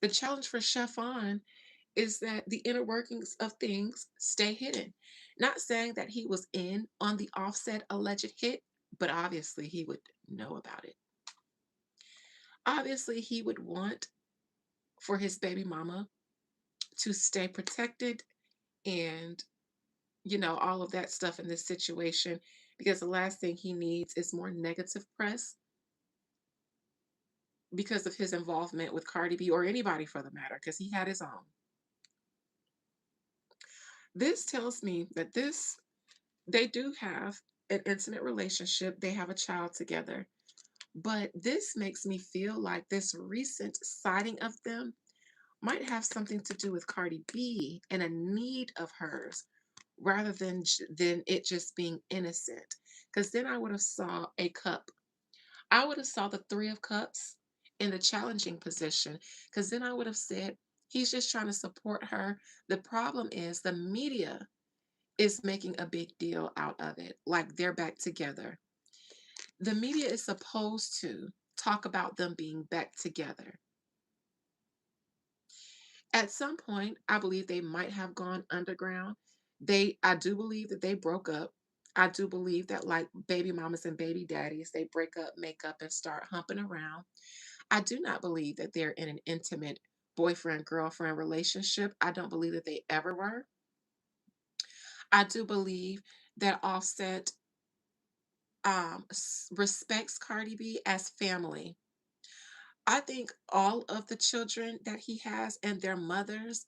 The challenge for Stefan is that the inner workings of things stay hidden. Not saying that he was in on the Offset alleged hit, but obviously he would know about it. Obviously, he would want for his baby mama to stay protected and, all of that stuff in this situation because the last thing he needs is more negative press because of his involvement with Cardi B or anybody for the matter, because he had his own. This tells me that they do have an intimate relationship. They have a child together. But this makes me feel like this recent sighting of them might have something to do with Cardi B and a need of hers rather than it just being innocent. Because then I would have saw a cup. I would have saw the three of cups in the challenging position. Because then I would have said he's just trying to support her. The problem is the media is making a big deal out of it, like they're back together. The media is supposed to talk about them being back together. At some point, I believe they might have gone underground. I do believe that they broke up. I do believe that, like baby mamas and baby daddies, they break up, make up, and start humping around. I do not believe that they're in an intimate boyfriend girlfriend relationship. I don't believe that they ever were. I do believe that Offset respects Cardi B as family. I think all of the children that he has and their mothers,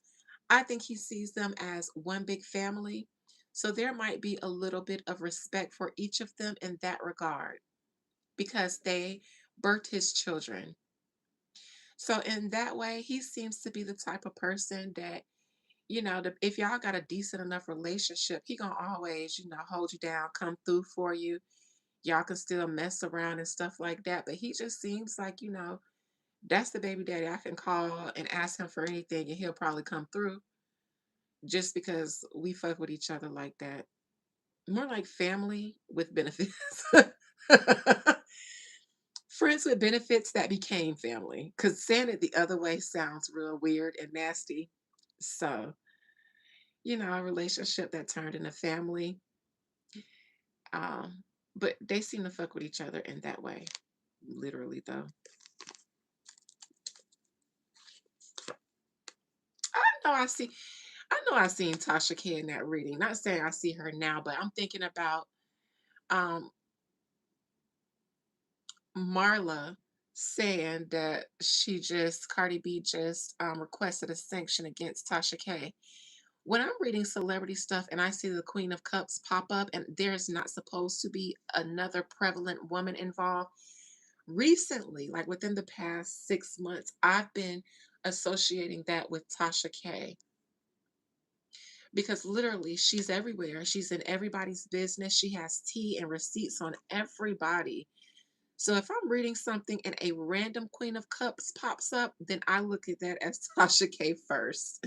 I think he sees them as one big family. So there might be a little bit of respect for each of them in that regard because they birthed his children. So in that way, he seems to be the type of person that, if y'all got a decent enough relationship, he gonna always, hold you down, come through for you. Y'all can still mess around and stuff like that. But he just seems like, that's the baby daddy I can call and ask him for anything and he'll probably come through just because we fuck with each other like that. More like family with benefits. Friends with benefits that became family. Because saying it the other way sounds real weird and nasty. So, a relationship that turned into family. Um, but they seem to fuck with each other in that way. Literally, though. I know I see. I know I've seen Tasha K in that reading. Not saying I see her now, but I'm thinking about um, Marla saying that Cardi B just requested a sanction against Tasha K. When I'm reading celebrity stuff and I see the Queen of Cups pop up and there's not supposed to be another prevalent woman involved, recently, like within the past 6 months, I've been associating that with Tasha K because literally she's everywhere. She's in everybody's business. She has tea and receipts on everybody. So if I'm reading something and a random Queen of Cups pops up, then I look at that as Tasha K first.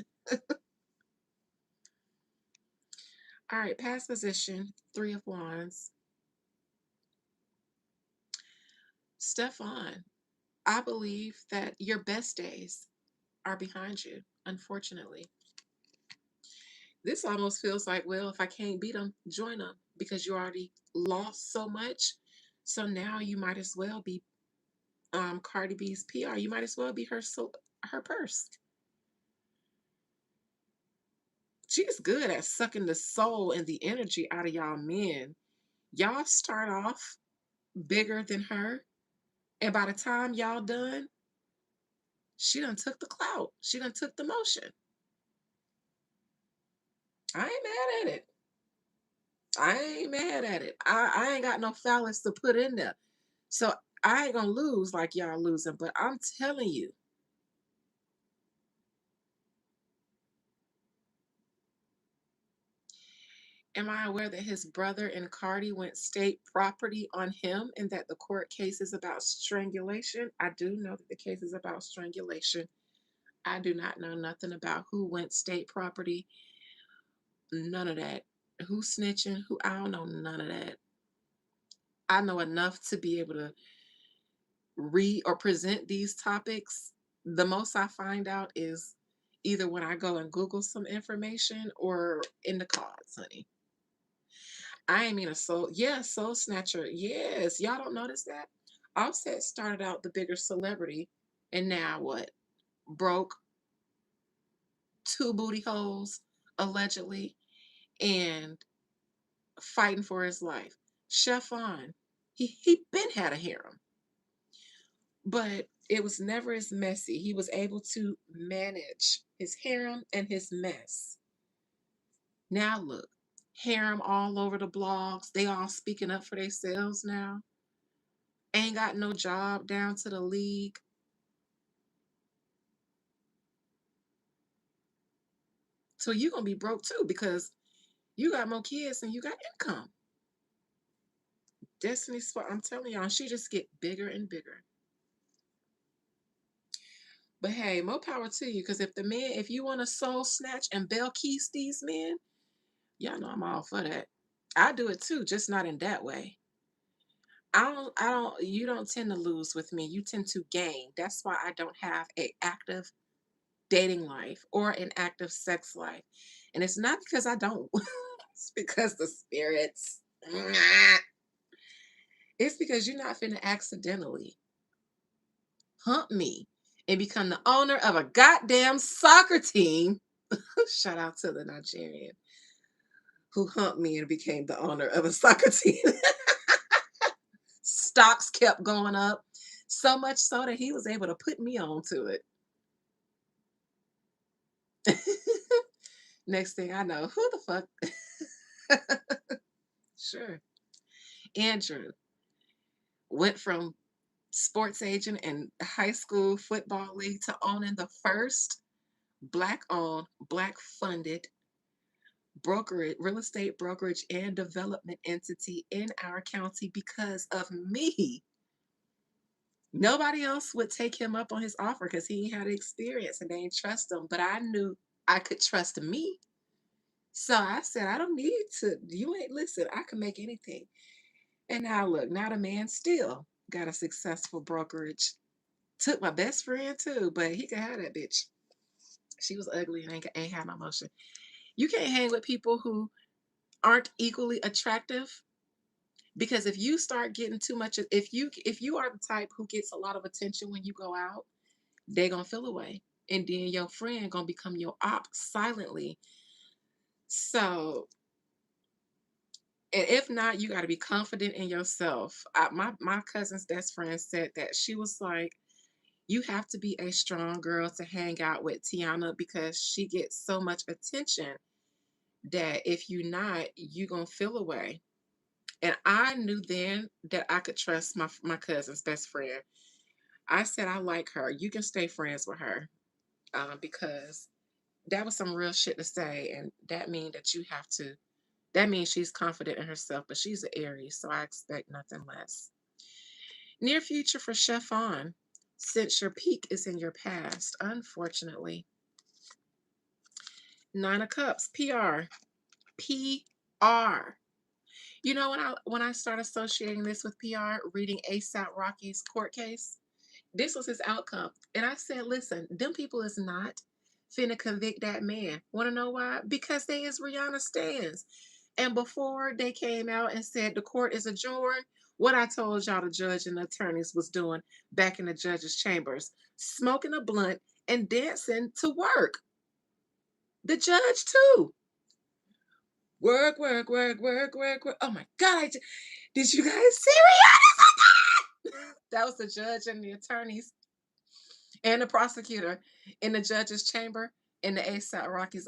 All right, past position, Three of Wands. Stefan, I believe that your best days are behind you, unfortunately. This almost feels like, well, if I can't beat them, join them because you already lost so much. So now you might as well be Cardi B's PR. You might as well be her purse. She's good at sucking the soul and the energy out of y'all men. Y'all start off bigger than her, and by the time y'all done, she done took the clout. She done took the motion. I ain't mad at it. I ain't mad at it. I ain't got no phallus to put in there. So I ain't gonna lose like y'all losing, but I'm telling you, Am I aware that his brother and Cardi went state property on him and that the court case is about strangulation? I do know that the case is about strangulation. I do not know nothing about who went state property. None of that. Who snitching? Who? I don't know none of that. I know enough to be able to read or present these topics. The most I find out is either when I go and Google some information or in the cards, honey. I ain't mean a soul. Yeah, soul snatcher. Yes. Y'all don't notice that? Offset started out the bigger celebrity and now what? Broke two booty holes, allegedly, and fighting for his life. Stefan, he been had a harem, but it was never as messy. He was able to manage his harem and his mess. Now look, harem all over the blogs. They all speaking up for themselves now. Ain't got no job down to the league. So you gonna be broke too because you got more kids and you got income. Destiny's Spot, I'm telling y'all, she just get bigger and bigger. But hey, more power to you. Because if the men, if you want to soul snatch and bell keys these men, y'all know I'm all for that. I do it too, just not in that way. You don't tend to lose with me. You tend to gain. That's why I don't have a active dating life or an active sex life. And it's not because I don't, it's because the spirits. It's because you're not finna accidentally hump me and become the owner of a goddamn soccer team. Shout out to the Nigerian who humped me and became the owner of a soccer team. Stocks kept going up, so much so that he was able to put me on to it. Next thing I know, who the fuck? Sure. Andrew went from sports agent and high school football league to owning the first black owned, black funded brokerage, real estate brokerage and development entity in our county because of me. Nobody else would take him up on his offer because he had experience and they didn't trust him. But I knew I could trust me. So I said, I don't need to, you ain't listen, I can make anything. And now look, now the man still got a successful brokerage. Took my best friend too, but he could have that bitch. She was ugly and ain't had no motion. You can't hang with people who aren't equally attractive because if you start getting too much, if you are the type who gets a lot of attention when you go out, they gonna feel away, and then your friend gonna become your op silently. So, and if not, you got to be confident in yourself. My cousin's best friend said that she was like, you have to be a strong girl to hang out with Tiana because she gets so much attention that if you not, you gonna feel away. And I knew then that I could trust my cousin's best friend. I said I like her. You can stay friends with her because that was some real shit to say, and that means that you have to. That means she's confident in herself, but she's an Aries, so I expect nothing less. Near future for Chef On, since your peak is in your past, unfortunately. Nine of Cups, PR, PR. You know when I start associating this with PR, reading ASAP Rocky's court case, this was his outcome. And I said, listen, them people is not finna convict that man. Want to know why? Because they is Rihanna stans. And before they came out and said the court is adjourned, what I told y'all the judge and the attorneys was doing back in the judge's chambers, smoking a blunt and dancing to work. The judge too. Work, work, work, work, work, work. Oh my God. Did you guys see Rihanna? That was the judge and the attorneys and the prosecutor in the judge's chamber in the ASAP Rockies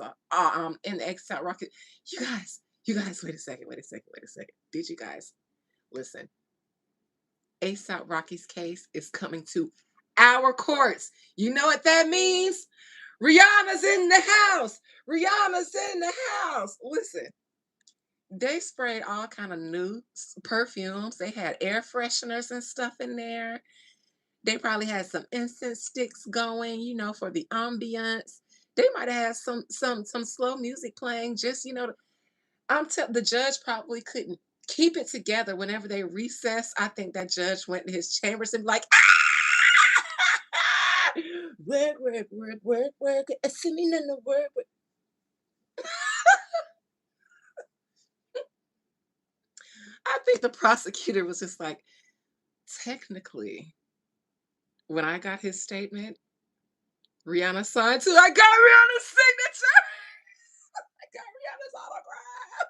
in the ASAP Rocky. You guys, wait a second, wait a second, wait a second. Did you guys listen? ASAP Rocky's case is coming to our courts. You know what that means? Rihanna's in the house. Rihanna's in the house. Listen, They sprayed all kind of new perfumes. They had air fresheners and stuff in there. They probably had some incense sticks going, for the ambiance. They might have had some slow music playing. Just the judge probably couldn't keep it together whenever they recessed. I think that judge went in his chambers and be like, word, word, word, word, word. Assuming in the word. I think the prosecutor was just like, technically, when I got his statement, Rihanna signed too. I got Rihanna's signature. I got Rihanna's autograph.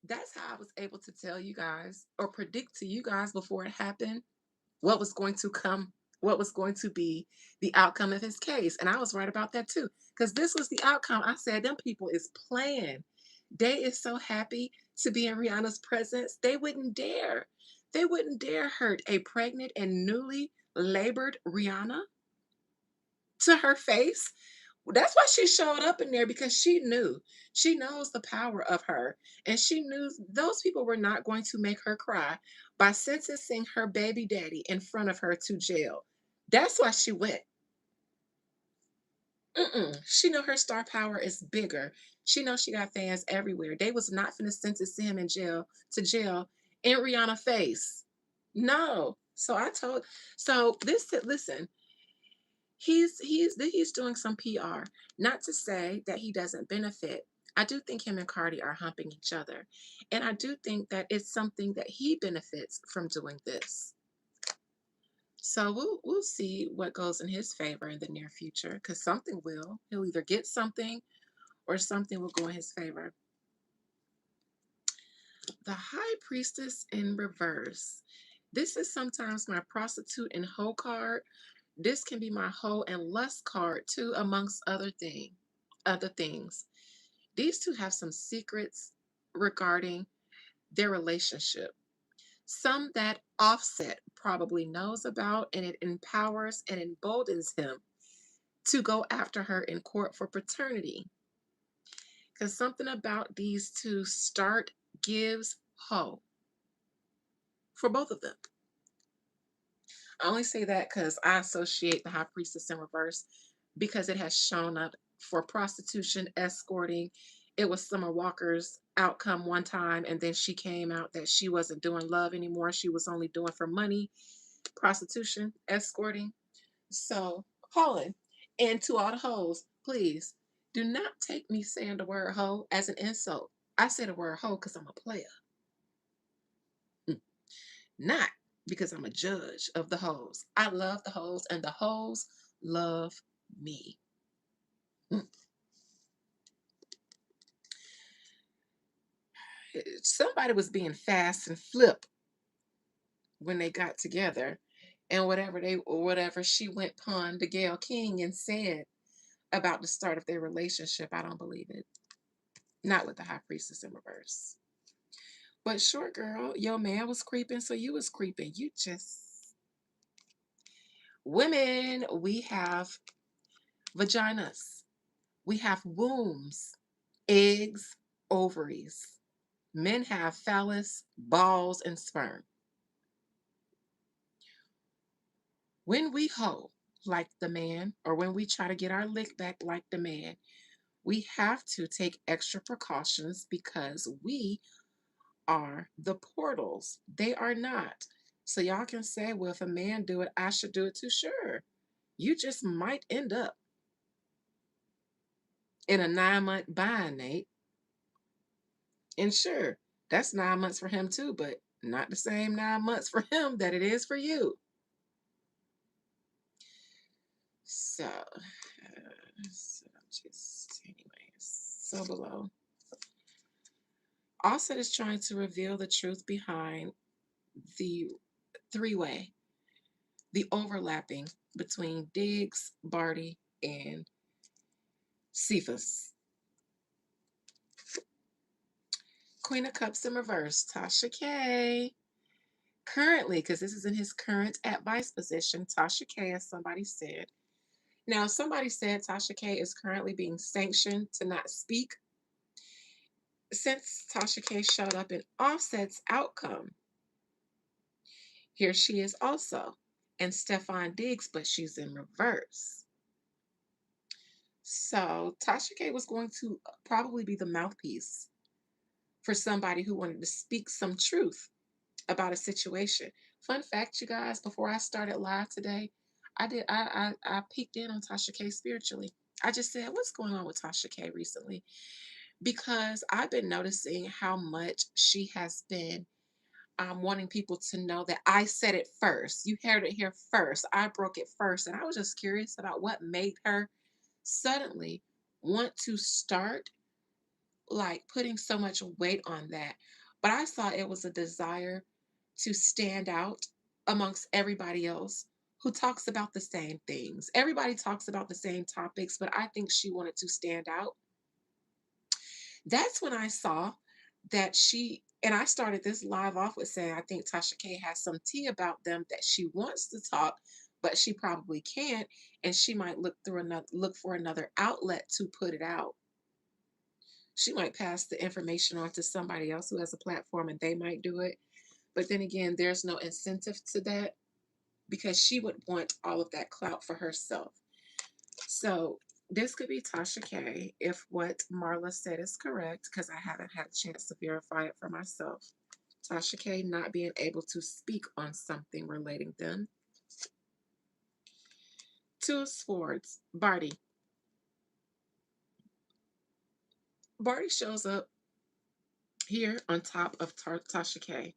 That's how I was able to tell you guys or predict to you guys before it happened what was going to come, what was going to be the outcome of his case. And I was right about that too, because this was the outcome. I said, them people is playing. They is so happy to be in Rihanna's presence. They wouldn't dare. They wouldn't dare hurt a pregnant and newly labored Rihanna to her face. That's why she showed up in there, because she knows the power of her, and she knew those people were not going to make her cry by sentencing her baby daddy in front of her to jail. That's why she went. She know her star power is bigger. She knows she got fans everywhere. They was not finna sentence him in jail in Rihanna face. No. So listen, he's doing some PR. Not to say that he doesn't benefit. I do think him and Cardi are humping each other. And I do think that it's something that he benefits from doing this. So we'll see what goes in his favor in the near future, because something will. He'll either get something or something will go in his favor. The high priestess in reverse. This is sometimes my prostitute and hoe card. This can be my hoe and lust card too, amongst other things. These two have some secrets regarding their relationship. Some that Offset probably knows about, and it empowers and emboldens him to go after her in court for paternity. Because something about these two start gives hoe for both of them. I only say that because I associate the high priestess in reverse, because it has shown up for prostitution, escorting. It was Summer Walker's outcome one time, and then she came out that she wasn't doing love anymore. She was only doing for money, prostitution, escorting. So, Holland, and to all the hoes, please do not take me saying the word hoe as an insult. I say the word hoe because I'm a player, not because I'm a judge of the hoes. I love the hoes, and the hoes love me. Mm. Somebody was being fast and flip when they got together, and whatever she went pun to Gail King and said about the start of their relationship, I don't believe it. Not with the high priestess in reverse. But short girl, your man was creeping, so you was creeping. You just women, we have vaginas, we have wombs, eggs, ovaries. Men have phallus, balls, and sperm. When we hoe like the man, or when we try to get our lick back like the man, we have to take extra precautions, because we are the portals. They are not. So y'all can say, well, if a man do it, I should do it too. Sure. You just might end up in a 9-month bind, Nate. And sure, that's 9 months for him too, but not the same 9 months for him that it is for you. So just anyways, so below. Offset is trying to reveal the truth behind the three-way, the overlapping between Diggs, Barty, and Cephas. Queen of Cups in reverse, Tasha K. Currently, because this is in his current advice position, Tasha K, as somebody said. Now, somebody said Tasha K is currently being sanctioned to not speak Since Tasha K showed up in Offset's outcome, here she is also. And Stefan Diggs, but she's in reverse. So Tasha K was going to probably be the mouthpiece for somebody who wanted to speak some truth about a situation. Fun fact, you guys, before I started live today, I peeked in on Tasha K spiritually. I just said, what's going on with Tasha K recently? Because I've been noticing how much she has been wanting people to know that I said it first. You heard it here first. I broke it first. And I was just curious about what made her suddenly want to start like putting so much weight on that. But I saw it was a desire to stand out amongst everybody else who talks about the same things. Everybody talks about the same topics, but I think she wanted to stand out. That's when I saw that and I started this live off with saying I think Tasha K has some tea about them that she wants to talk, but she probably can't, and she might look for another outlet to put it out. She might pass the information on to somebody else who has a platform and they might do it. But then again, there's no incentive to that because she would want all of that clout for herself. So this could be Tasha K if what Marla said is correct, because I haven't had a chance to verify it for myself. Tasha K not being able to speak on something relating them. Two of Swords, Barty. Barty shows up here on top of Tasha K.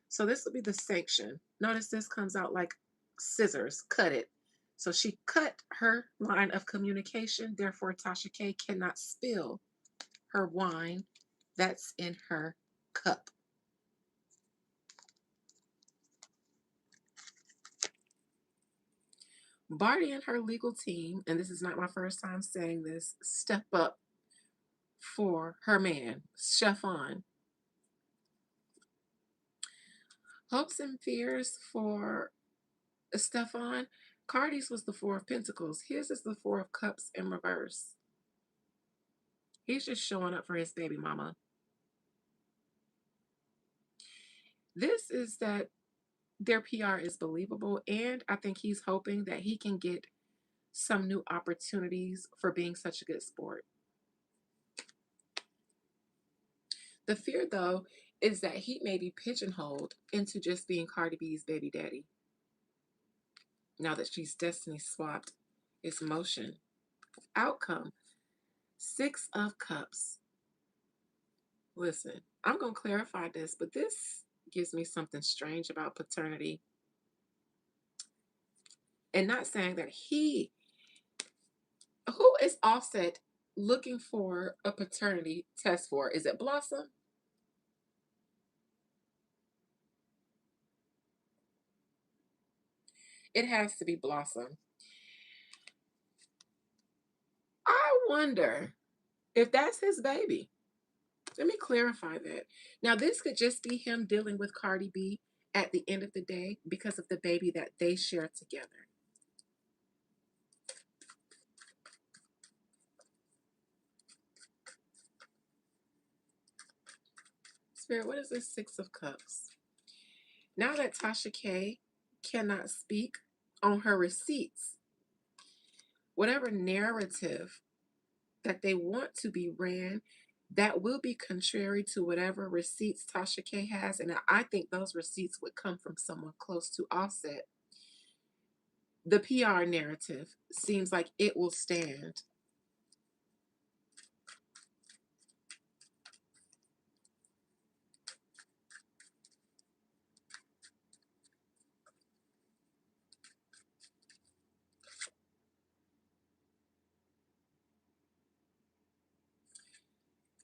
So this will be the sanction. Notice this comes out like scissors, cut it. So she cut her line of communication. Therefore, Tasha K cannot spill her wine that's in her cup. Barty and her legal team, and this is not my first time saying this, step up for her man, Stefan. Hopes and fears for Stefan. Cardi's was the Four of Pentacles. His is the Four of Cups in reverse. He's just showing up for his baby mama. This is that their PR is believable, and I think he's hoping that he can get some new opportunities for being such a good sport. The fear, though, is that he may be pigeonholed into just being Cardi B's baby daddy. Now that she's destiny swapped its motion. Outcome, Six of Cups. Listen, I'm going to clarify this, but this gives me something strange about paternity. And not saying that who is Offset looking for a paternity test for? Is it Blossom? It has to be Blossom. I wonder if that's his baby. Let me clarify that. Now, this could just be him dealing with Cardi B at the end of the day because of the baby that they share together. Spirit, what is this Six of Cups? Now that Tasha K cannot speak on her receipts, whatever narrative that they want to be ran, that will be contrary to whatever receipts Tasha K has. And I think those receipts would come from someone close to Offset. The PR narrative seems like it will stand.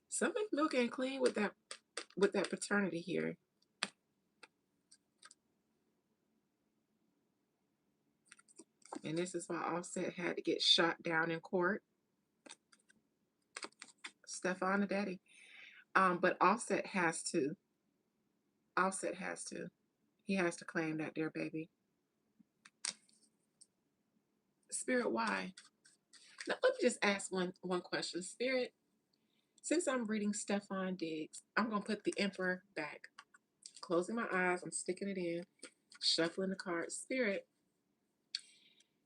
Something milk and clean with that paternity here. And this is why Offset had to get shot down in court. Stefan the daddy. But Offset has to. Offset has to. He has to claim that dear baby. Spirit, why? Now, let me just ask one question. Spirit, Since I'm reading Stefan Diggs, I'm going to put the Emperor back. Closing my eyes, I'm sticking it in, shuffling the cards. Spirit,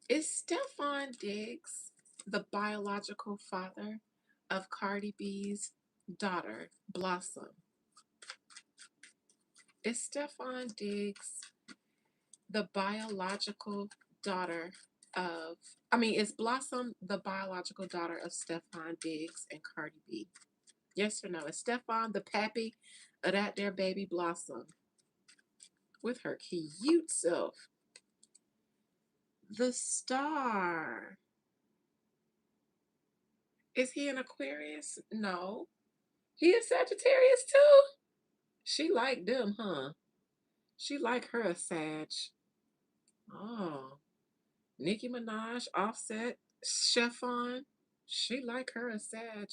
is Stefan Diggs the biological father of Cardi B's daughter, Blossom? Is Stefan Diggs the biological daughter of, is Blossom the biological daughter of Stefan Diggs and Cardi B? Yes or no? Is Stefan the pappy of that there baby Blossom with her cute self? The Star. Is he an Aquarius? No. He is Sagittarius too. She like them, huh? She like her a Sag. Oh. Nicki Minaj, Offset, Stefan. She like her a Sag.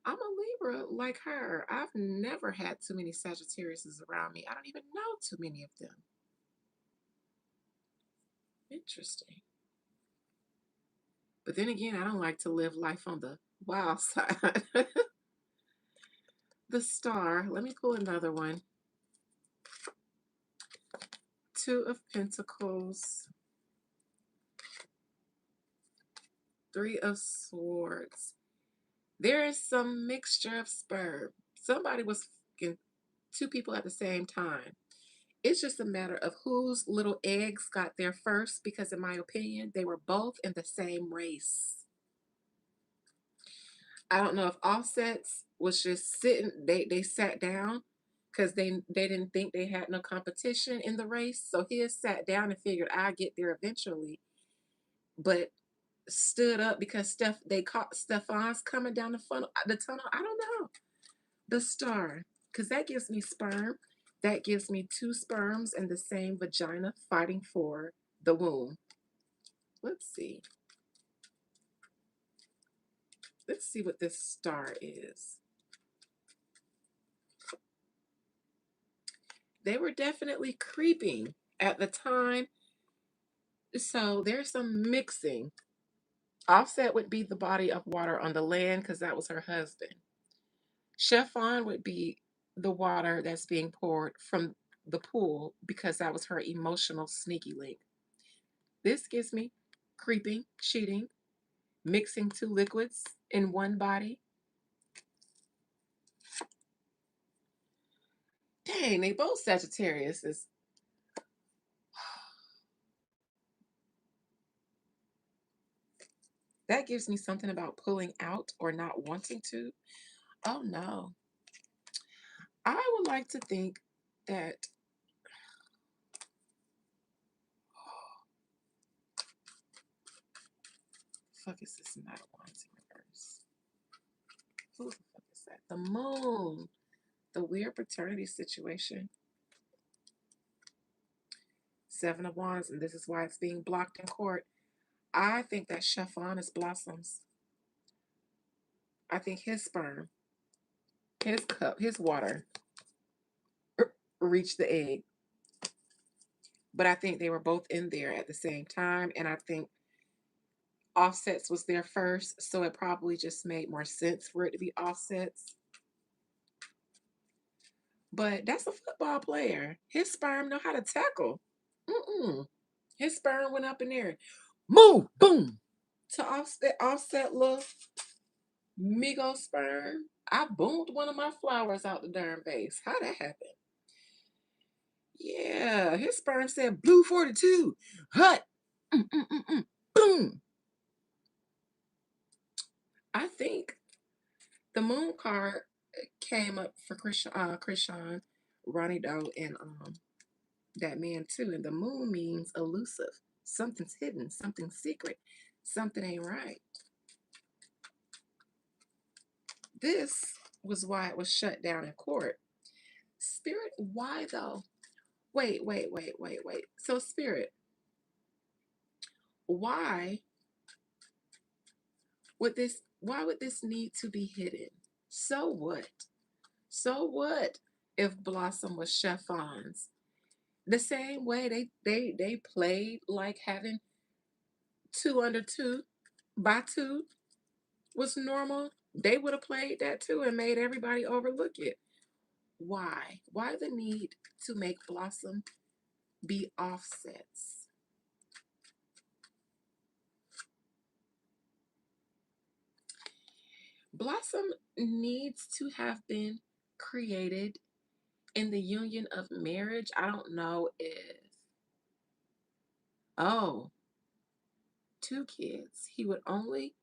I'm a Libra like her. I've never had too many Sagittariuses around me. I don't even know too many of them. Interesting. But then again, I don't like to live life on the wild side. The Star. Let me pull another one. Two of Pentacles. Three of Swords. There is some mixture of sperm. Somebody was fucking two people at the same time. It's just a matter of whose little eggs got there first, because in my opinion, they were both in the same race. I don't know if Offsets was just sitting, they sat down because they didn't think they had no competition in the race. So his sat down and figured I'd get there eventually, but stood up because they caught Stefan's coming down the tunnel. I don't know. The Star, because that gives me sperm. That gives me two sperms in the same vagina fighting for the womb. Let's see. Let's see what this Star is. They were definitely creeping at the time. So there's some mixing. Offset would be the body of water on the land because that was her husband. Chiffon would be the water that's being poured from the pool because that was her emotional sneaky link. This gives me creeping, cheating, mixing two liquids in one body. Dang, they both Sagittarius. That gives me something about pulling out or not wanting to. Oh no. I would like to think that fuck is this not wands in reverse? Who the fuck is that? The moon. The weird paternity situation. Seven of Wands, and this is why it's being blocked in court. I think that Chiffon is Blossoms. I think his sperm, his cup, his water reached the egg. But I think they were both in there at the same time. And I think Offsets was there first. So it probably just made more sense for it to be Offsets. But that's a football player. His sperm know how to tackle. Mm-mm. His sperm went up in there. Move! Boom! To offset little Migo sperm. I boomed one of my flowers out the darn vase. How that happen? Yeah, his sperm said blue 42. Hut. Boom. I think the moon card came up for Krishan, Ronnie Doe, and that man too. And the moon means elusive. Something's hidden, something secret, something ain't right. This was why it was shut down in court. Spirit, why though? Wait. So Spirit, why why would this need to be hidden? So what? So what if Blossom was Chiffon's? The same way they played like having two under two by two was normal. They would have played that too and made everybody overlook it. Why? Why the need to make Blossom be offsets? Blossom needs to have been created in the union of marriage. I don't know if, oh, two kids. He would only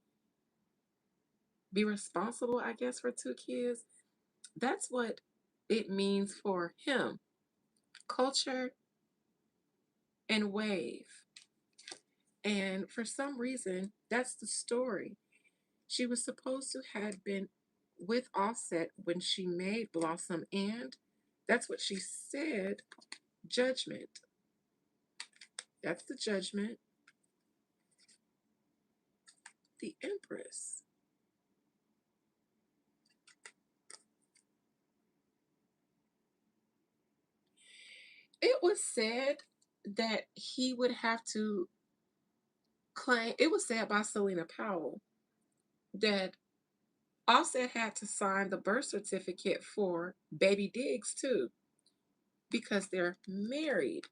be responsible, I guess, for two kids. That's what it means for him. Culture and wave. And for some reason, that's the story. She was supposed to have been with Offset when she made Blossom, and that's what she said. Judgment. That's the judgment. The Empress. It was said that he would have to claim, it was said by Selena Powell that Offset had to sign the birth certificate for baby Diggs too, because they're married.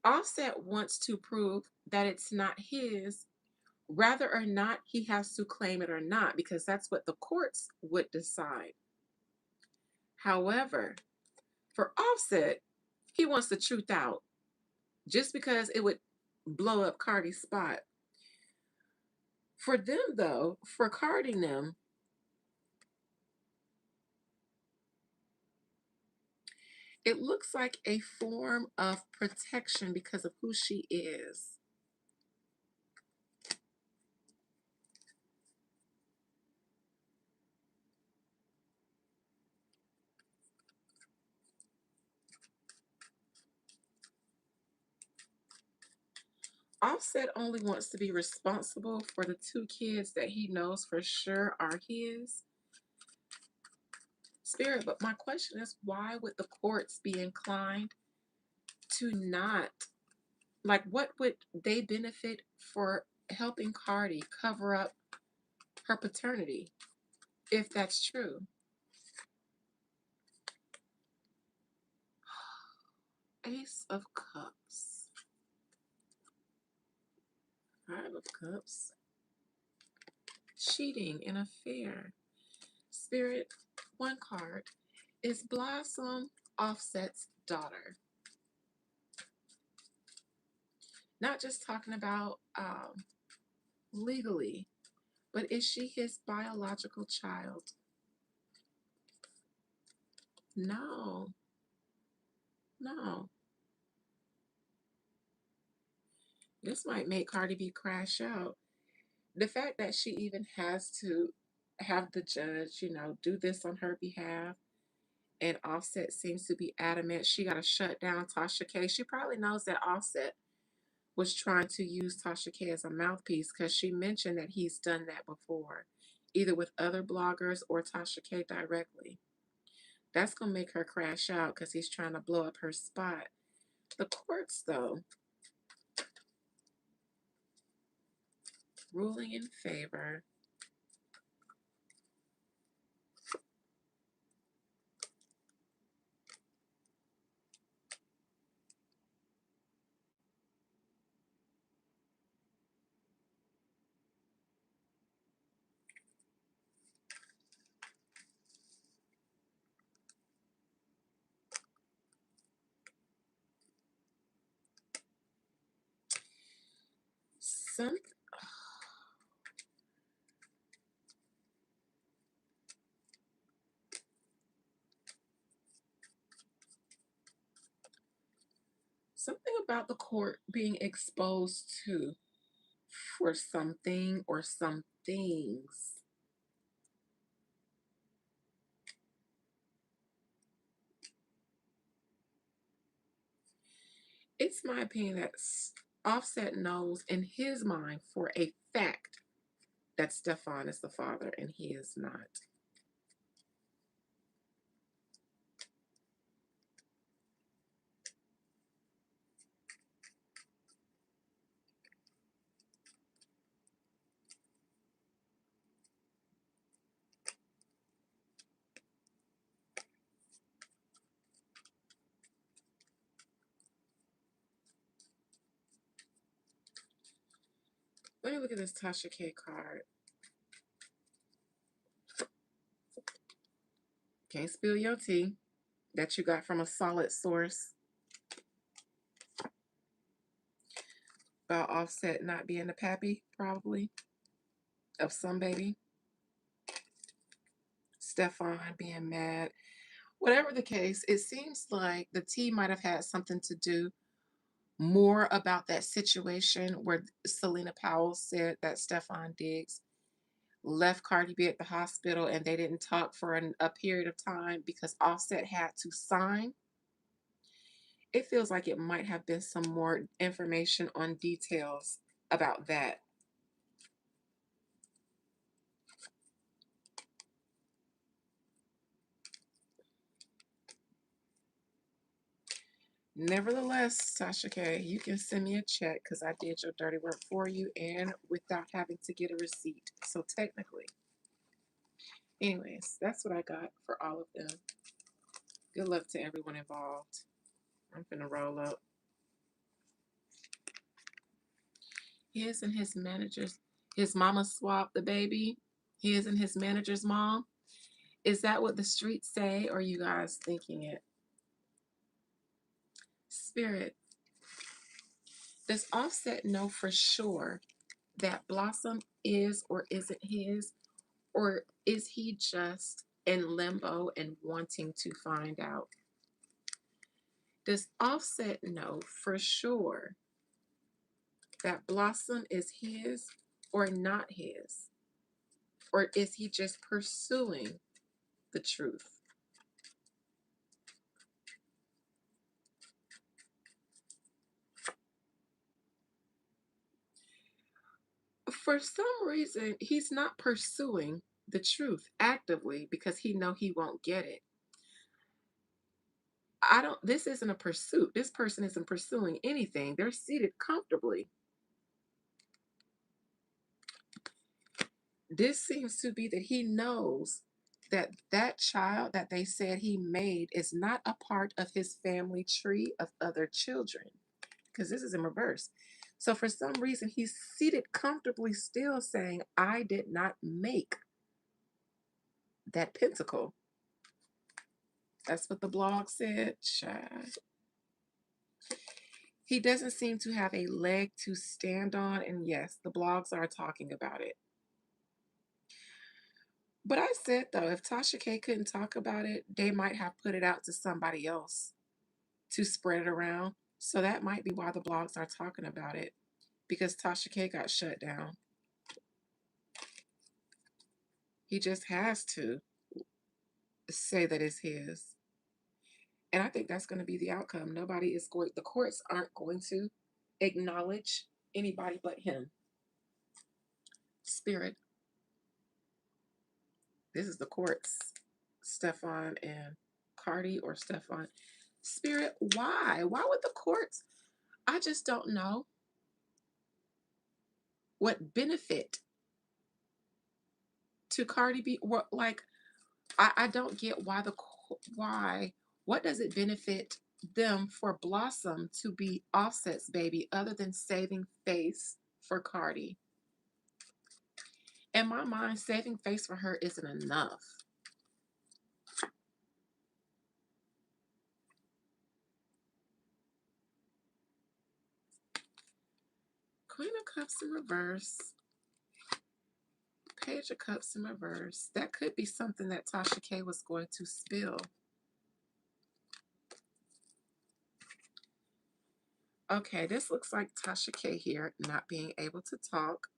Offset wants to prove that it's not his, whether or not he has to claim it or not, because that's what the courts would decide. However, for Offset, he wants the truth out just because it would blow up Cardi's spot. For them, though, for Cardi and them, it looks like a form of protection because of who she is. Offset only wants to be responsible for the two kids that he knows for sure are his. Spirit, but my question is, why would the courts be inclined to not, like, what would they benefit for helping Cardi cover up her paternity, if that's true? Ace of Cups. Five of Cups. Cheating and affair. Spirit, one card. Is Blossom Offset's daughter? Not just talking about legally, but is she his biological child? No, no. This might make Cardi B crash out. The fact that she even has to have the judge, do this on her behalf, and Offset seems to be adamant she got to shut down Tasha K. She probably knows that Offset was trying to use Tasha K as a mouthpiece because she mentioned that he's done that before, either with other bloggers or Tasha K directly. That's going to make her crash out because he's trying to blow up her spot. The courts, though, ruling in favor. Some, something about the court being exposed to for something or some things. It's my opinion that Offset knows in his mind for a fact that Stefan is the father and he is not. Let me look at this Tasha K card. Can't spill your tea that you got from a solid source about Offset not being the pappy, probably, of some baby. Stefan being mad. Whatever the case, it seems like the tea might have had something to do more about that situation where Selena Powell said that Stefan Diggs left Cardi B at the hospital and they didn't talk for a period of time because Offset had to sign. It feels like it might have been some more information on details about that. Nevertheless, Tasha K, you can send me a check because I did your dirty work for you and without having to get a receipt. So technically. Anyways, that's what I got for all of them. Good luck to everyone involved. I'm finna roll up. His and his manager's, his mama swapped the baby. His and his manager's mom. Is that what the streets say, or are you guys thinking it? Spirit, does Offset know for sure that Blossom is or isn't his, or is he just in limbo and wanting to find out? Does Offset know for sure that Blossom is his or not his? Or is he just pursuing the truth? For some reason, he's not pursuing the truth actively because he know he won't get it. This isn't a pursuit. This person isn't pursuing anything. They're seated comfortably. This seems to be that he knows that that child that they said he made is not a part of his family tree of other children, because this is in reverse. So for some reason, he's seated comfortably still saying, I did not make that pentacle. That's what the blog said. Child. He doesn't seem to have a leg to stand on. And yes, the blogs are talking about it. But I said, though, if Tasha K couldn't talk about it, they might have put it out to somebody else to spread it around. So that might be why the blogs are talking about it, because Tasha K got shut down. He just has to say that it's his. And I think that's going to be the outcome. The courts aren't going to acknowledge anybody but him. Spirit. This is the courts. Stefan and Cardi, or Stefan. Spirit, why? Why would the courts? I just don't know what benefit to Cardi B. I don't get why. What does it benefit them for Blossom to be Offset's baby other than saving face for Cardi? In my mind, saving face for her isn't enough. Queen of Cups in reverse. Page of Cups in reverse. That could be something that Tasha K was going to spill. Okay, this looks like Tasha K here not being able to talk.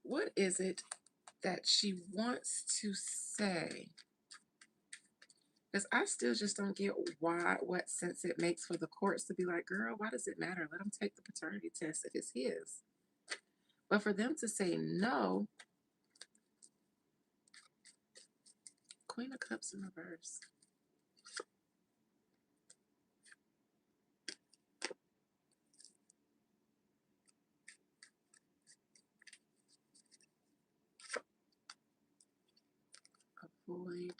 What is it that she wants to say? Because I still just don't get what sense it makes for the courts to be like, girl, why does it matter? Let him take the paternity test if it's his. But for them to say no, Queen of Cups in reverse. Avoid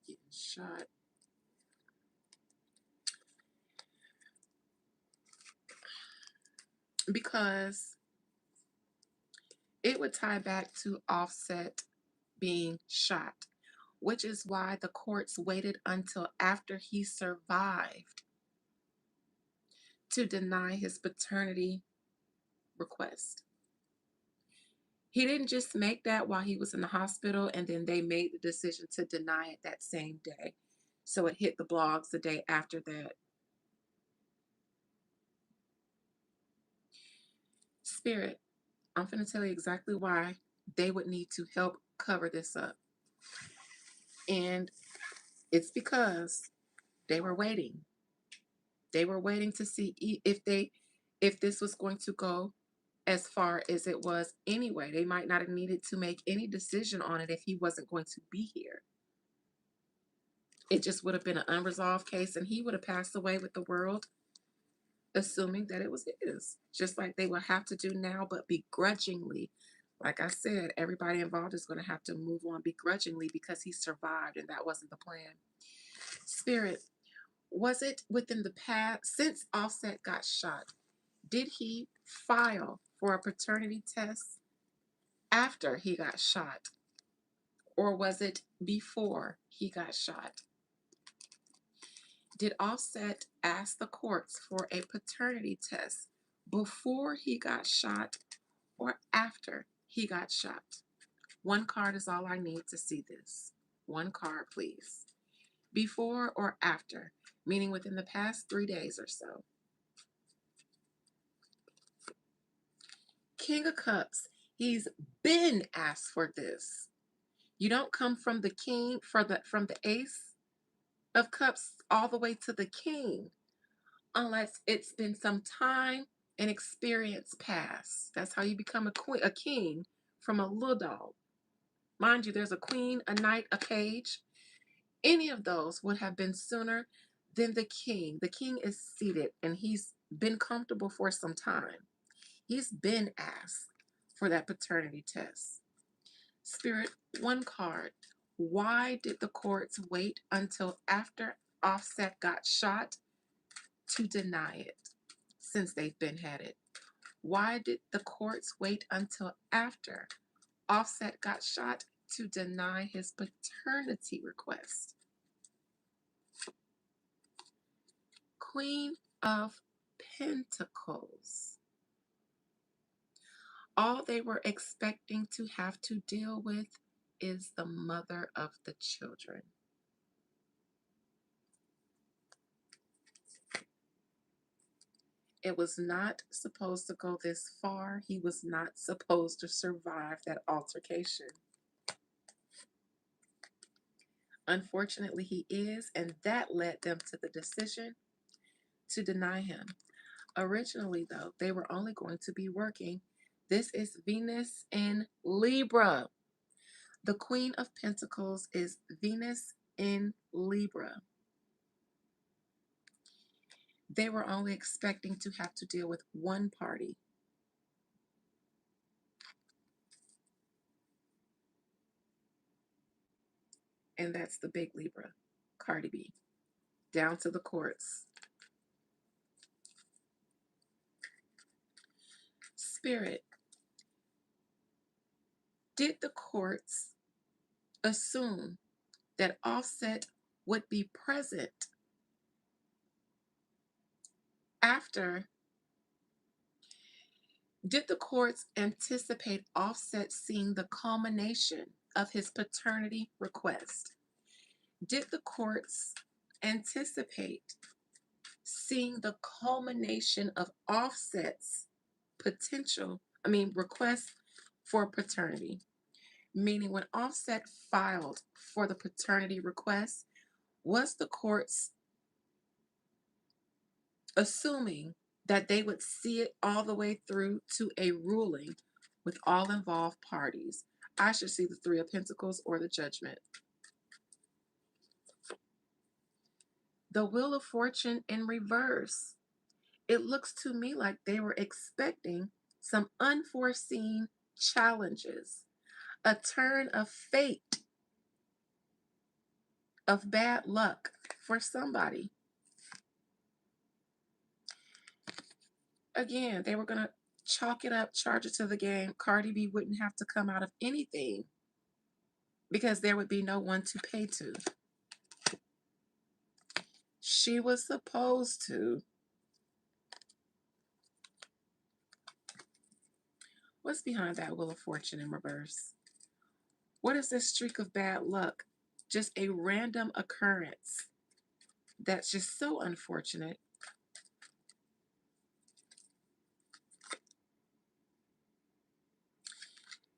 getting shot. because it would tie back to Offset being shot, which is why the courts waited until after he survived to deny his paternity request. He didn't just make that while he was in the hospital and then they made the decision to deny it that same day. So it hit the blogs the day after that. Spirit, I'm going to tell you exactly why they would need to help cover this up. And it's because they were waiting. They were waiting to see if this was going to go as far as it was anyway. They might not have needed to make any decision on it if he wasn't going to be here. It just would have been an unresolved case and he would have passed away with the world assuming that it was his, just like they will have to do now, but begrudgingly. Like I said, everybody involved is going to have to move on begrudgingly because he survived and that wasn't the plan. Spirit, was it within the past, since Offset got shot, did he file for a paternity test after he got shot? Or was it before he got shot? Did Offset ask the courts for a paternity test before he got shot or after he got shot? One card is all I need to see this. One card, please. Before or after, meaning within the past 3 days or so. King of Cups, he's been asked for this. You don't come from the king, from the Ace of Cups all the way to the king unless it's been some time and experience past. That's how you become a king from a little dog. Mind you, there's a queen, a knight, a page. Any of those would have been sooner than the king. The king is seated and he's been comfortable for some time. He's been asked for that paternity test. Spirit, one card. Why did the courts wait until after Offset got shot to deny it, since they've been had it? Why did the courts wait until after Offset got shot to deny his paternity request? Queen of Pentacles. All they were expecting to have to deal with is the mother of the children. It was not supposed to go this far. He was not supposed to survive that altercation. Unfortunately, he is, and that led them to the decision to deny him. Originally, though, they were only going to be working. This is Venus in Libra. The Queen of Pentacles is Venus in Libra. They were only expecting to have to deal with one party. And that's the big Libra, Cardi B, down to the courts. Spirit, did the courts assume that Offset would be present after? Did the courts anticipate Offset seeing the culmination of his paternity request? Did the courts anticipate seeing the culmination of Offset's request for paternity? Meaning when Offset filed for the paternity request, was the courts assuming that they would see it all the way through to a ruling with all involved parties? I should see the Three of Pentacles or the Judgment. The Wheel of Fortune in reverse. It looks to me like they were expecting some unforeseen challenges, a turn of fate, of bad luck for somebody. Again, they were going to chalk it up, charge it to the game. Cardi B wouldn't have to come out of anything because there would be no one to pay to. She was supposed to. What's behind that Wheel of Fortune in reverse? What is this streak of bad luck? Just a random occurrence that's just so unfortunate.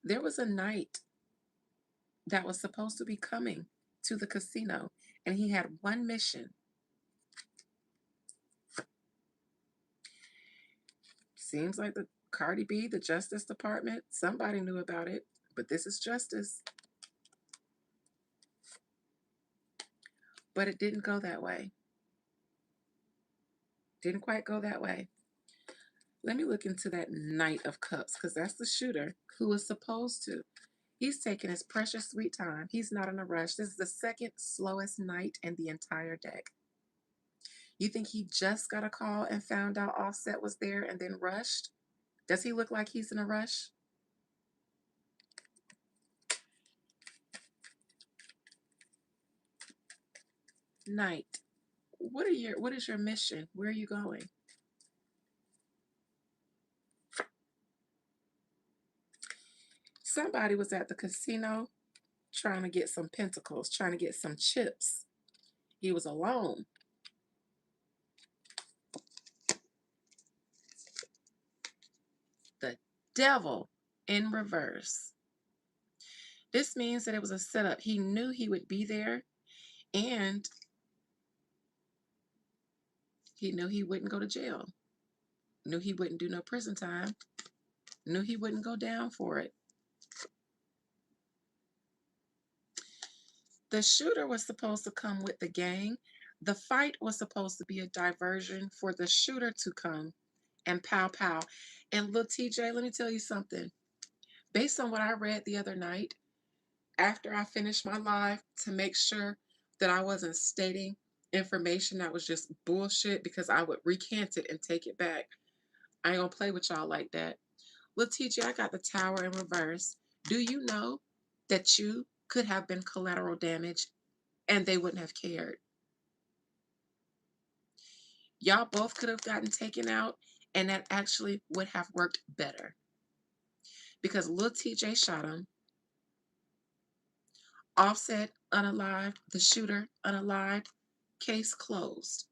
There was a knight that was supposed to be coming to the casino, and he had one mission. Seems like the Cardi B, the Justice Department, somebody knew about it, but this is justice. But it didn't go that way. Didn't quite go that way. Let me look into that Knight of Cups, because that's the shooter who was supposed to. He's taking his precious sweet time. He's not in a rush. This is the second slowest night in the entire deck. You think he just got a call and found out Offset was there and then rushed? Does he look like he's in a rush? Knight, what is your mission? Where are you going? Somebody was at the casino trying to get some pentacles, trying to get some chips. He was alone. The devil in reverse. This means that it was a setup. He knew he would be there, and he knew he wouldn't go to jail. Knew he wouldn't do no prison time. Knew he wouldn't go down for it. The shooter was supposed to come with the gang. The fight was supposed to be a diversion for the shooter to come and pow pow. And little TJ, let me tell you something. Based on what I read the other night, after I finished my live, to make sure that I wasn't stating information that was just bullshit, because I would recant it and take it back. I ain't gonna play with y'all like that. Little TJ, I got the tower in reverse. Do you know that you could have been collateral damage and they wouldn't have cared? Y'all both could have gotten taken out, and that actually would have worked better. Because Lil TJ shot him, Offset unalived, the shooter unalived, case closed.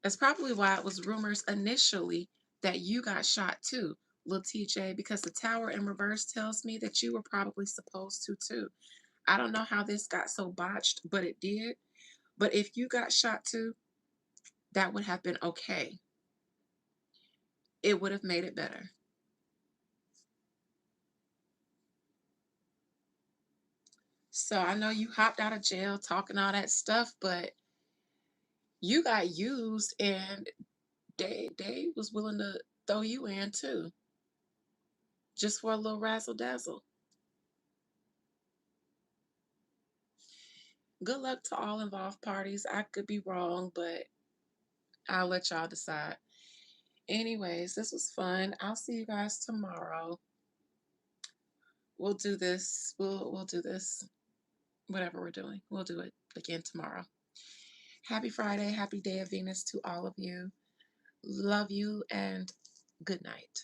That's probably why it was rumors initially that you got shot too, Lil TJ, because the tower in reverse tells me that you were probably supposed to too. I don't know how this got so botched, but it did. But if you got shot too, that would have been okay. It would have made it better. So I know you hopped out of jail talking all that stuff, but you got used, and they was willing to throw you in too, just for a little razzle dazzle. Good luck to all involved parties. I could be wrong, but I'll let y'all decide. Anyways, this was fun. I'll see you guys tomorrow. We'll do this. We'll do this. Whatever we're doing, we'll do it again tomorrow. Happy Friday. Happy Day of Venus to all of you. Love you and good night.